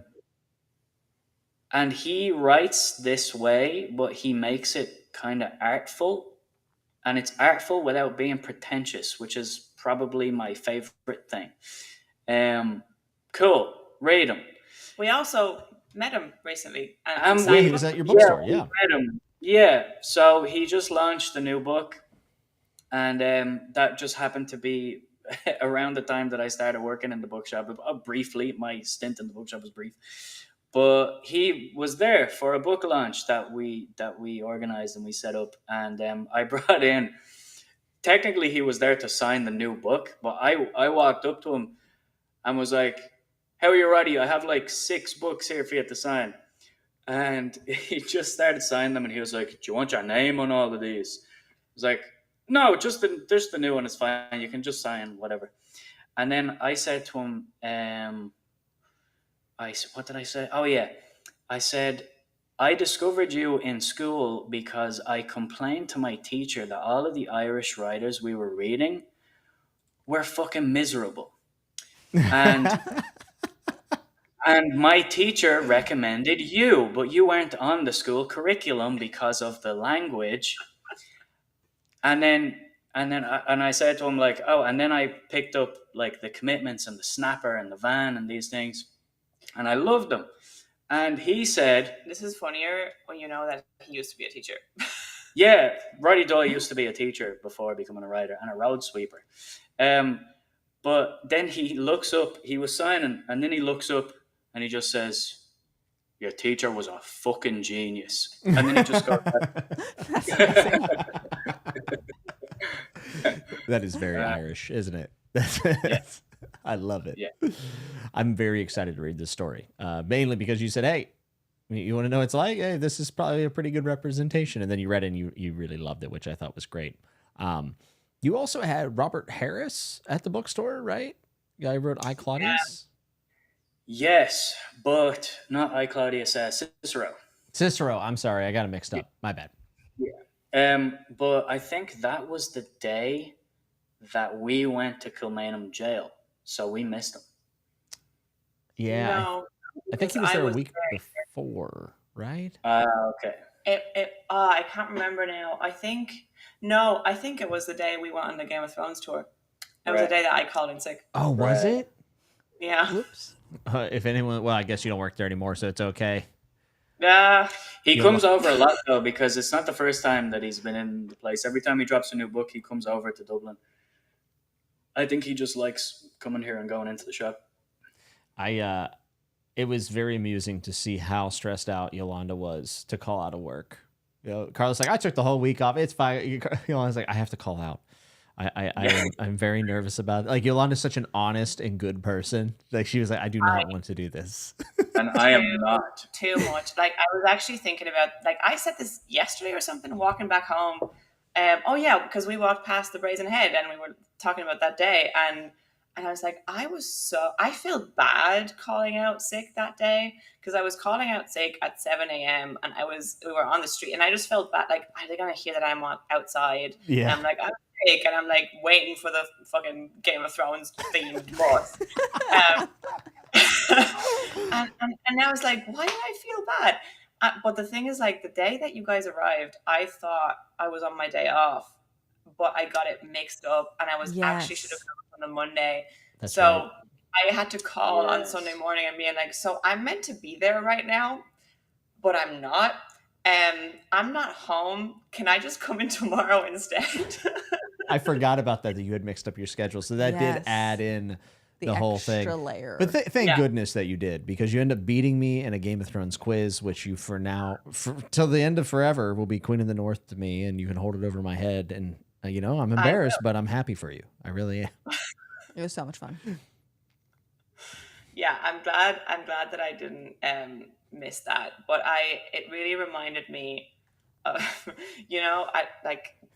he writes this way, but he makes it kind of artful, and it's artful without being pretentious, which is probably my favorite thing. Cool. Read him. We also met him recently. He was at your bookstore. Yeah. Met him. Yeah. So he just launched a new book. And that just happened to be around the time that I started working in the bookshop. Briefly, my stint in the bookshop was brief. But he was there for a book launch that we organized and we set up. And I brought in, technically he was there to sign the new book. But I walked up to him and was like, how are you, Roddy? I have like 6 books here for you to sign. And he just started signing them. And he was like, do you want your name on all of these? I was like, no, just the new one is fine. You can just sign whatever. And then I said to him, what did I say? Oh, yeah. I said, I discovered you in school because I complained to my teacher that all of the Irish writers we were reading were fucking miserable. And and my teacher recommended you, but you weren't on the school curriculum because of the language. And I said to him like, oh, and then I picked up like The Commitments and The Snapper and The Van and these things, and I loved them. And he said, this is funnier when you know that he used to be a teacher. Yeah, Roddy Doyle used to be a teacher before becoming a writer and a road sweeper. But then he looks up, he was signing, and then he looks up and he just says, your teacher was a fucking genius. And then he just goes, that is very Irish, isn't it? I love it. Yeah. I'm very excited to read this story, mainly because you said, hey, you want to know what it's like? Hey, this is probably a pretty good representation. And then you read it and you really loved it, which I thought was great. You also had Robert Harris at the bookstore, right? Guy who wrote I, Claudius? Yes, but not I, Claudius, Cicero. Cicero. I'm sorry. I got it mixed up. My bad. But I think that was the day that we went to Kilmainham jail. So we missed him. Yeah. No, I think he was there a week before, right? Okay. I can't remember now. I think it was the day we went on the Game of Thrones tour. It was the day that I called in sick. Oh, was it? Yeah. Whoops. If anyone, well, I guess you don't work there anymore, so it's okay. Yeah. He comes over a lot, though, because it's not the first time that he's been in the place. Every time he drops a new book, he comes over to Dublin. I think he just likes coming here and going into the shop. It was very amusing to see how stressed out Yolanda was to call out of work. You know, Carlos like, I took the whole week off. It's fine. Yolanda's like, I have to call out. I'm very nervous about it. Like, Yolanda's such an honest and good person. Like, she was like, I do not want to do this. And I am not. Too much. Like, I was actually thinking about, like, I said this yesterday or something, walking back home. Oh yeah, because we walked past the Brazen Head and we were talking about that day, and I was like, I feel bad calling out sick that day, because I was calling out sick at 7 a.m. and we were on the street, and I just felt bad. Like, are they gonna hear that I'm outside? Yeah. And I'm like, I'm sick, and I'm like waiting for the fucking Game of Thrones themed bus. And I was like, why do I feel bad? But the thing is, like, the day that you guys arrived, I thought I was on my day off, but I got it mixed up, and I was actually should have come on the Monday. That's so right. I had to call on Sunday morning and being like, so I'm meant to be there right now, but I'm not. I'm not home. Can I just come in tomorrow instead? I forgot about that you had mixed up your schedule. So that did add in the whole thing. Layer. But thank goodness that you did, because you end up beating me in a Game of Thrones quiz, which you till the end of forever will be Queen of the North to me, and you can hold it over my head. And I'm embarrassed, but I'm happy for you. I really am. It was so much fun. Yeah, I'm glad that I didn't miss that. But it really reminded me of,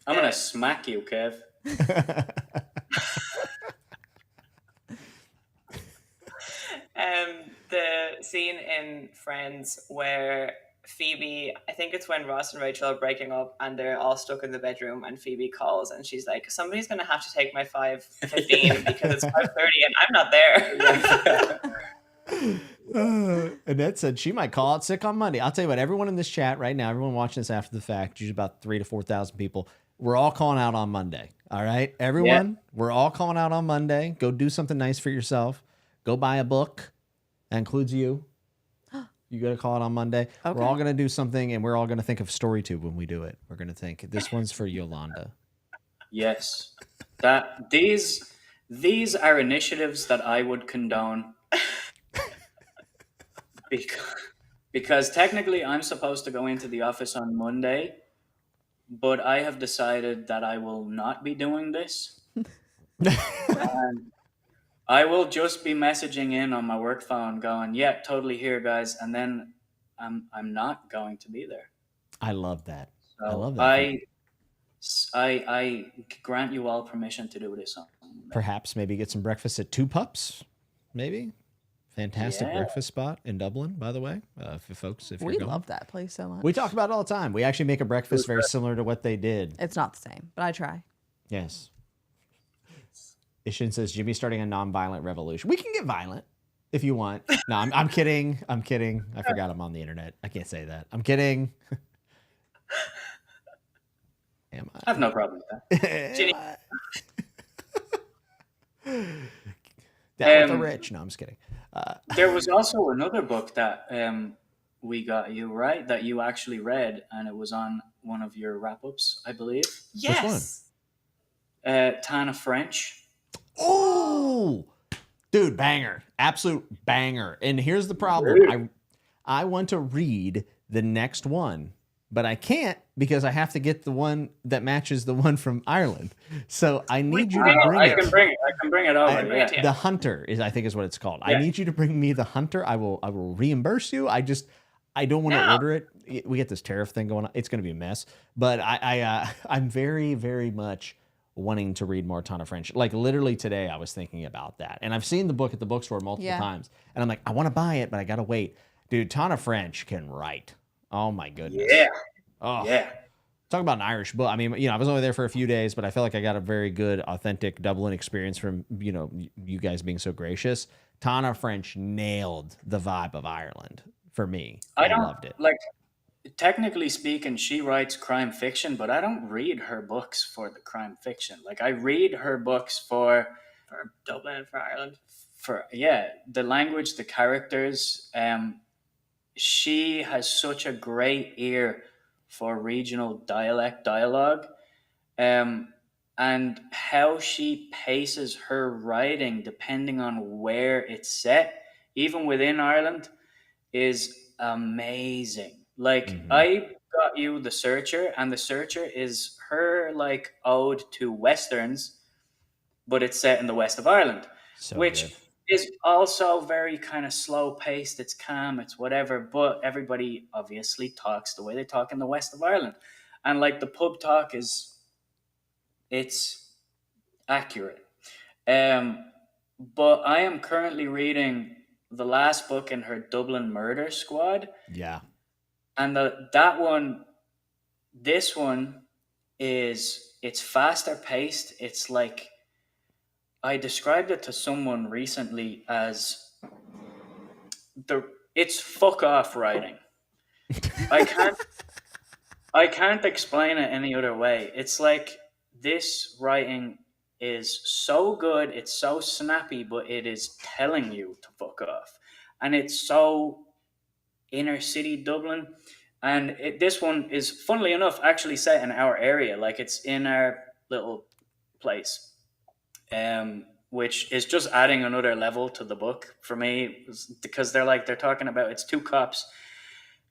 I'm gonna smack you, Kev. The scene in Friends where Phoebe, I think it's when Ross and Rachel are breaking up and they're all stuck in the bedroom, and Phoebe calls and she's like, somebody's going to have to take my 5:15 because it's 5:30 and I'm not there. Annette said she might call out sick on Monday. I'll tell you what, everyone in this chat right now, everyone watching this after the fact, usually about 3,000 to 4,000 people, we're all calling out on Monday. All right, everyone, we're all calling out on Monday. Go do something nice for yourself. Go buy a book. That includes you. You got to call it on Monday. Okay. We're all going to do something, and we're all going to think of StoryToob when we do it. We're going to think, this one's for Yolanda. Yes. These are initiatives that I would condone. Because technically I'm supposed to go into the office on Monday, but I have decided that I will not be doing this. And I will just be messaging in on my work phone going, yeah, totally here, guys. And then I'm not going to be there. I love that. So I love that. I grant you all permission to do this. Perhaps maybe get some breakfast at Two Pups, maybe. Fantastic breakfast spot in Dublin, by the way, for folks. If we love that place so much. We talk about it all the time. We actually make a breakfast very similar to what they did. It's not the same, but I try. Yes. Ishin says Jimmy's starting a nonviolent revolution. We can get violent if you want. No, I'm kidding. I'm kidding. I forgot I'm on the internet. I can't say that. I'm kidding. Am I? I have no problem with that. Ginny. Down with the rich. No, I'm just kidding. There was also another book that we got you, right? That you actually read, and it was on one of your wrap-ups, I believe. Yes. Which one? Tana French. Oh, dude, banger. Absolute banger. And here's the problem. I want to read the next one but I can't because I have to get the one that matches the one from Ireland. So I need you to bring I it. can bring it. I can bring it over. Yeah. The Hunter I think is what it's called. I need you to bring me the Hunter. I will reimburse you. I don't want to order it. We get this tariff thing going on. It's going to be a mess. But I'm very, very much wanting to read more Tana French. Like literally today, I was thinking about that. And I've seen the book at the bookstore multiple times. And I'm like, I want to buy it, but I got to wait. Dude, Tana French can write. Oh my goodness. Yeah. Oh Yeah. Talk about an Irish book. I mean, I was only there for a few days, but I feel like I got a very good, authentic Dublin experience from, you guys being so gracious. Tana French nailed the vibe of Ireland for me. I loved it. Like, technically speaking, she writes crime fiction, but I don't read her books for the crime fiction. Like, I read her books for Dublin, for Ireland. The language, the characters. She has such a great ear for regional dialogue, and how she paces her writing depending on where it's set, even within Ireland, is amazing. Like, I got you The Searcher, and The Searcher is her like ode to westerns, but it's set in the west of Ireland, which good. is also very kind of slow paced. It's calm, it's whatever, but everybody obviously talks the way they talk in the west of Ireland, and like the pub talk it's accurate. But I am currently reading the last book in her Dublin Murder Squad. Yeah. And this one it's faster paced. It's like, I described it to someone recently as it's fuck off writing. I can't explain it any other way. It's like, this writing is so good, it's so snappy, but it is telling you to fuck off. And it's so inner city Dublin. And this one is, funnily enough, actually set in our area. Like, it's in our little place, which is just adding another level to the book for me, because they're talking about, it's two cops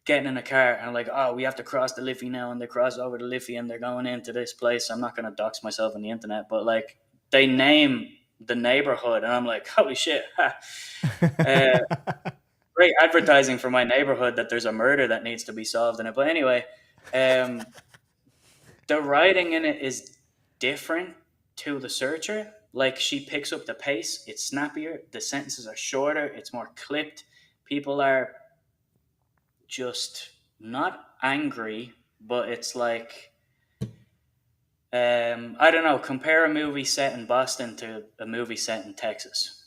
getting in a car and like, oh, we have to cross the Liffey now, and they cross over the Liffey and they're going into this place. I'm not going to dox myself on the internet, but like, they name the neighborhood and I'm like, holy shit. Great advertising for my neighborhood that there's a murder that needs to be solved in it. But anyway, the writing in it is different to The Searcher. Like, she picks up the pace. It's snappier. The sentences are shorter. It's more clipped. People are just not angry, but it's like, I don't know, compare a movie set in Boston to a movie set in Texas.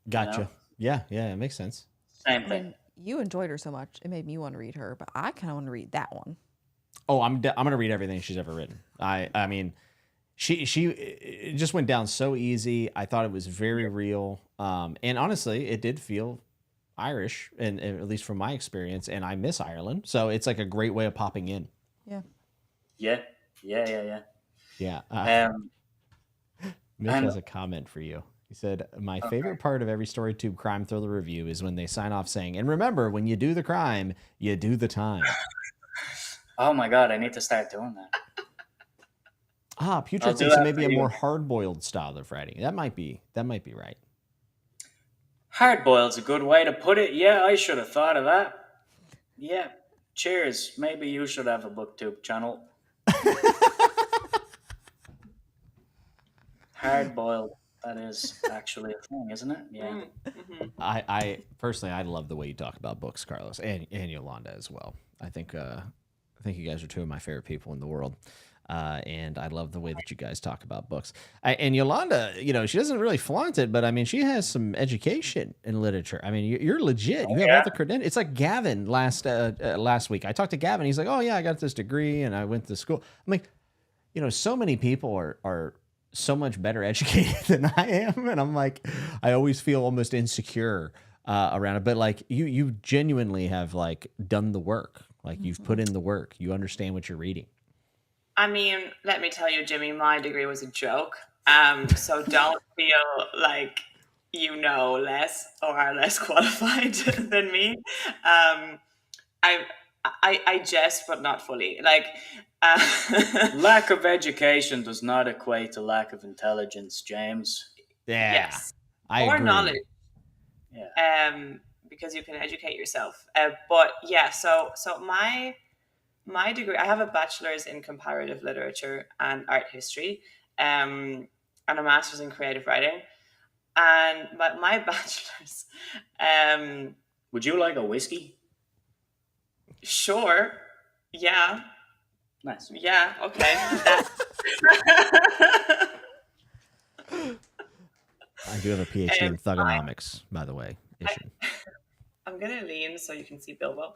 Gotcha. Yeah, it makes sense. Same thing. You enjoyed her so much, it made me want to read her, but I kind of want to read that one. Oh, I'm going to read everything she's ever written. I mean, she it just went down so easy. I thought it was very real. And honestly, it did feel Irish, and at least from my experience, and I miss Ireland. So it's like a great way of popping in. Yeah. Yeah. Mitch has a comment for you. He said, my favorite part of every StoryToob crime thriller review is when they sign off saying, and remember, when you do the crime, you do the time. Oh my God, I need to start doing that. Putrid thinks maybe a more hard-boiled style of writing. That might be right. Hard-boiled's a good way to put it. Yeah, I should have thought of that. Yeah. Cheers. Maybe you should have a booktube channel. Hard-boiled. That is actually a thing, isn't it? Yeah. Mm-hmm. I personally, I love the way you talk about books, Carlos, and Yolanda as well. I think you guys are two of my favorite people in the world. And I love the way that you guys talk about books. And Yolanda, she doesn't really flaunt it, but I mean, she has some education in literature. I mean, you're legit. You have all the credentials. It's like Gavin last week. I talked to Gavin. He's like, oh yeah, I got this degree and I went to school. I'm like, so many people are so much better educated than I am. And I'm like, I always feel almost insecure around it. But like you genuinely have like done the work. Like you've put in the work. You understand what you're reading. I mean, let me tell you, Jimmy, my degree was a joke. So don't feel like less or are less qualified than me. I jest, but not fully. Like, Lack of education does not equate to lack of intelligence, James. Yeah, yes, I or agree. knowledge. Yeah. Because you can educate yourself. But yeah, so my degree, I have a bachelor's in comparative literature and art history, and a master's in creative writing. And my bachelor's, Would you like a whiskey? sure, yeah, Nice. yeah, okay. That, I do have a PhD in thugonomics, by the way. Issue. I'm gonna lean so you can see Bilbo.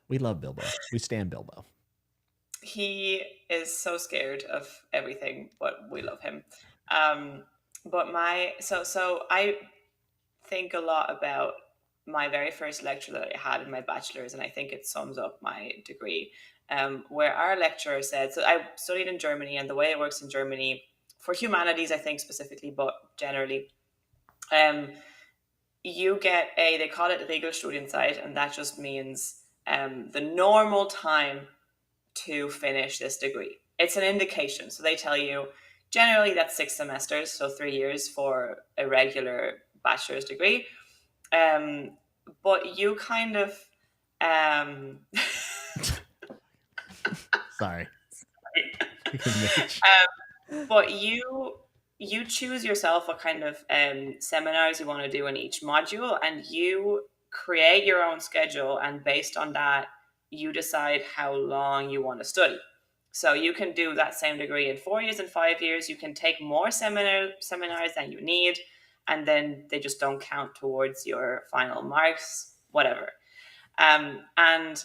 We love Bilbo. We stand Bilbo. He is so scared of everything, but we love him. But so I think a lot about my very first lecture that I had in my bachelor's, and I think it sums up my degree. Where our lecturer said, so I studied in Germany, and the way it works in Germany for humanities, I think specifically, but generally, you get they call it Regelstudienzeit, and that just means the normal time to finish this degree. It's an indication. So they tell you generally that's 6 semesters, so 3 years for a regular bachelor's degree. But you kind of Sorry. but you choose yourself what kind of seminars you want to do in each module, and you create your own schedule, and based on that you decide how long you want to study. So you can do that same degree in 4 years and 5 years. You can take more seminars than you need, and then they just don't count towards your final marks, whatever. And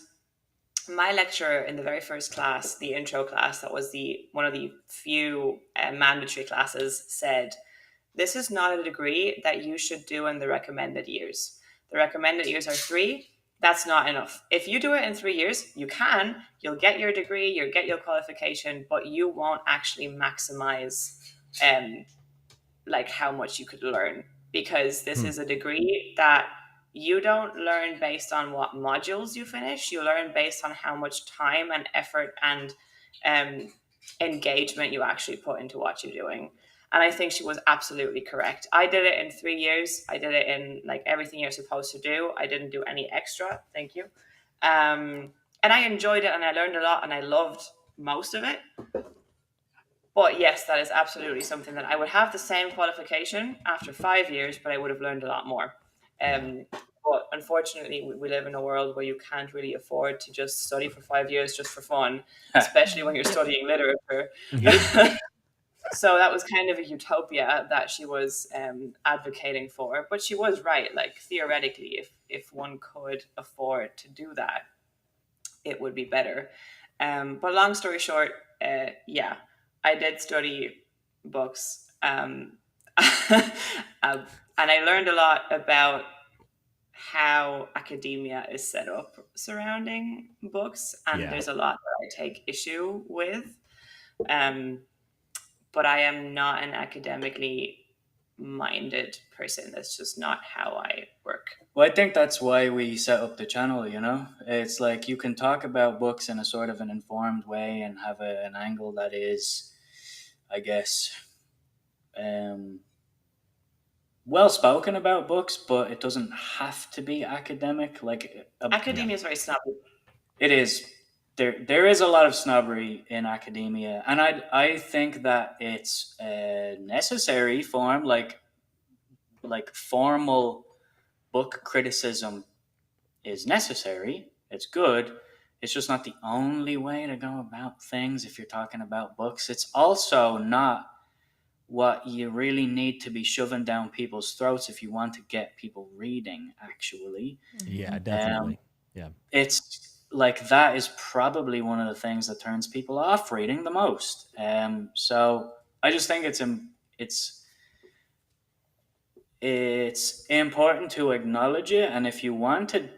my lecturer in the very first class, the intro class, that was one of the few mandatory classes, said, this is not a degree that you should do in the recommended years. The recommended years are 3. That's not enough. If you do it in 3 years, you'll get your degree, you'll get your qualification, but you won't actually maximize like how much you could learn, because this is a degree that you don't learn based on what modules you finish. You learn based on how much time and effort and engagement you actually put into what you're doing. And I think she was absolutely correct. I did it in 3 years. I did it in like everything you're supposed to do. I didn't do any extra. Thank you. And I enjoyed it, and I learned a lot, and I loved most of it. But yes, that is absolutely something that I would have the same qualification after 5 years, but I would have learned a lot more. But unfortunately, we live in a world where you can't really afford to just study for 5 years just for fun, especially when you're studying literature. So that was kind of a utopia that she was advocating for. But she was right. Like, theoretically, if one could afford to do that, it would be better. But long story short, yeah, I did study books. And I learned a lot about how academia is set up surrounding books. And there's a lot that I take issue with. But I am not an academically minded person. That's just not how I work. Well, I think that's why we set up the channel, you know? It's like you can talk about books in a sort of an informed way and have an angle that is, I guess, well spoken about books, but it doesn't have to be academic. Like academia is very snobby. It is. There is a lot of snobbery in academia, and I think that it's a necessary form, like formal book criticism is necessary. It's good. It's just not the only way to go about things if you're talking about books. It's also not what you really need to be shoving down people's throats if you want to get people reading, actually. Yeah, definitely. Yeah. It's like that is probably one of the things that turns people off reading the most. So I just think it's important to acknowledge it, and if you want to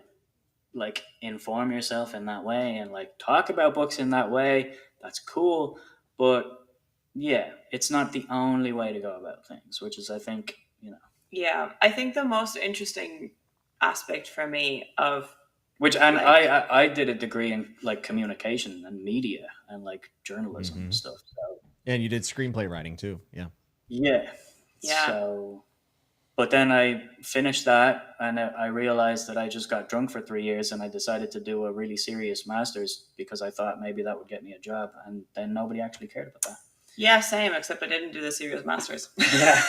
like inform yourself in that way and like talk about books in that way, that's cool. But yeah, it's not the only way to go about things, which is, I think, you know. Yeah, I think the most interesting aspect for me of Which, and like, I did a degree in like communication and media and like journalism and stuff. So And you did screenplay writing too. Yeah. yeah. yeah. So, but then I finished that and I realized that I just got drunk for 3 years and I decided to do a really serious master's because I thought maybe that would get me a job. And then nobody actually cared about that. Yeah, same, except I didn't do the serious masters. Yeah.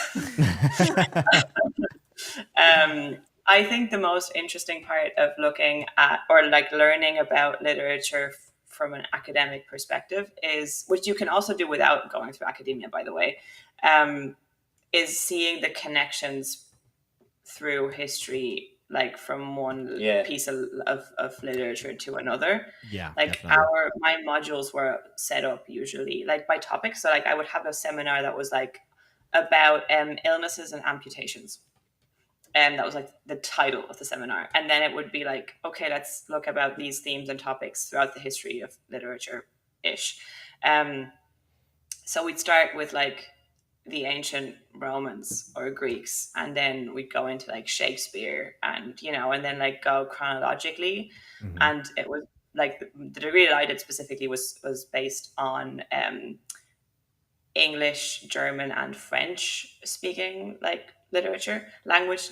I think the most interesting part of looking at or like learning about literature from an academic perspective is, which you can also do without going through academia, by the way, is seeing the connections through history, like from one piece of literature to another. Yeah. Like definitely. my modules were set up usually like by topic. So like I would have a seminar that was like about illnesses and amputations. And that was like the title of the seminar. And then it would be like, okay, let's look about these themes and topics throughout the history of literature-ish. So we'd start with like the ancient Romans or Greeks, and then we'd go into like Shakespeare and, you know, and then like go chronologically. Mhm. And it was like the degree that I did specifically was based on English, German, and French speaking like language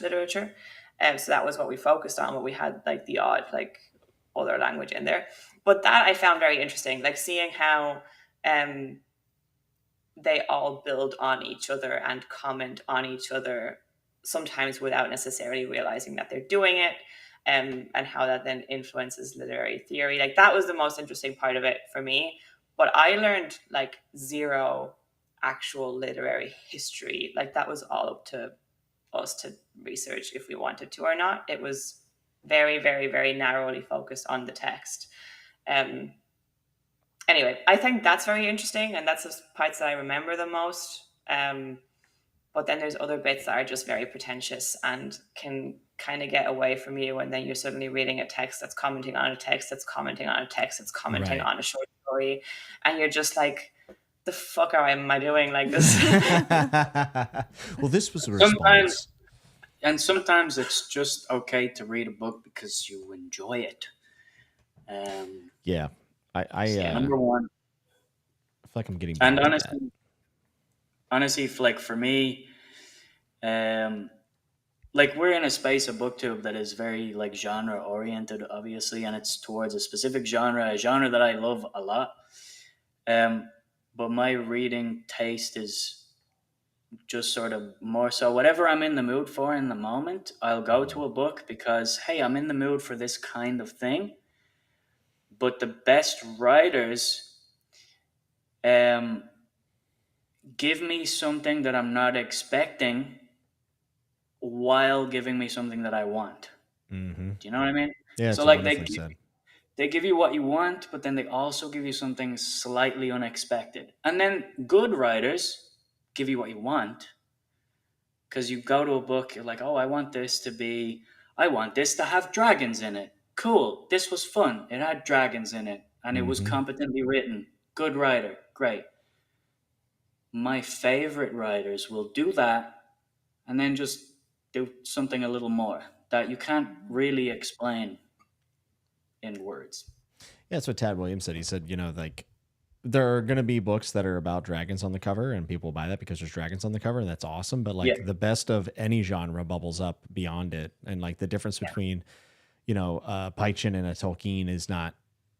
literature. So that was what we focused on, but we had like the odd like other language in there. But that I found very interesting, like seeing how they all build on each other and comment on each other, sometimes without necessarily realizing that they're doing it, and how that then influences literary theory. Like that was the most interesting part of it for me. But I learned like zero actual literary history. Like that was all up to us to research if we wanted to or not. It was very, very, very narrowly focused on the text. Anyway, I think that's very interesting, and that's the parts that I remember the most. But then there's other bits that are just very pretentious and can kind of get away from you, and then you're suddenly reading a text that's commenting on a text that's commenting on a text that's commenting on a short story, and you're just like, the fuck am I doing like this? Well, this was a response. Sometimes it's just okay to read a book because you enjoy it. Yeah. Number one. I feel like I'm getting And back to honestly, like for me, like we're in a space of booktube that is very like genre oriented, obviously, and it's towards a specific genre, a genre that I love a lot. But my reading taste is just sort of more so whatever I'm in the mood for in the moment, I'll go to a book because, hey, I'm in the mood for this kind of thing. But the best writers give me something that I'm not expecting while giving me something that I want. Mm-hmm. Do you know what I mean? Yeah. So like they give you what you want, but then they also give you something slightly unexpected. And then good writers give you what you want, because you go to a book, you're like, oh, I want this to have dragons in it. Cool. This was fun. It had dragons in it and it was competently written. Good writer. Great. My favorite writers will do that and then just do something a little more that you can't really explain in words. Yeah, that's what Tad Williams said. He said, you know, like there are going to be books that are about dragons on the cover and people buy that because there's dragons on the cover, and that's awesome. But like the best of any genre bubbles up beyond it. And like the difference between, you know, Pynchon and a Tolkien is not,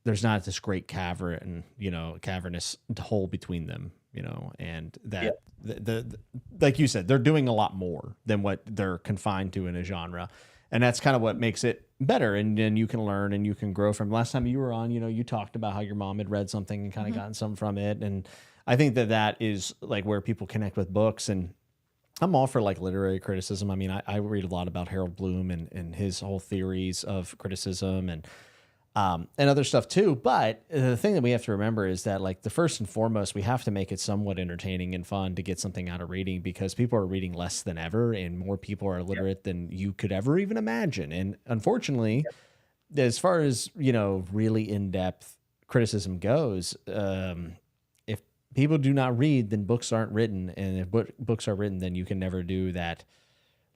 there's not this great cavernous hole between them, you know, and that the like you said, they're doing a lot more than what they're confined to in a genre. And that's kind of what makes it better. And then you can learn and you can grow from. Last time you were on, you know, you talked about how your mom had read something and kind of gotten some from it. And I think that is like where people connect with books. And I'm all for like literary criticism. I mean, I read a lot about Harold Bloom and his whole theories of criticism and other stuff too. But the thing that we have to remember is that like the first and foremost, we have to make it somewhat entertaining and fun to get something out of reading, because people are reading less than ever and more people are illiterate than you could ever even imagine. And unfortunately, as far as, you know, really in-depth criticism goes, if people do not read, then books aren't written. And if books are written, then you can never do that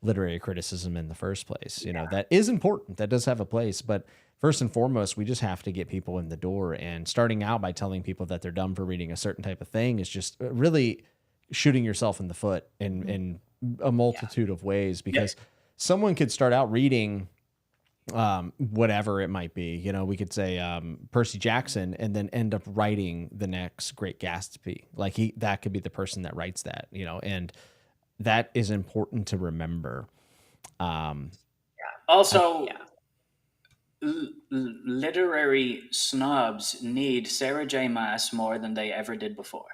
literary criticism in the first place. You know, that is important. That does have a place. But first and foremost, we just have to get people in the door. And starting out by telling people that they're dumb for reading a certain type of thing is just really shooting yourself in the foot in a multitude of ways, because someone could start out reading whatever it might be. You know, we could say Percy Jackson and then end up writing the next Great Gatsby. Like that could be the person that writes that, you know, and that is important to remember. Also, literary snobs need Sarah J. Maas more than they ever did before.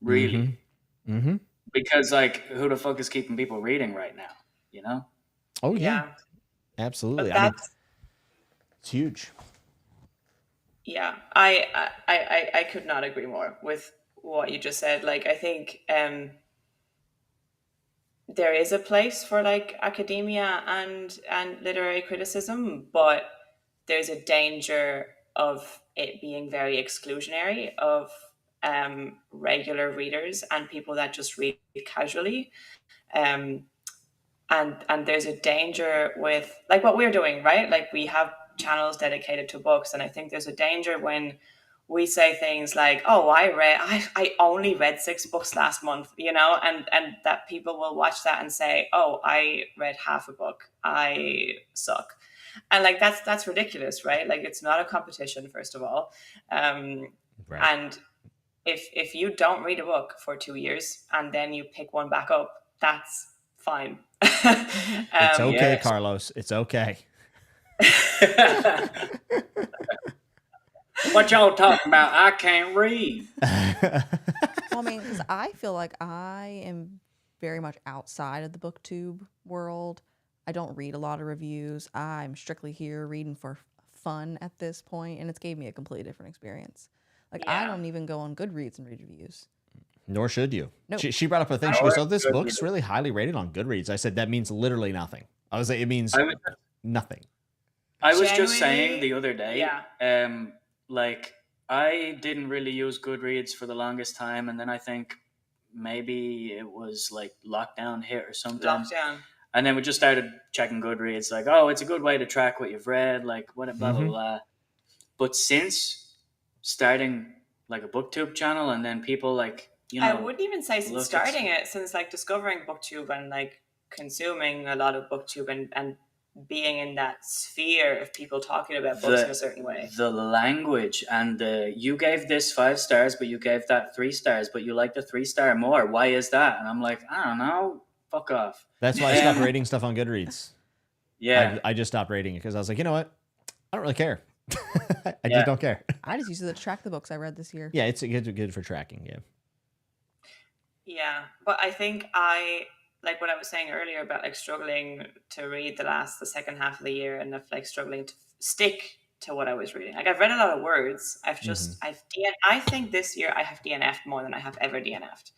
Really. Mm-hmm. Because, like, who the fuck is keeping people reading right now, you know? Oh, yeah. Absolutely. But I mean, it's huge. Yeah, I could not agree more with what you just said. Like, I think there is a place for like academia and literary criticism, but there's a danger of it being very exclusionary of regular readers and people that just read casually. And there's a danger with like what we're doing, right? Like we have channels dedicated to books, and I think there's a danger when we say things like, oh, I only read 6 books last month, you know, and that people will watch that and say, oh, I read half a book, I suck. And like that's ridiculous, right? Like it's not a competition, first of all. Right. And if you don't read a book for 2 years and then you pick one back up, that's fine. It's okay, Carlos. It's okay. What y'all talking about? I can't read. Well, I mean, because I feel like I am very much outside of the booktube world. I don't read a lot of reviews. I'm strictly here reading for fun at this point, and it's gave me a completely different experience. Like, I don't even go on Goodreads and read reviews. Nor should you. Nope. She brought up a thing. She goes, oh, this book's really highly rated on Goodreads. I said, that means literally nothing. I was like, it means nothing. I was just saying the other day, like, I didn't really use Goodreads for the longest time, and then I think maybe it was like lockdown hit or something. Lockdown. And then we just started checking Goodreads, like, oh, it's a good way to track what you've read, like, what, blah, blah, blah. But since starting, like, a booktube channel, and then people, like, you know... I wouldn't even say since starting it, since, like, discovering booktube and, like, consuming a lot of booktube and being in that sphere of people talking about books in a certain way. The language and you gave this 5 stars, but you gave that 3 stars, but you like the 3-star more. Why is that? And I'm like, I don't know. Fuck off. That's why I stopped rating stuff on Goodreads. Yeah. I just stopped rating it because I was like, you know what? I don't really care. I just don't care. I just use it to track the books I read this year. Yeah, it's good for tracking, yeah. Yeah, but I think like what I was saying earlier about like struggling to read the second half of the year and of like struggling to stick to what I was reading. Like I've read a lot of words. I think this year I have DNF'd more than I have ever DNF'd.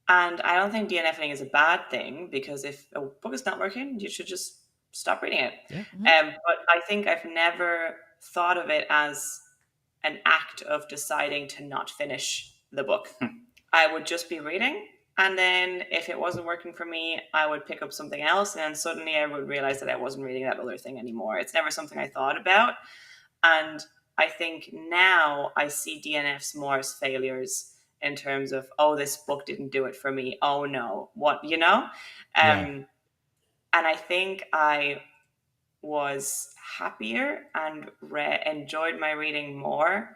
And I don't think DNFing is a bad thing, because if a book is not working, you should just stop reading it. Yeah. But I think I've never thought of it as an act of deciding to not finish the book. I would just be reading, and then if it wasn't working for me, I would pick up something else, and then suddenly I would realize that I wasn't reading that other thing anymore. It's never something I thought about. And I think now I see DNFs more as failures in terms of, oh, this book didn't do it for me. Oh no, what, you know? And I think I was happier and enjoyed my reading more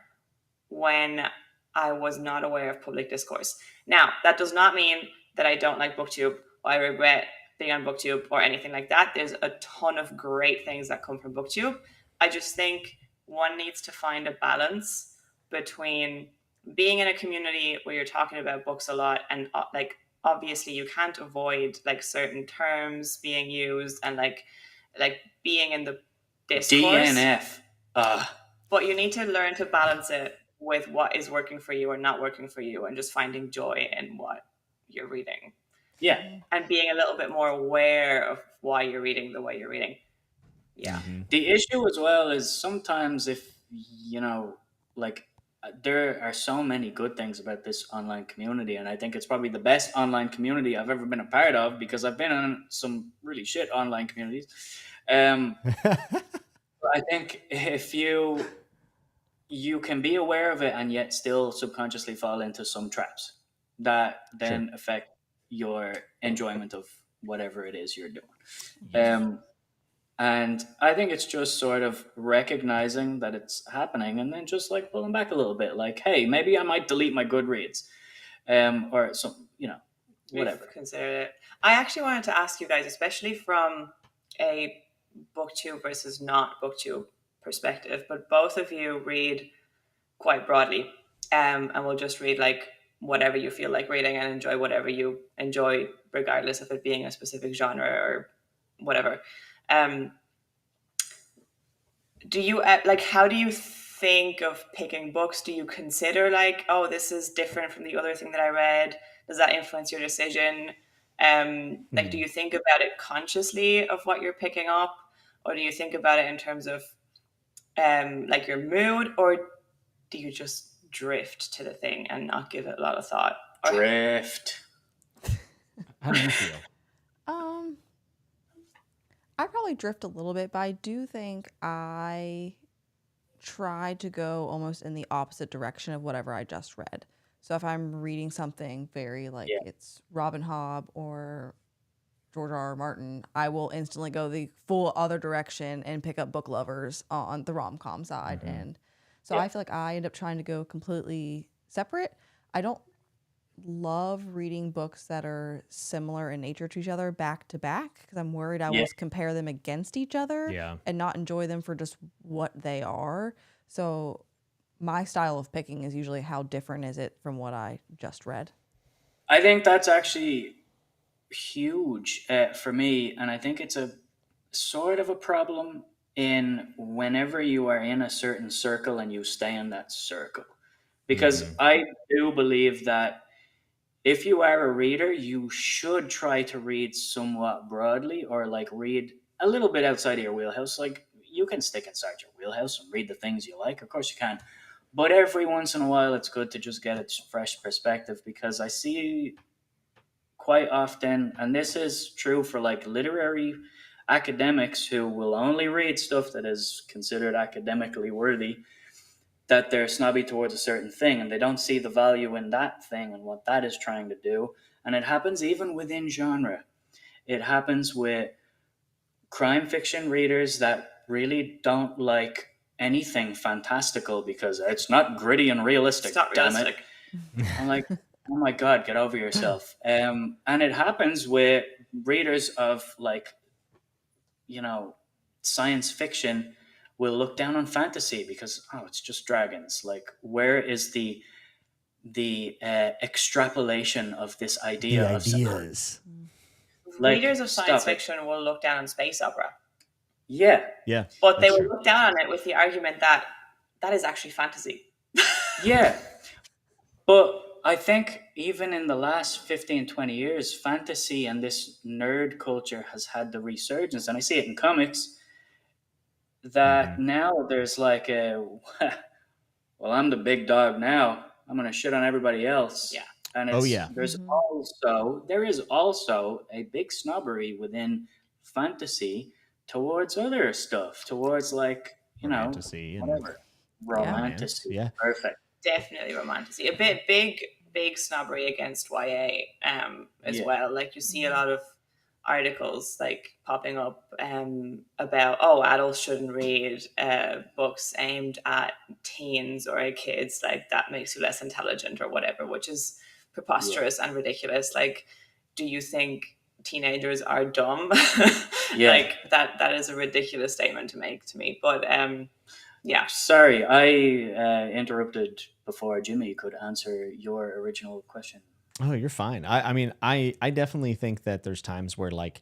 when I was not aware of public discourse. Now, that does not mean that I don't like BookTube or I regret being on BookTube or anything like that. There's a ton of great things that come from BookTube. I just think one needs to find a balance between being in a community where you're talking about books a lot, and like obviously you can't avoid like certain terms being used and like being in the discourse. DNF. But you need to learn to balance it with what is working for you or not working for you, and just finding joy in what you're reading. Yeah. And being a little bit more aware of why you're reading the way you're reading. Yeah. The issue as well is sometimes if, you know, like there are so many good things about this online community, and I think it's probably the best online community I've ever been a part of, because I've been in some really shit online communities. Um, I think if you can be aware of it and yet still subconsciously fall into some traps that then affect your enjoyment of whatever it is you're doing. And I think it's just sort of recognizing that it's happening and then just like pulling back a little bit, like, hey, maybe I might delete my Goodreads, or some, whatever. We've considered it. I actually wanted to ask you guys, especially from a booktube versus not booktube perspective, but both of you read quite broadly, and will just read like whatever you feel like reading and enjoy whatever you enjoy, regardless of it being a specific genre or whatever. Do you how do you think of picking books? Do you consider like, oh, this is different from the other thing that I read? Does that influence your decision? Do you think about it consciously of what you're picking up, or do you think about it in terms of like your mood, or do you just drift to the thing and not give it a lot of thought? Drift. How do you feel? I probably drift a little bit, but I do think I try to go almost in the opposite direction of whatever I just read. So if I'm reading something very it's Robin Hobb or George R. R. Martin, I will instantly go the full other direction and pick up Book Lovers on the rom-com side. And so I feel like I end up trying to go completely separate. I don't love reading books that are similar in nature to each other back to back, because I'm worried I will compare them against each other and not enjoy them for just what they are. So my style of picking is usually how different is it from what I just read. I think that's actually huge for me, and I think it's a sort of a problem in whenever you are in a certain circle and you stay in that circle, because I do believe that if you are a reader, you should try to read somewhat broadly, or like read a little bit outside of your wheelhouse. Like, you can stick inside your wheelhouse and read the things you like, of course you can, but every once in a while it's good to just get a fresh perspective, because I see quite often, and this is true for like literary academics who will only read stuff that is considered academically worthy, that they're snobby towards a certain thing and they don't see the value in that thing and what that is trying to do. And it happens even within genre. It happens with crime fiction readers that really don't like anything fantastical because it's not gritty and realistic. It's not realistic. Damn it. I'm like, oh my God, get over yourself. And it happens with readers of like, science fiction will look down on fantasy because, it's just dragons. Like, where is the extrapolation of this idea of ideas? Readers of science fiction will look down on space opera. Yeah. But they will look down on it with the argument that is actually fantasy. Yeah. But I think even in the last 15, 20 years, fantasy and this nerd culture has had the resurgence. And I see it in comics that now there's like well, I'm the big dog now. I'm going to shit on everybody else. Yeah. And there is also a big snobbery within fantasy towards other stuff, towards like, romantasy whatever. Romantasy. Yeah. Perfect. Definitely romantasy. A bit big snobbery against YA as well. Like, you see a lot of articles like popping up about adults shouldn't read books aimed at teens or at kids, like that makes you less intelligent or whatever, which is preposterous and ridiculous. Like, do you think teenagers are dumb? Like that is a ridiculous statement to make to me. But sorry, I interrupted before Jimmy could answer your original question. Oh, you're fine. I mean, I definitely think that there's times where like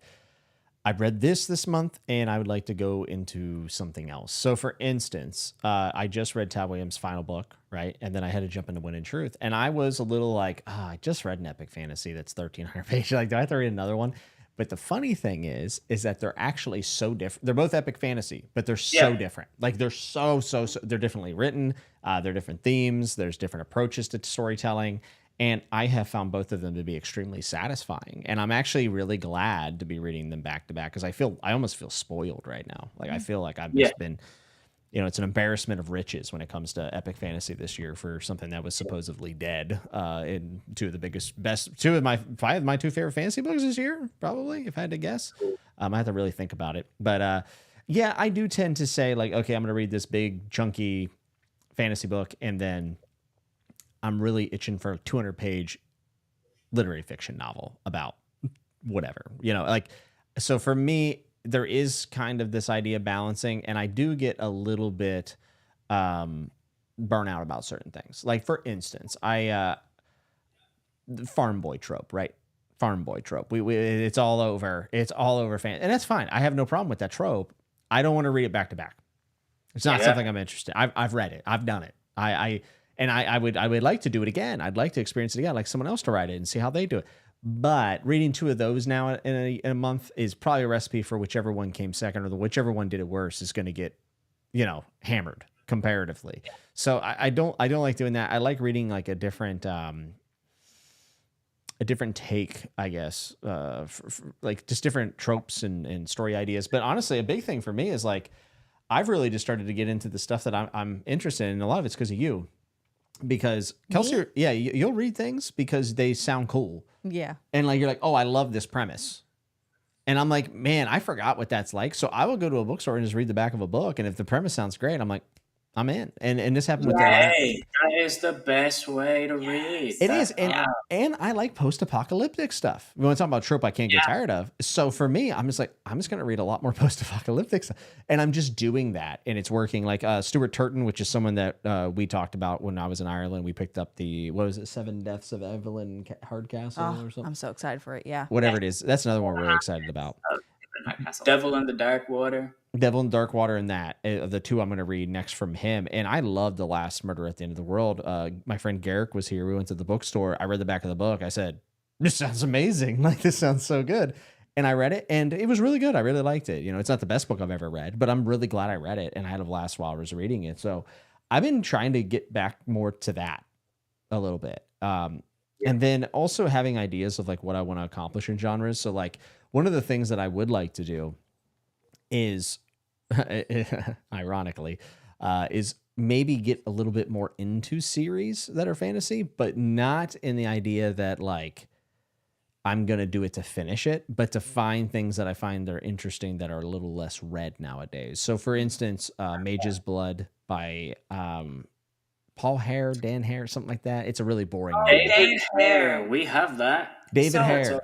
I read this month and I would like to go into something else. So for instance, I just read Tad Williams' final book, right? And then I had to jump into Wind and Truth. And I was a little like, I just read an epic fantasy that's 1,300 pages. Like, do I have to read another one? But the funny thing is that they're actually so different. They're both epic fantasy, but they're so different. Like they're so they're differently written. They're different themes. There's different approaches to storytelling. And I have found both of them to be extremely satisfying. And I'm actually really glad to be reading them back to back because I almost feel spoiled right now. Like I feel like I've just been, it's an embarrassment of riches when it comes to epic fantasy this year for something that was supposedly dead. In two of my two favorite fantasy books this year, probably, if I had to guess. I have to really think about it. But yeah, I do tend to say like, okay, I'm going to read this big chunky fantasy book and then I'm really itching for a 200-page literary fiction novel about whatever, so for me, there is kind of this idea of balancing, and I do get a little bit burnout about certain things. Like, for instance, the farm boy trope, right? Farm boy trope. It's all over. It's all over fan. And that's fine. I have no problem with that trope. I don't want to read it back to back. It's not something I'm interested in. I've read it. I've done it. I would like to do it again. I'd like to experience it again, like someone else to write it and see how they do it. But reading two of those now in a month is probably a recipe for whichever one came second or whichever one did it worse is going to get, hammered comparatively. So I don't like doing that. I like reading like a different take, I guess, like just different tropes and story ideas. But honestly, a big thing for me is like, I've really just started to get into the stuff that I'm interested in. And a lot of it's because of you. Because Kelsey, you'll read things because they sound cool. Yeah. And like, you're like, oh, I love this premise. And I'm like, man, I forgot what that's like. So I will go to a bookstore and just read the back of a book. And if the premise sounds great, I'm like, I'm in. And this happened with that is the best way to read. It is. And I like post-apocalyptic stuff. We want to talk about trope I can't get tired of. So for me, I'm just going to read a lot more post-apocalyptic stuff. And I'm just doing that. And it's working. Like Stuart Turton, which is someone that we talked about when I was in Ireland. We picked up the, 7 Deaths of Evelyn Hardcastle or something. I'm so excited for it. Yeah. Whatever it is. That's another one we're really excited about. Devil in the Dark Water. Devil in the Dark Water and that the two I'm going to read next from him. And I love The Last Murder at the End of the World. My friend Garrick was here. We went to the bookstore. I read the back of the book. I said, this sounds amazing. Like, this sounds so good. And I read it and it was really good. I really liked it. It's not the best book I've ever read, but I'm really glad I read it and I had a blast while I was reading it. So I've been trying to get back more to that a little bit. And then also having ideas of like what I want to accomplish in genres. So like one of the things that I would like to do is ironically is maybe get a little bit more into series that are fantasy, but not in the idea that like I'm going to do it to finish it, but to find things that I find that are interesting that are a little less read nowadays. So for instance, Mage's Blood by Paul Hare, Dan Hare, something like that. It's a really boring name. David Hare. We have that. David Hare.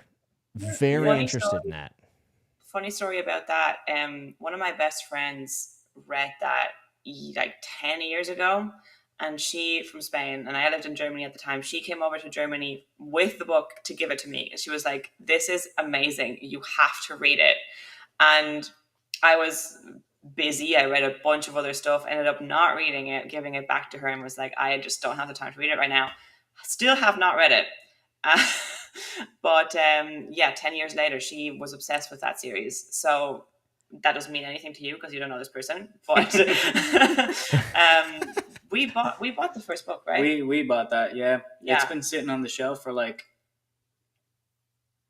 Very interested in that. Funny story about that. One of my best friends read that like 10 years ago, and she from Spain, and I lived in Germany at the time. She came over to Germany with the book to give it to me. And she was like, this is amazing. You have to read it. And I was busy. I read a bunch of other stuff, ended up not reading it, giving it back to her and was like, I just don't have the time to read it right now. Still have not read it. But 10 years later, she was obsessed with that series. So that doesn't mean anything to you because you don't know this person. But we bought the first book, right? We bought that, yeah. It's been sitting on the shelf for like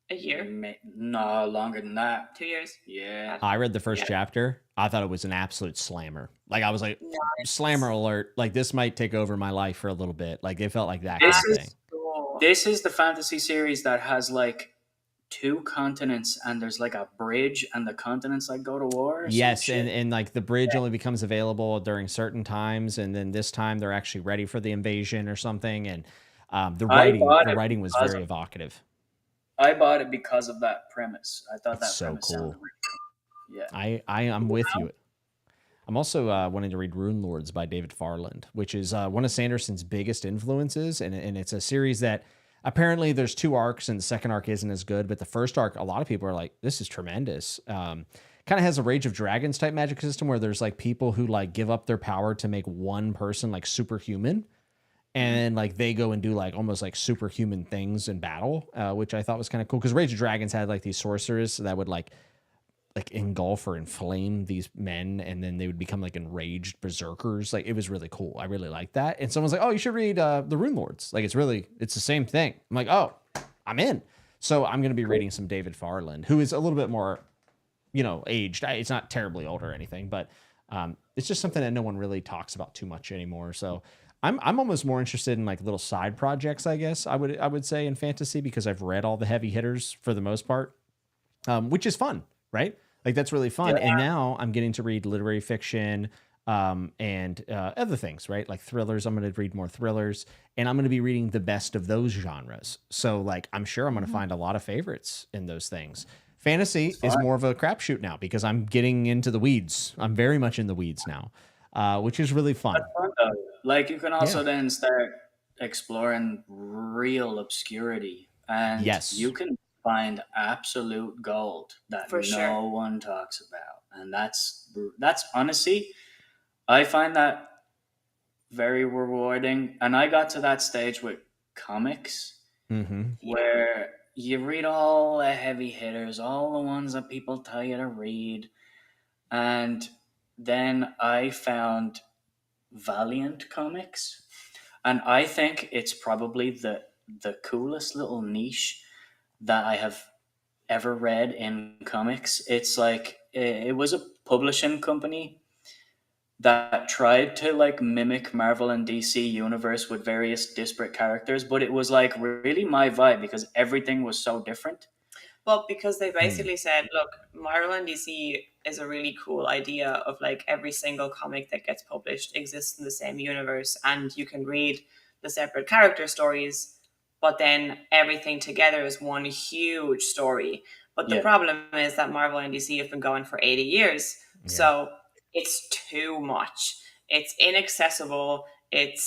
a year. No, longer than that. 2 years. Yeah. I read the first chapter. I thought it was an absolute slammer. Like I was like, slammer alert. Like this might take over my life for a little bit. Like it felt like that kind of thing. This is the fantasy series that has like 2 continents and there's like a bridge and the continents like go to war. Yes, and like the bridge only becomes available during certain times, and then this time they're actually ready for the invasion or something. And the writing was very evocative. I bought it because of that premise. I thought that's that so premise cool. sounded really cool. Yeah. I'm with you. I'm also wanting to read Rune Lords by David Farland, which is one of Sanderson's biggest influences. And it's a series that apparently there's 2 arcs and the second arc isn't as good. But the first arc, a lot of people are like, this is tremendous. Kind of has a Rage of Dragons type magic system where there's like people who like give up their power to make one person like superhuman. and like they go and do like almost like superhuman things in battle, which I thought was kind of cool because Rage of Dragons had like these sorcerers that would like engulf or inflame these men, and then they would become like enraged berserkers. Like it was really cool. I really liked that. And someone's like, "Oh, you should read the Rune Lords. Like it's the same thing." I'm like, "Oh, I'm in." So I'm gonna be reading some David Farland, who is a little bit more, aged. It's not terribly old or anything, but it's just something that no one really talks about too much anymore. So I'm almost more interested in like little side projects, I guess I would say in fantasy, because I've read all the heavy hitters for the most part, which is fun, right? Like that's really fun. Yeah. And now I'm getting to read literary fiction and other things, right? Like thrillers. I'm going to read more thrillers, and I'm going to be reading the best of those genres. So like, I'm sure I'm going to find a lot of favorites in those things. Fantasy is more of a crapshoot now because I'm getting into the weeds. I'm very much in the weeds now, which is really fun. That's fun though. Like you can also then start exploring real obscurity, and you can find absolute gold that one talks about. And that's honestly, I find that very rewarding. And I got to that stage with comics where you read all the heavy hitters, all the ones that people tell you to read. And then I found Valiant Comics. And I think it's probably the coolest little niche that I have ever read in comics. It's like it was a publishing company that tried to like mimic Marvel and DC universe with various disparate characters, but it was like really my vibe because everything was so different. Well, because they basically said, look, Marvel and DC is a really cool idea of like every single comic that gets published exists in the same universe, and you can read the separate character stories, but then everything together is one huge story. But the problem is that Marvel and DC have been going for 80 years. Yeah. So it's too much. It's inaccessible. It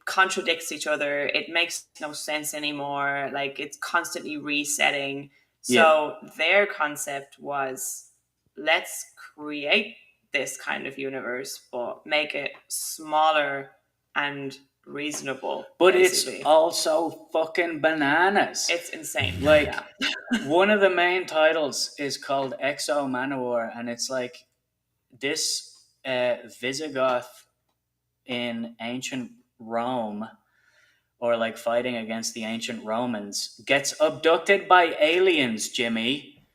contradicts each other. It makes no sense anymore. Like it's constantly resetting. So their concept was, let's create this kind of universe, but make it smaller and reasonable. But basically. It's also fucking bananas. It's insane. Like one of the main titles is called Exo Manowar, and it's like this Visigoth in ancient Rome, or like fighting against the ancient Romans, gets abducted by aliens, Jimmy.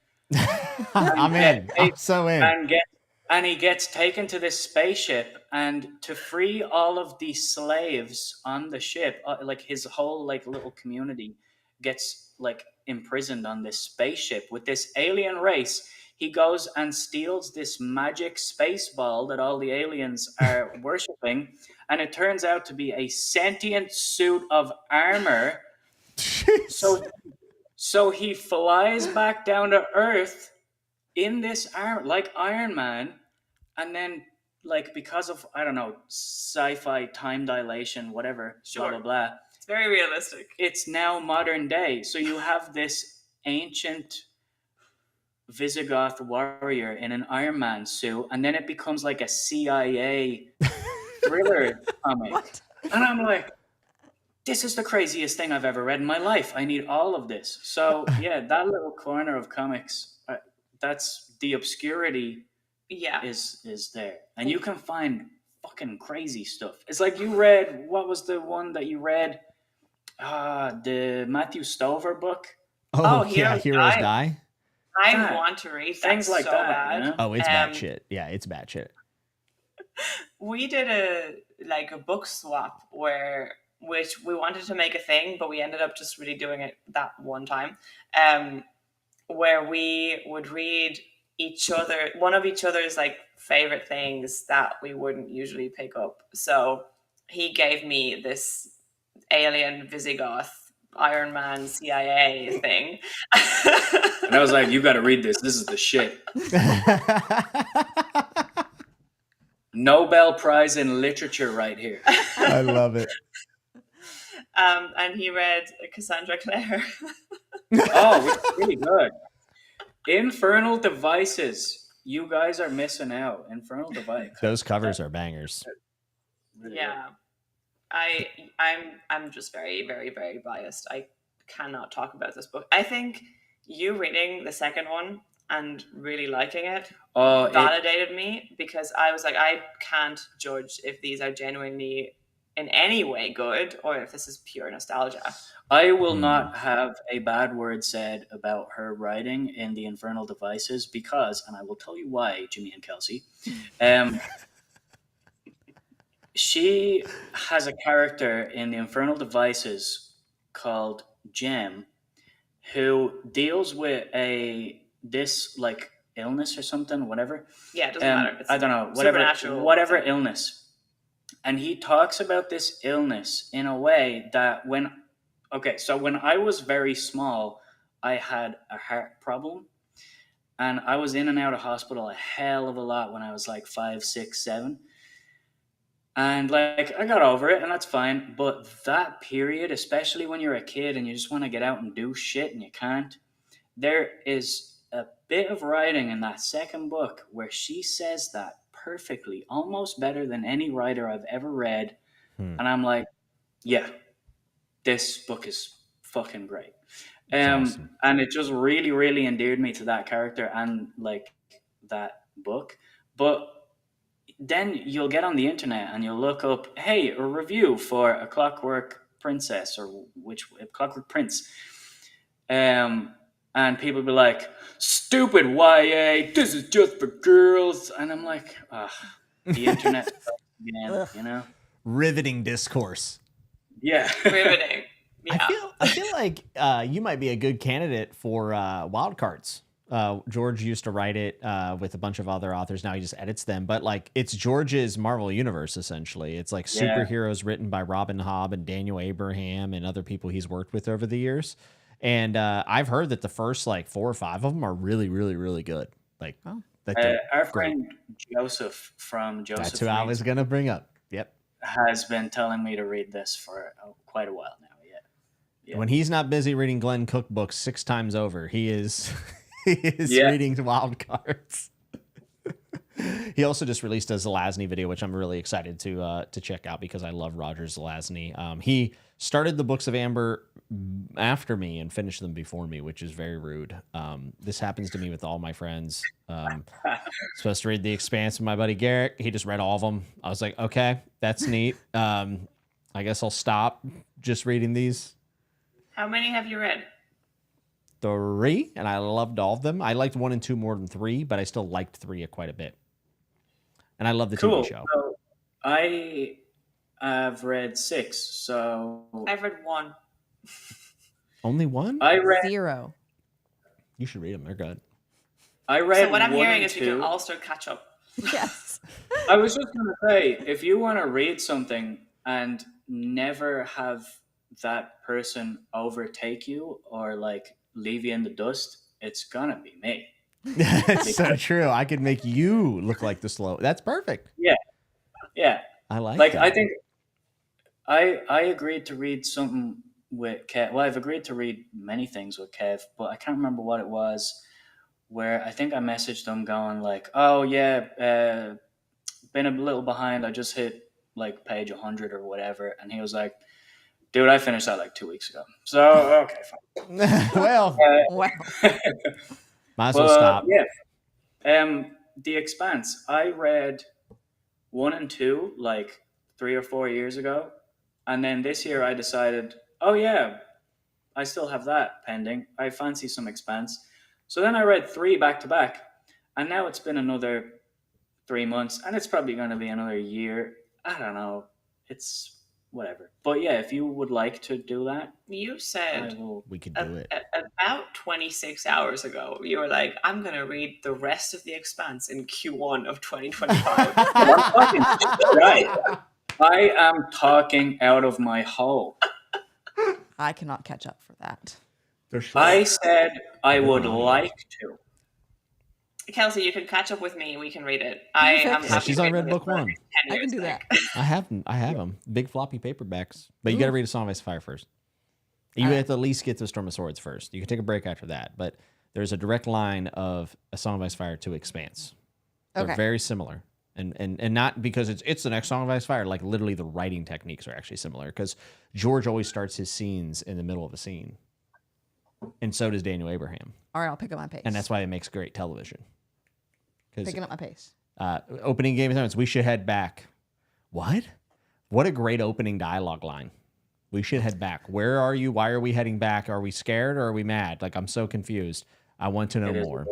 I'm in. I'm so in. And he gets taken to this spaceship, and to free all of the slaves on the ship, like his whole like little community gets like imprisoned on this spaceship with this alien race. He goes and steals this magic space ball that all the aliens are worshipping, and it turns out to be a sentient suit of armor. So he flies back down to Earth in this armor, like Iron Man, and then like because of, I don't know, sci-fi time dilation, whatever, blah, blah, blah. It's very realistic. It's now modern day. So you have this ancient Visigoth warrior in an Iron Man suit, and then it becomes like a CIA thriller comic. What? And I'm like, this is the craziest thing I've ever read in my life. I need all of this. So yeah, that little corner of comics, that's the obscurity is there. And you can find fucking crazy stuff. It's like you read, what was the one that you read? The Matthew Stover book. Heroes Die. I want to read things like so that. Bad. You know? Oh, it's bad shit. Yeah, it's bad shit. We did a book swap which we wanted to make a thing, but we ended up just really doing it that one time, where we would read one of each other's like favorite things that we wouldn't usually pick up. So he gave me this alien Visigoth Iron Man CIA thing. And I was like, you got to read this. This is the shit. Nobel Prize in Literature right here. I love it. And he read Cassandra Clare. Oh, it's really good. Infernal Devices. You guys are missing out. Infernal Device. Those covers are bangers. Really good. I'm just very, very, very biased. I cannot talk about this book. I think you reading the second one and really liking it validated me, because I was like, I can't judge if these are genuinely in any way good or if this is pure nostalgia. I will not have a bad word said about her writing in The Infernal Devices because, and I will tell you why, Jimmy and Kelsey, she has a character in The Infernal Devices called Jem, who deals with this like illness or something, whatever. Yeah, it doesn't matter. It's I don't know, whatever illness. And he talks about this illness in a way that when I was very small, I had a heart problem. And I was in and out of hospital a hell of a lot when I was like 5, 6, 7. And like I got over it and that's fine. But that period, especially when you're a kid and you just want to get out and do shit and you can't, there is a bit of writing in that second book where she says that perfectly, almost better than any writer I've ever read. And I'm like, yeah, this book is fucking great. Awesome. And it just really, really endeared me to that character and like that book. But then you'll get on the internet and you'll look up, hey, a review for A Clockwork Princess or A Clockwork Prince. And people be like, stupid YA, this is just for girls. And I'm like, the internet again, you know? Riveting discourse. Yeah. Riveting. Yeah. I feel like you might be a good candidate for Wildcards. George used to write it with a bunch of other authors. Now he just edits them. But like it's George's Marvel Universe, essentially. It's like superheroes written by Robin Hobb and Daniel Abraham and other people he's worked with over the years. And I've heard that the first like 4 or 5 of them are really, really, really good. Like our friend Joseph from Joseph. That's who I was going to bring up. Yep. Has been telling me to read this for quite a while now. Yeah. When he's not busy reading Glenn Cook books 6 times over, he is reading Wildcards. He also just released a Zelazny video, which I'm really excited to check out because I love Roger Zelazny. He started the Books of Amber after me and finished them before me, which is very rude. This happens to me with all my friends. Supposed to read The Expanse with my buddy Garrett. He just read all of them. I was like, okay, that's neat. I guess I'll stop just reading these. How many have you read? 3, and I loved all of them. I liked 1 and 2 more than 3, but I still liked 3 quite a bit. And I love the TV show. So I have read 6, so I've read 1. Only 1? I read 0. You should read them. They're good. I read. So what I'm 1 hearing and is 2. we can all start catch up. Yes. I was just gonna say, if you want to read something and never have that person overtake you or like leave you in the dust, it's gonna be me. That's so true. I could make you look like the slow. That's perfect. Yeah. I like that. I think I agreed to read something with Kev. Well, I've agreed to read many things with Kev, but I can't remember what it was. Where I think I messaged him going like, "Oh yeah, been a little behind. I just hit like page 100 or whatever," and he was like, "Dude, I finished that like 2 weeks ago." So okay, fine. Well, Wow. might as well stop. Yeah. The Expanse. I read 1 and 2 like 3 or 4 years ago, and then this year I decided, oh yeah, I still have that pending. I fancy some Expanse. So then I read 3 back to back, and now it's been another 3 months, and it's probably going to be another year. I don't know. It's whatever. But yeah, if you would like to do that, You said We could do it. about 26 hours ago, you were like, I'm going to read the rest of The Expanse in Q1 of 2025. right. I am talking out of my hole. I cannot catch up for that. I said I would like to. Kelsey, you can catch up with me. We can read it. Yeah, she's on read book 1. I can do that. I have them. Big floppy paperbacks. But you got to read A Song of Ice and Fire first. You have to at least get to Storm of Swords first. You can take a break after that. But there's a direct line of A Song of Ice and Fire to Expanse. They're very similar. And not because it's the next Song of Ice and Fire. Like literally, the writing techniques are actually similar because George always starts his scenes in the middle of a scene, and so does Daniel Abraham. All right, I'll pick up my pace. And that's why it makes great television. Picking up my pace. Opening Game of Thrones. We should head back. What? What a great opening dialogue line. We should head back. Where are you? Why are we heading back? Are we scared or are we mad? Like, I'm so confused. I want to know more.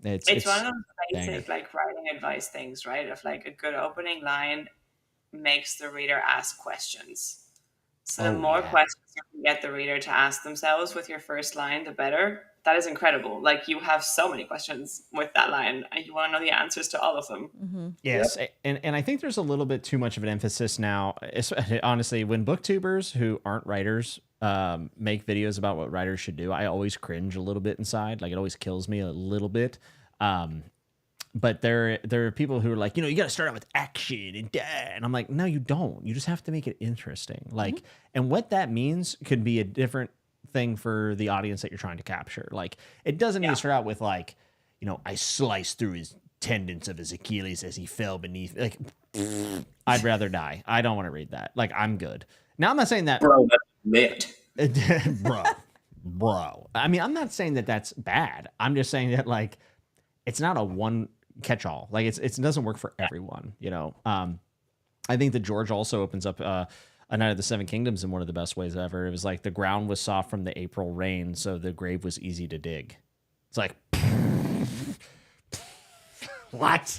It's one of those basic like writing advice things, right? Of like a good opening line makes the reader ask questions. So the more questions you can get the reader to ask themselves with your first line, the better. That is incredible. Like, you have so many questions with that line and you want to know the answers to all of them. Mm-hmm. Yes. Yep. And I think there's a little bit too much of an emphasis now. Honestly, when booktubers who aren't writers make videos about what writers should do, I always cringe a little bit inside. Like, it always kills me a little bit. But there are people who are like, you got to start out with action and I'm like, no, you don't. You just have to make it interesting. Like, and what that means could be a different thing for the audience that you're trying to capture. Like, it doesn't need to start out with like, I sliced through his tendons of his Achilles as he fell beneath. Like, I'd rather die. I don't want to read that. Like, I'm good. Now, I'm not saying that. Bro, that's lit. Bro. I mean, I'm not saying that that's bad. I'm just saying that, like, it's not a one catch-all. Like, it doesn't work for everyone, I think that George also opens up A Night of the Seven Kingdoms in one of the best ways ever. It was like the ground was soft from the April rain, so the grave was easy to dig. It's like, what?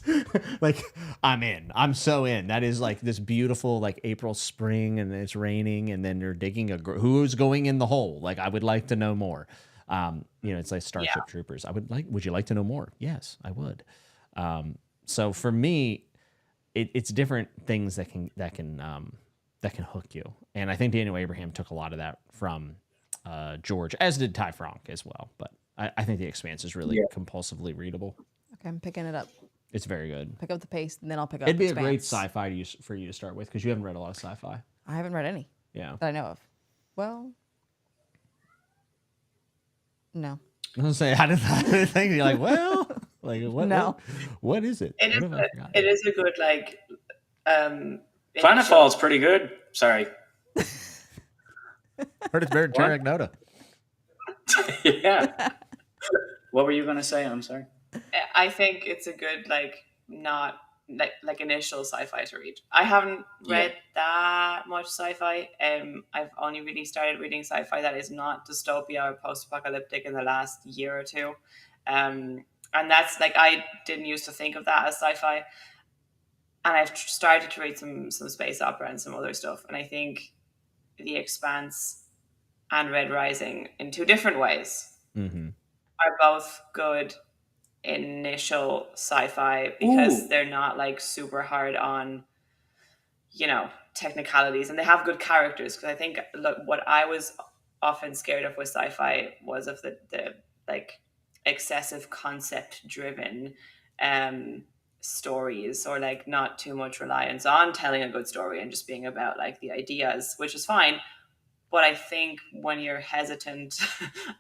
Like, I'm in. I'm so in. That is like this beautiful, like, April spring, and it's raining, and then they're digging who's going in the hole? Like, I would like to know more. It's like Starship Troopers. Would you like to know more? Yes, I would. So for me, it's different things that can hook you. And I think Daniel Abraham took a lot of that from George, as did Ty Franck as well. But I think The Expanse is really compulsively readable. Okay, I'm picking it up. It's very good. Pick up the pace, and then I'll pick up It'd be Expanse. a great sci-fi for you to start with, because you haven't read a lot of sci-fi. I haven't read any. Yeah. That I know of. Well, no. I was going to say, how did that think? You're like, well, like, what? No. What is it? It is a good, like, Planetfall's pretty good. Sorry. Heard it's better than Terra Ignota. Yeah. What were you going to say? I'm sorry. I think it's a good, like, not like initial sci-fi to read. I haven't read that much sci-fi. I've only really started reading sci-fi that is not dystopia or post-apocalyptic in the last year or two. And that's like, I didn't used to think of that as sci-fi. And I've started to read some space opera and some other stuff. And I think The Expanse and Red Rising, in two different ways, are both good initial sci-fi, because they're not like super hard on, technicalities, and they have good characters. Because I think, look, what I was often scared of with sci-fi was of the like excessive concept driven stories, or like not too much reliance on telling a good story and just being about like the ideas, which is fine. But I think when you're hesitant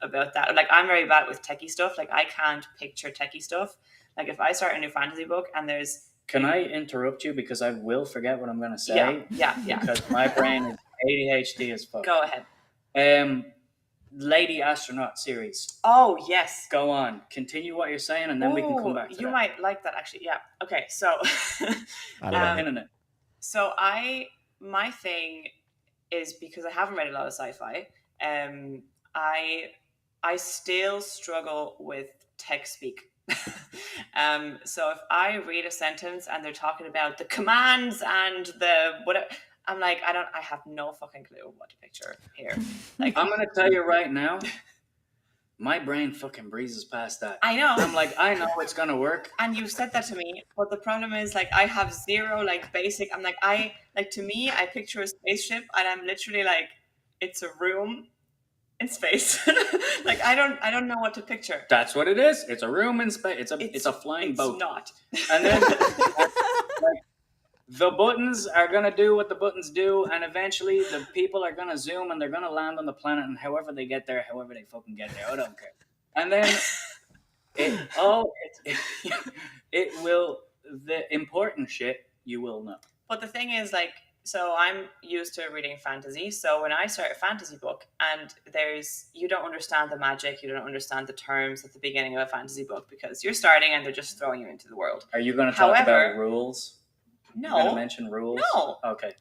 about that, like, I'm very bad with techie stuff. Like, I can't picture techie stuff. Like, if I start a new fantasy book and there's... Can I interrupt you? Because I will forget what I'm going to say. Yeah. Because my brain is ADHD as fuck. Go ahead. Lady Astronaut series. Oh, yes. Go on. Continue what you're saying, and then we can come back to that. You might like that, actually. Yeah. Okay, so... I love it. So my thing is, because I haven't read a lot of sci-fi, I still struggle with text speak. So if I read a sentence and they're talking about the commands and the whatever, I'm like, I have no fucking clue what to picture here. Like, I'm gonna tell you right now, my brain fucking breezes past that. I know. I'm like, I know it's gonna work. And you've said that to me, but the problem is, like, I have zero, like, basic. I'm like, to me, I picture a spaceship, and I'm literally like, it's a room in space. Like, I don't know what to picture. That's what it is. It's a room in space. It's a flying boat. It's not. And then like, the buttons are gonna do what the buttons do, and eventually the people are gonna zoom and they're gonna land on the planet, and however they get there, however they fucking get there, I don't care. And then it will the important shit you will know. But the thing is, like, so I'm used to reading fantasy. So when I start a fantasy book and you don't understand the magic, you don't understand the terms at the beginning of a fantasy book because you're starting and they're just throwing you into the world. Are you going to talk about rules? No. You're going to mention rules? No. Okay.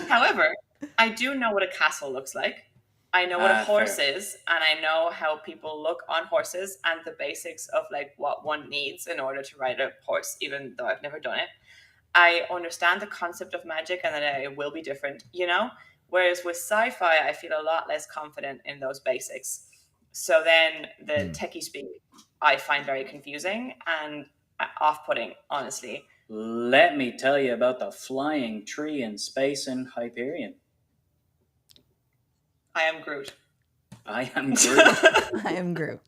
However, I do know what a castle looks like. I know what a horse is, and I know how people look on horses and the basics of like what one needs in order to ride a horse, even though I've never done it. I understand the concept of magic and that it will be different, you know? Whereas with sci-fi, I feel a lot less confident in those basics. So then the techie speak, I find very confusing and off-putting, honestly. Let me tell you about the flying tree in space in Hyperion. I am Groot. I am Groot. I am Groot.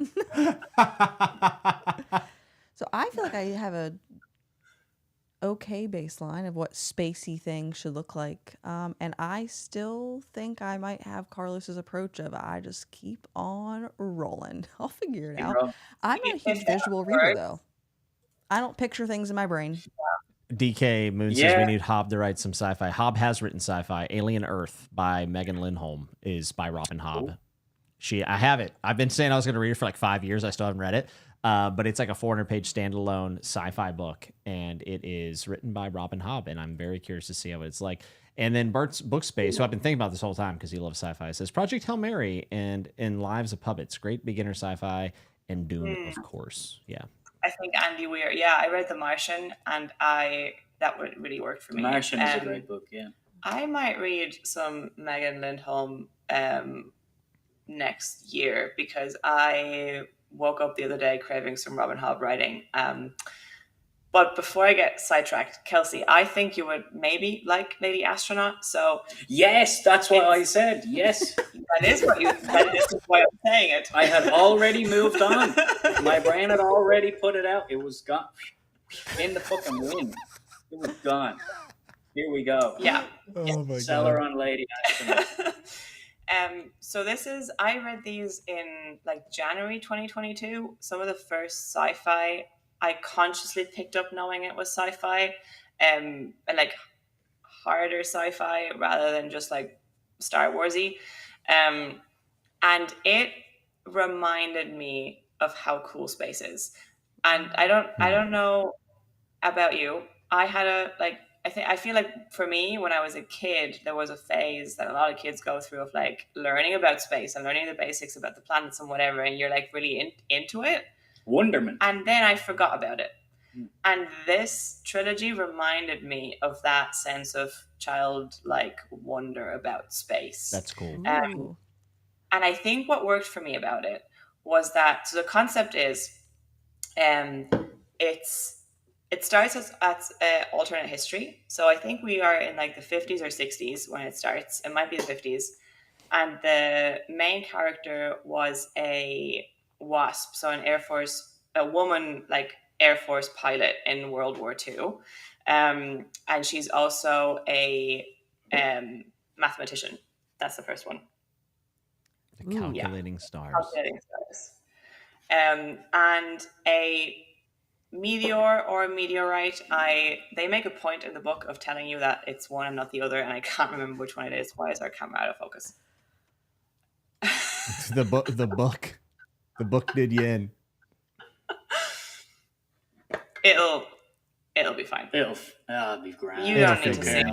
So I feel like I have a okay baseline of what spacey things should look like. And I still think I might have Carlos's approach of I just keep on rolling. I'll figure it out. I'm not a huge visual reader, though. I don't picture things in my brain. DK Moon says we need Hobb to write some sci-fi. Hobb has written sci-fi. Alien Earth by Megan Lindholm is by Robin Hobb. I have it. I've been saying I was going to read it for like 5 years. I still haven't read it. But it's like a 400-page standalone sci-fi book, and it is written by Robin Hobb, and I'm very curious to see how it's like. And then Bert's Bookspace, who I've been thinking about this whole time because he loves sci-fi, says Project Hail Mary and In Lives of Puppets, great beginner sci-fi, and Dune, of course. Yeah. I think Andy Weir. Yeah, I read The Martian, and that would really work for me. The Martian is a great book. Yeah. I might read some Megan Lindholm next year because I woke up the other day craving some Robin Hobb writing. But before I get sidetracked, Kelsey, I think you would maybe like Lady Astronaut. So yes, that's what I said. Yes, that is why I'm saying it. I had already moved on. My brain had already put it out. It was gone in the fucking wind. It was gone. Here we go. Yeah. Oh my Sell her on Lady Astronaut. So I read these in like January 2022. Some of the first sci-fi I consciously picked up knowing it was sci-fi, and like harder sci-fi rather than just like Star Warsy. And it reminded me of how cool space is. And I don't know about you. I feel like for me, when I was a kid, there was a phase that a lot of kids go through of like learning about space and learning the basics about the planets and whatever, and you're like really into it. Wonderment. And then I forgot about it. And this trilogy reminded me of that sense of childlike wonder about space. That's cool. And I think what worked for me about it was that, so the concept is, it starts at alternate history. So I think we are in like the 50s or 60s when it starts. It might be the 50s. And the main character was a WASP, so a woman like Air Force pilot in World War II. And she's also a mathematician. That's the first one. The Calculating Stars. Calculating Stars. And a meteor or a meteorite, they make a point in the book of telling you that it's one and not the other, and I can't remember which one it is. Why is our camera out of focus? The book did you in. It'll be fine. It'll be grand. You don't need to see it.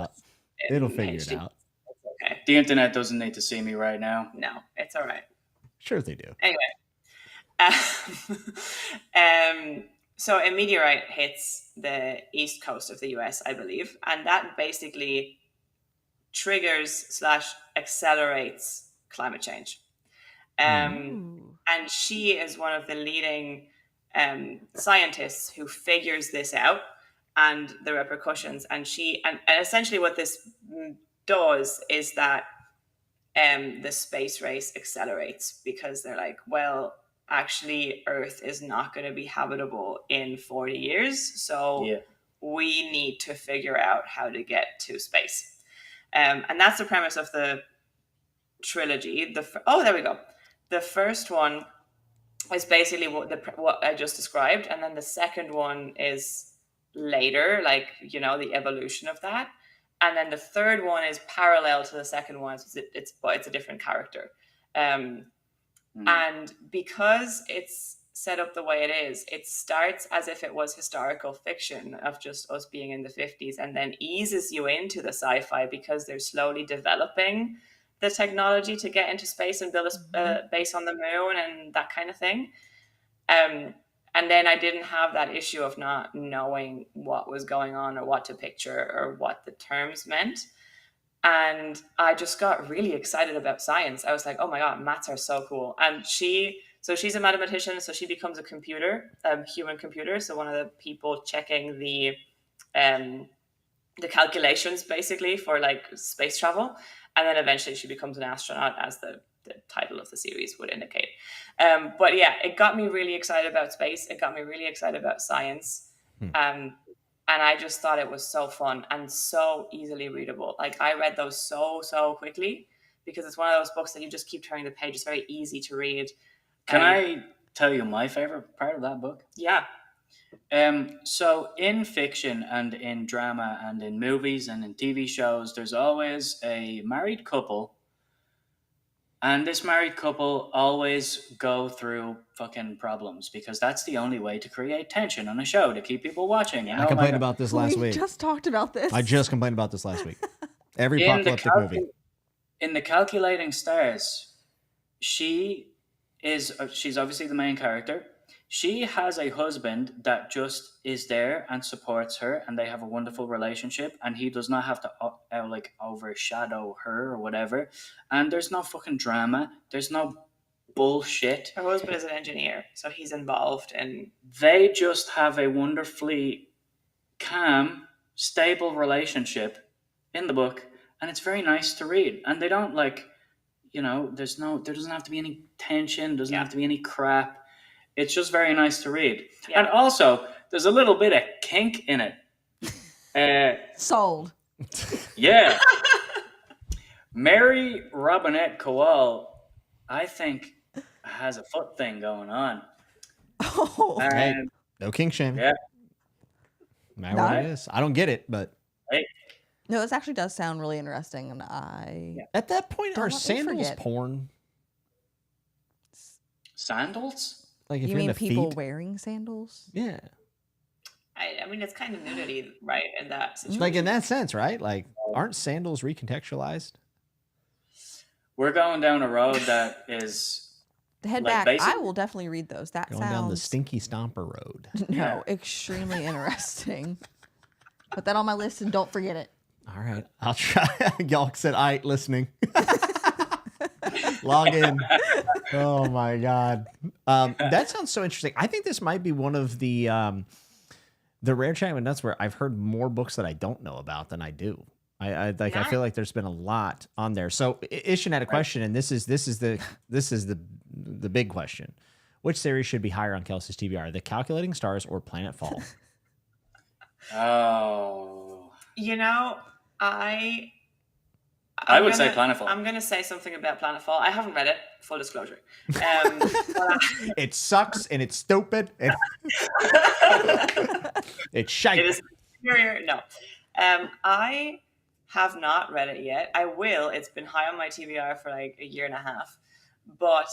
It'll figure it out. It's okay. The internet doesn't need to see me right now. No, it's all right. Sure they do. Anyway, so a meteorite hits the east coast of the US, I believe, and that basically triggers / accelerates climate change. And she is one of the leading scientists who figures this out and the repercussions. And essentially what this does is that the space race accelerates because they're like, well, actually Earth is not going to be habitable in 40 years. So we need to figure out how to get to space. And that's the premise of the trilogy. There we go. The first one is basically what I just described, and then the second one is later, like, you know, the evolution of that, and then the third one is parallel to the second one. So it's a different character, and because it's set up the way it is, it starts as if it was historical fiction of just us being in the 50s, and then eases you into the sci-fi because they're slowly developing the technology to get into space and build a base on the moon and that kind of thing. And then I didn't have that issue of not knowing what was going on or what to picture or what the terms meant. And I just got really excited about science. I was like, oh my God, maths are so cool. And she's a mathematician, so she becomes a computer, human computer. So one of the people checking the calculations basically for like space travel. And then eventually she becomes an astronaut, as the title of the series would indicate. But yeah, it got me really excited about space. It got me really excited about science. And I just thought it was so fun and so easily readable. Like, I read those so quickly because it's one of those books that you just keep turning the page. It's very easy to read. Can I tell you my favorite part of that book? Yeah. So in fiction and in drama and in movies and in TV shows, there's always a married couple. And this married couple always go through fucking problems because that's the only way to create tension on a show, to keep people watching. I complained about this last We week. just talked about this. I just complained about this last week. Every In the apocalyptic movie. In the Calculating Stars, she's obviously the main character. She has a husband that just is there and supports her, and they have a wonderful relationship, and he does not have to like overshadow her or whatever. And there's no fucking drama. There's no bullshit. Her husband is an engineer, so he's involved in... They just have a wonderfully calm, stable relationship in the book, and it's very nice to read. And they don't like, you know, there doesn't have to be any tension, doesn't have to be any crap. It's just very nice to read. Yeah. And also, there's a little bit of kink in it. Sold. Yeah. Mary Robinette Kowal, I think, has a foot thing going on. Oh. Hey, no kink shame. Yeah. Matter what it is. I don't get it, but Hey. No, this actually does sound really interesting, and at that point, Don't are let me sandals forget. porn? Sandals? Like if You you're mean into people feet? wearing sandals? Yeah. I mean, it's kind of nudity, right, in that situation. Like in that sense, right? Like, aren't sandals recontextualized? We're going down a road that is... Head Like back. basic- I will definitely read those. That Going down the sounds stinky stomper road. no extremely interesting. Put that on my list and don't forget it. All right. I'll try. Y'all said, "I ain't listening." Log in. Oh my God. That sounds so interesting. I think this might be one of the rare chatting with nuts where I've heard more books that I don't know about than I do. I feel like there's been a lot on there. So Ishan had a question, and this is the big question. Which series should be higher on Kelsey's TBR, The Calculating Stars or Planet Fall? Oh. You know, I would say Planetfall. I'm going to say something about Planetfall. I haven't read it, full disclosure. It sucks and it's stupid. And it's shite. It is superior. No. I have not read it yet. I will. It's been high on my TBR for like a year and a half. But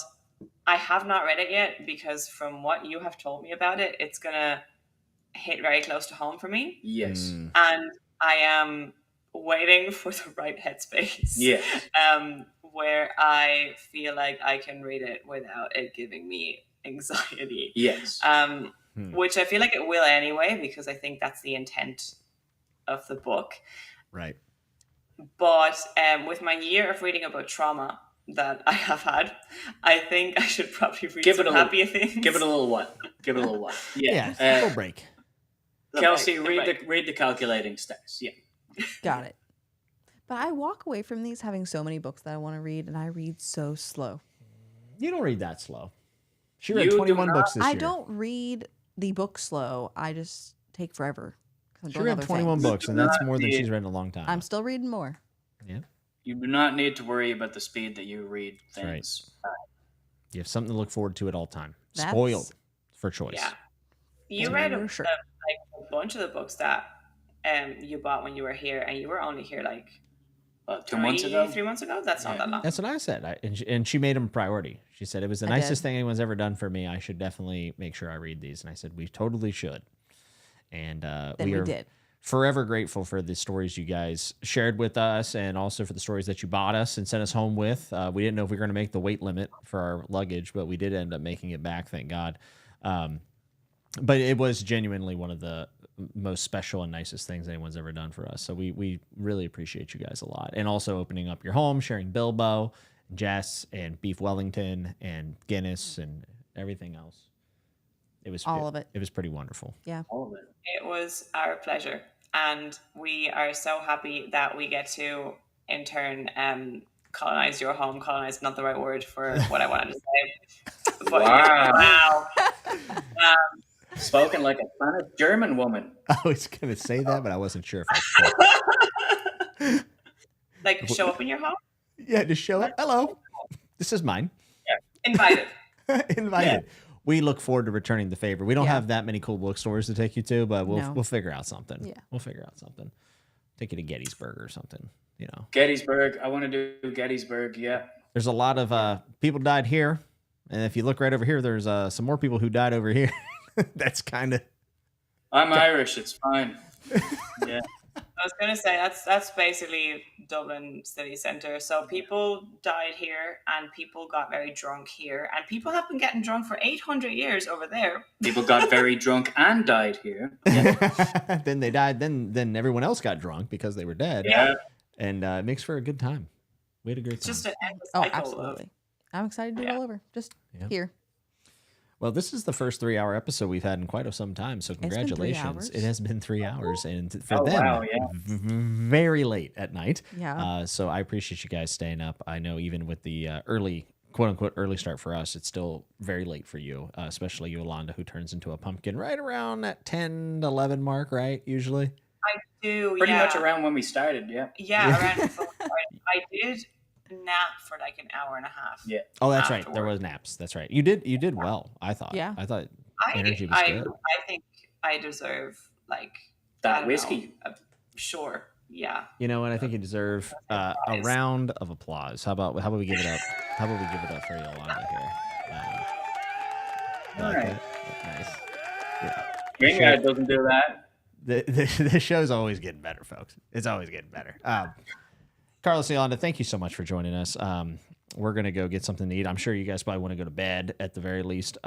I have not read it yet because from what you have told me about it, it's going to hit very close to home for me. Yes. And I am waiting for the right headspace. Yeah. Where I feel like I can read it without it giving me anxiety. Yes. Which I feel like it will anyway, because I think that's the intent of the book. Right. But with my year of reading about trauma that I have had, I think I should probably read some happier things. Give it a little what? Give it a little what? Yeah. A little break. Kelsey, read the Calculating Stars. Yeah. Got it. But I walk away from these having so many books that I want to read, and I read so slow. You don't read that slow. She read You do 21 not. books this year. I don't read the book slow. I just take forever. She read 21 books, and that's more than she's read in a long time. I'm still reading more. Yeah. You do not need to worry about the speed that you read That's right. things. You have something to look forward to at all time. spoiled for choice. Yeah. You That's read for sure. like a bunch of the books that you bought when you were here, and you were only here like 2 months ago. 3 months ago. That's not that long. That's what I said. And she made him a priority. She said, it was the I nicest did. thing anyone's ever done for me. I should definitely make sure I read these. And I said, we totally should. And Then we we are did. forever grateful for the stories you guys shared with us, and also for the stories that you bought us and sent us home with. We didn't know if we were going to make the weight limit for our luggage, but we did end up making it back, thank God. But it was genuinely one of the most special and nicest things anyone's ever done for us. So we really appreciate you guys a lot. And also opening up your home, sharing Bilbo, Jess, and Beef Wellington, and Guinness, and everything else. It was All of it. It was pretty wonderful. Yeah. All of it. It was our pleasure, and we are so happy that we get to, in turn, colonize your home. Colonize, not the right word for what I wanted to say. But Wow. wow. Spoken like a Spanish German woman. I was going to say that, but I wasn't sure if I could. Like, show up in your home? Yeah, just show it. Hello. This is mine. Invited. Invited. We look forward to returning the favor. We don't Yeah. have that many cool bookstores to take you to, but No. we'll figure out something. Yeah. We'll figure out something. Take you to Gettysburg or something, you know. Gettysburg. I want to do Gettysburg. Yeah. There's a lot of people died here, and if you look right over here, there's some more people who died over here. That's kind of I'm Irish. It's fine. Yeah. I was going to say, that's basically Dublin city centre. So people died here, and people got very drunk here, and people have been getting drunk for 800 years over there. People got very drunk and died here. then they died. Then everyone else got drunk because they were dead. Yeah. And it makes for a good time. We had a great It's time. just an endless Oh, cycle absolutely. I'm excited to do it all over. Just Yeah. here. Well, this is the first 3-hour episode we've had in quite some time, so been 3 congratulations. hours. It has been 3 hours, and for Oh, them, wow, yeah. very late at night. Yeah. So I appreciate you guys staying up. I know even with the early, quote-unquote, early start for us, it's still very late for you, especially Yolanda, who turns into a pumpkin right around that 10, 11 mark, right, usually? I do, Pretty yeah. much around when we started. Yeah. Yeah, around I did nap for like an hour and a half. Yeah. Oh, that's right. There Afterward. was naps. That's right. You did well, I thought. Yeah. I thought energy was I good. think I deserve like That I don't whiskey. know, sure. Yeah. You know what? I think you deserve a round of applause. How about we give it up? How about we give it up for Yolanda here? All Like right. that. Nice. Yeah. Gringad doesn't do that. The show's always getting better, folks. It's always getting better. Carlos, Yolanda, thank you so much for joining us. We're gonna go get something to eat. I'm sure you guys probably want to go to bed at the very least.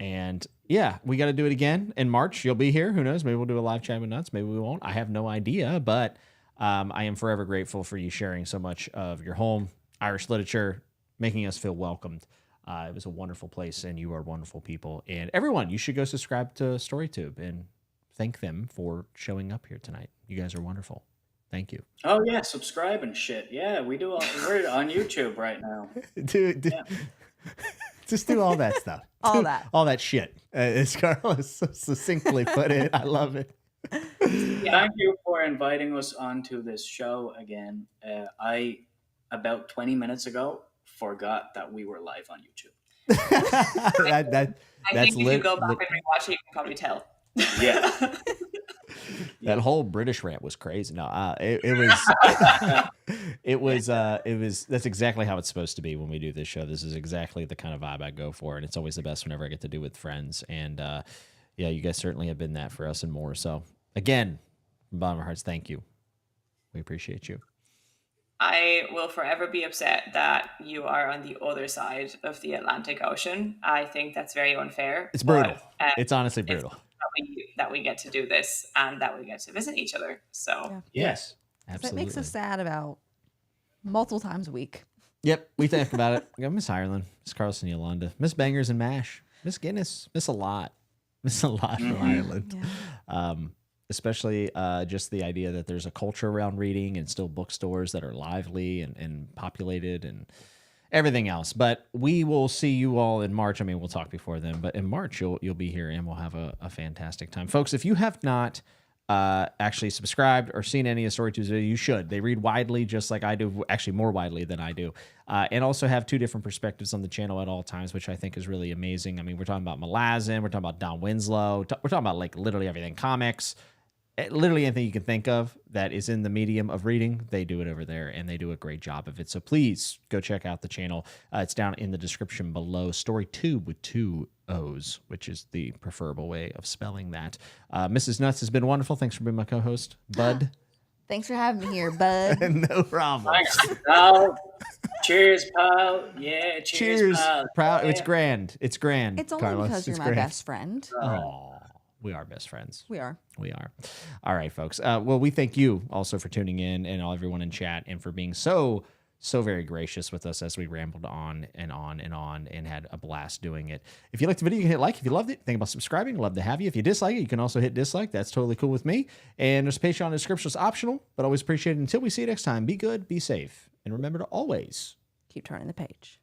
And yeah, we got to do it again in March. You'll be here. Who knows? Maybe we'll do a live chat with Nuts. Maybe we won't. I have no idea, but I am forever grateful for you sharing so much of your home, Irish literature, making us feel welcomed. It was a wonderful place, and you are wonderful people. And everyone, you should go subscribe to StoryToob and thank them for showing up here tonight. You guys are wonderful. Thank you. Oh yeah, subscribe and shit. Yeah, we do. We're on YouTube right now. Dude, just do all that stuff. All that. All that shit. As Carlos so succinctly put it. I love it. Thank you for inviting us onto this show again. I about 20 minutes ago forgot that we were live on YouTube. I that's think if you lit. go back and rewatch it, you can probably tell. Yeah. That whole British rant was crazy. No, it was that's exactly how it's supposed to be when we do this show. This is exactly the kind of vibe I go for, and it's always the best whenever I get to do with friends. And yeah, you guys certainly have been that for us and more. So again, from the bottom of our hearts, thank you. We appreciate you. I will forever be upset that you are on the other side of the Atlantic Ocean. I think that's very unfair. It's brutal. But, It's honestly brutal. that we get to do this and that we get to visit each other. So Yeah. Yes, That absolutely. makes us sad about multiple times a week. Yep, we think about it. We got Miss Ireland, Miss Carlson, Yolanda, Miss Bangers and Mash, Miss Guinness, Miss a lot from Ireland. Yeah. Especially just the idea that there's a culture around reading and still bookstores that are lively and populated and everything else. But we will see you all in March. I mean, we'll talk before then, but in March you'll be here and we'll have a fantastic time. Folks, if you have not actually subscribed or seen any of StoryToob's videos, you should. They read widely, just like I do, actually more widely than I do, and also have two different perspectives on the channel at all times, which I think is really amazing. I mean, we're talking about Malazan, we're talking about Don Winslow, we're talking about like literally everything, comics, literally anything you can think of that is in the medium of reading, they do it over there, and they do a great job of it. So please go check out the channel. It's down in the description below. StoryToob with 2 O's, which is the preferable way of spelling that. Mrs. Nuts has been wonderful. Thanks for being my co-host, Bud. Thanks for having me here, bud. No problem. Thanks, pal. Cheers, pal. Yeah, cheers, pal. Proud. Yeah. It's grand. It's grand. It's only Carlos. because you're It's my grand. best friend. Oh, we are best friends. We are. We are. All right, folks. Well, we thank you also for tuning in, and all everyone in chat, and for being so very gracious with us as we rambled on and on and on and had a blast doing it. If you liked the video, you can hit like. If you loved it, think about subscribing. Love to have you. If you dislike it, you can also hit dislike. That's totally cool with me. And there's Patreon in the description. It's optional, but always appreciated. Until we see you next time, be good, be safe, and remember to always Keep turning the page.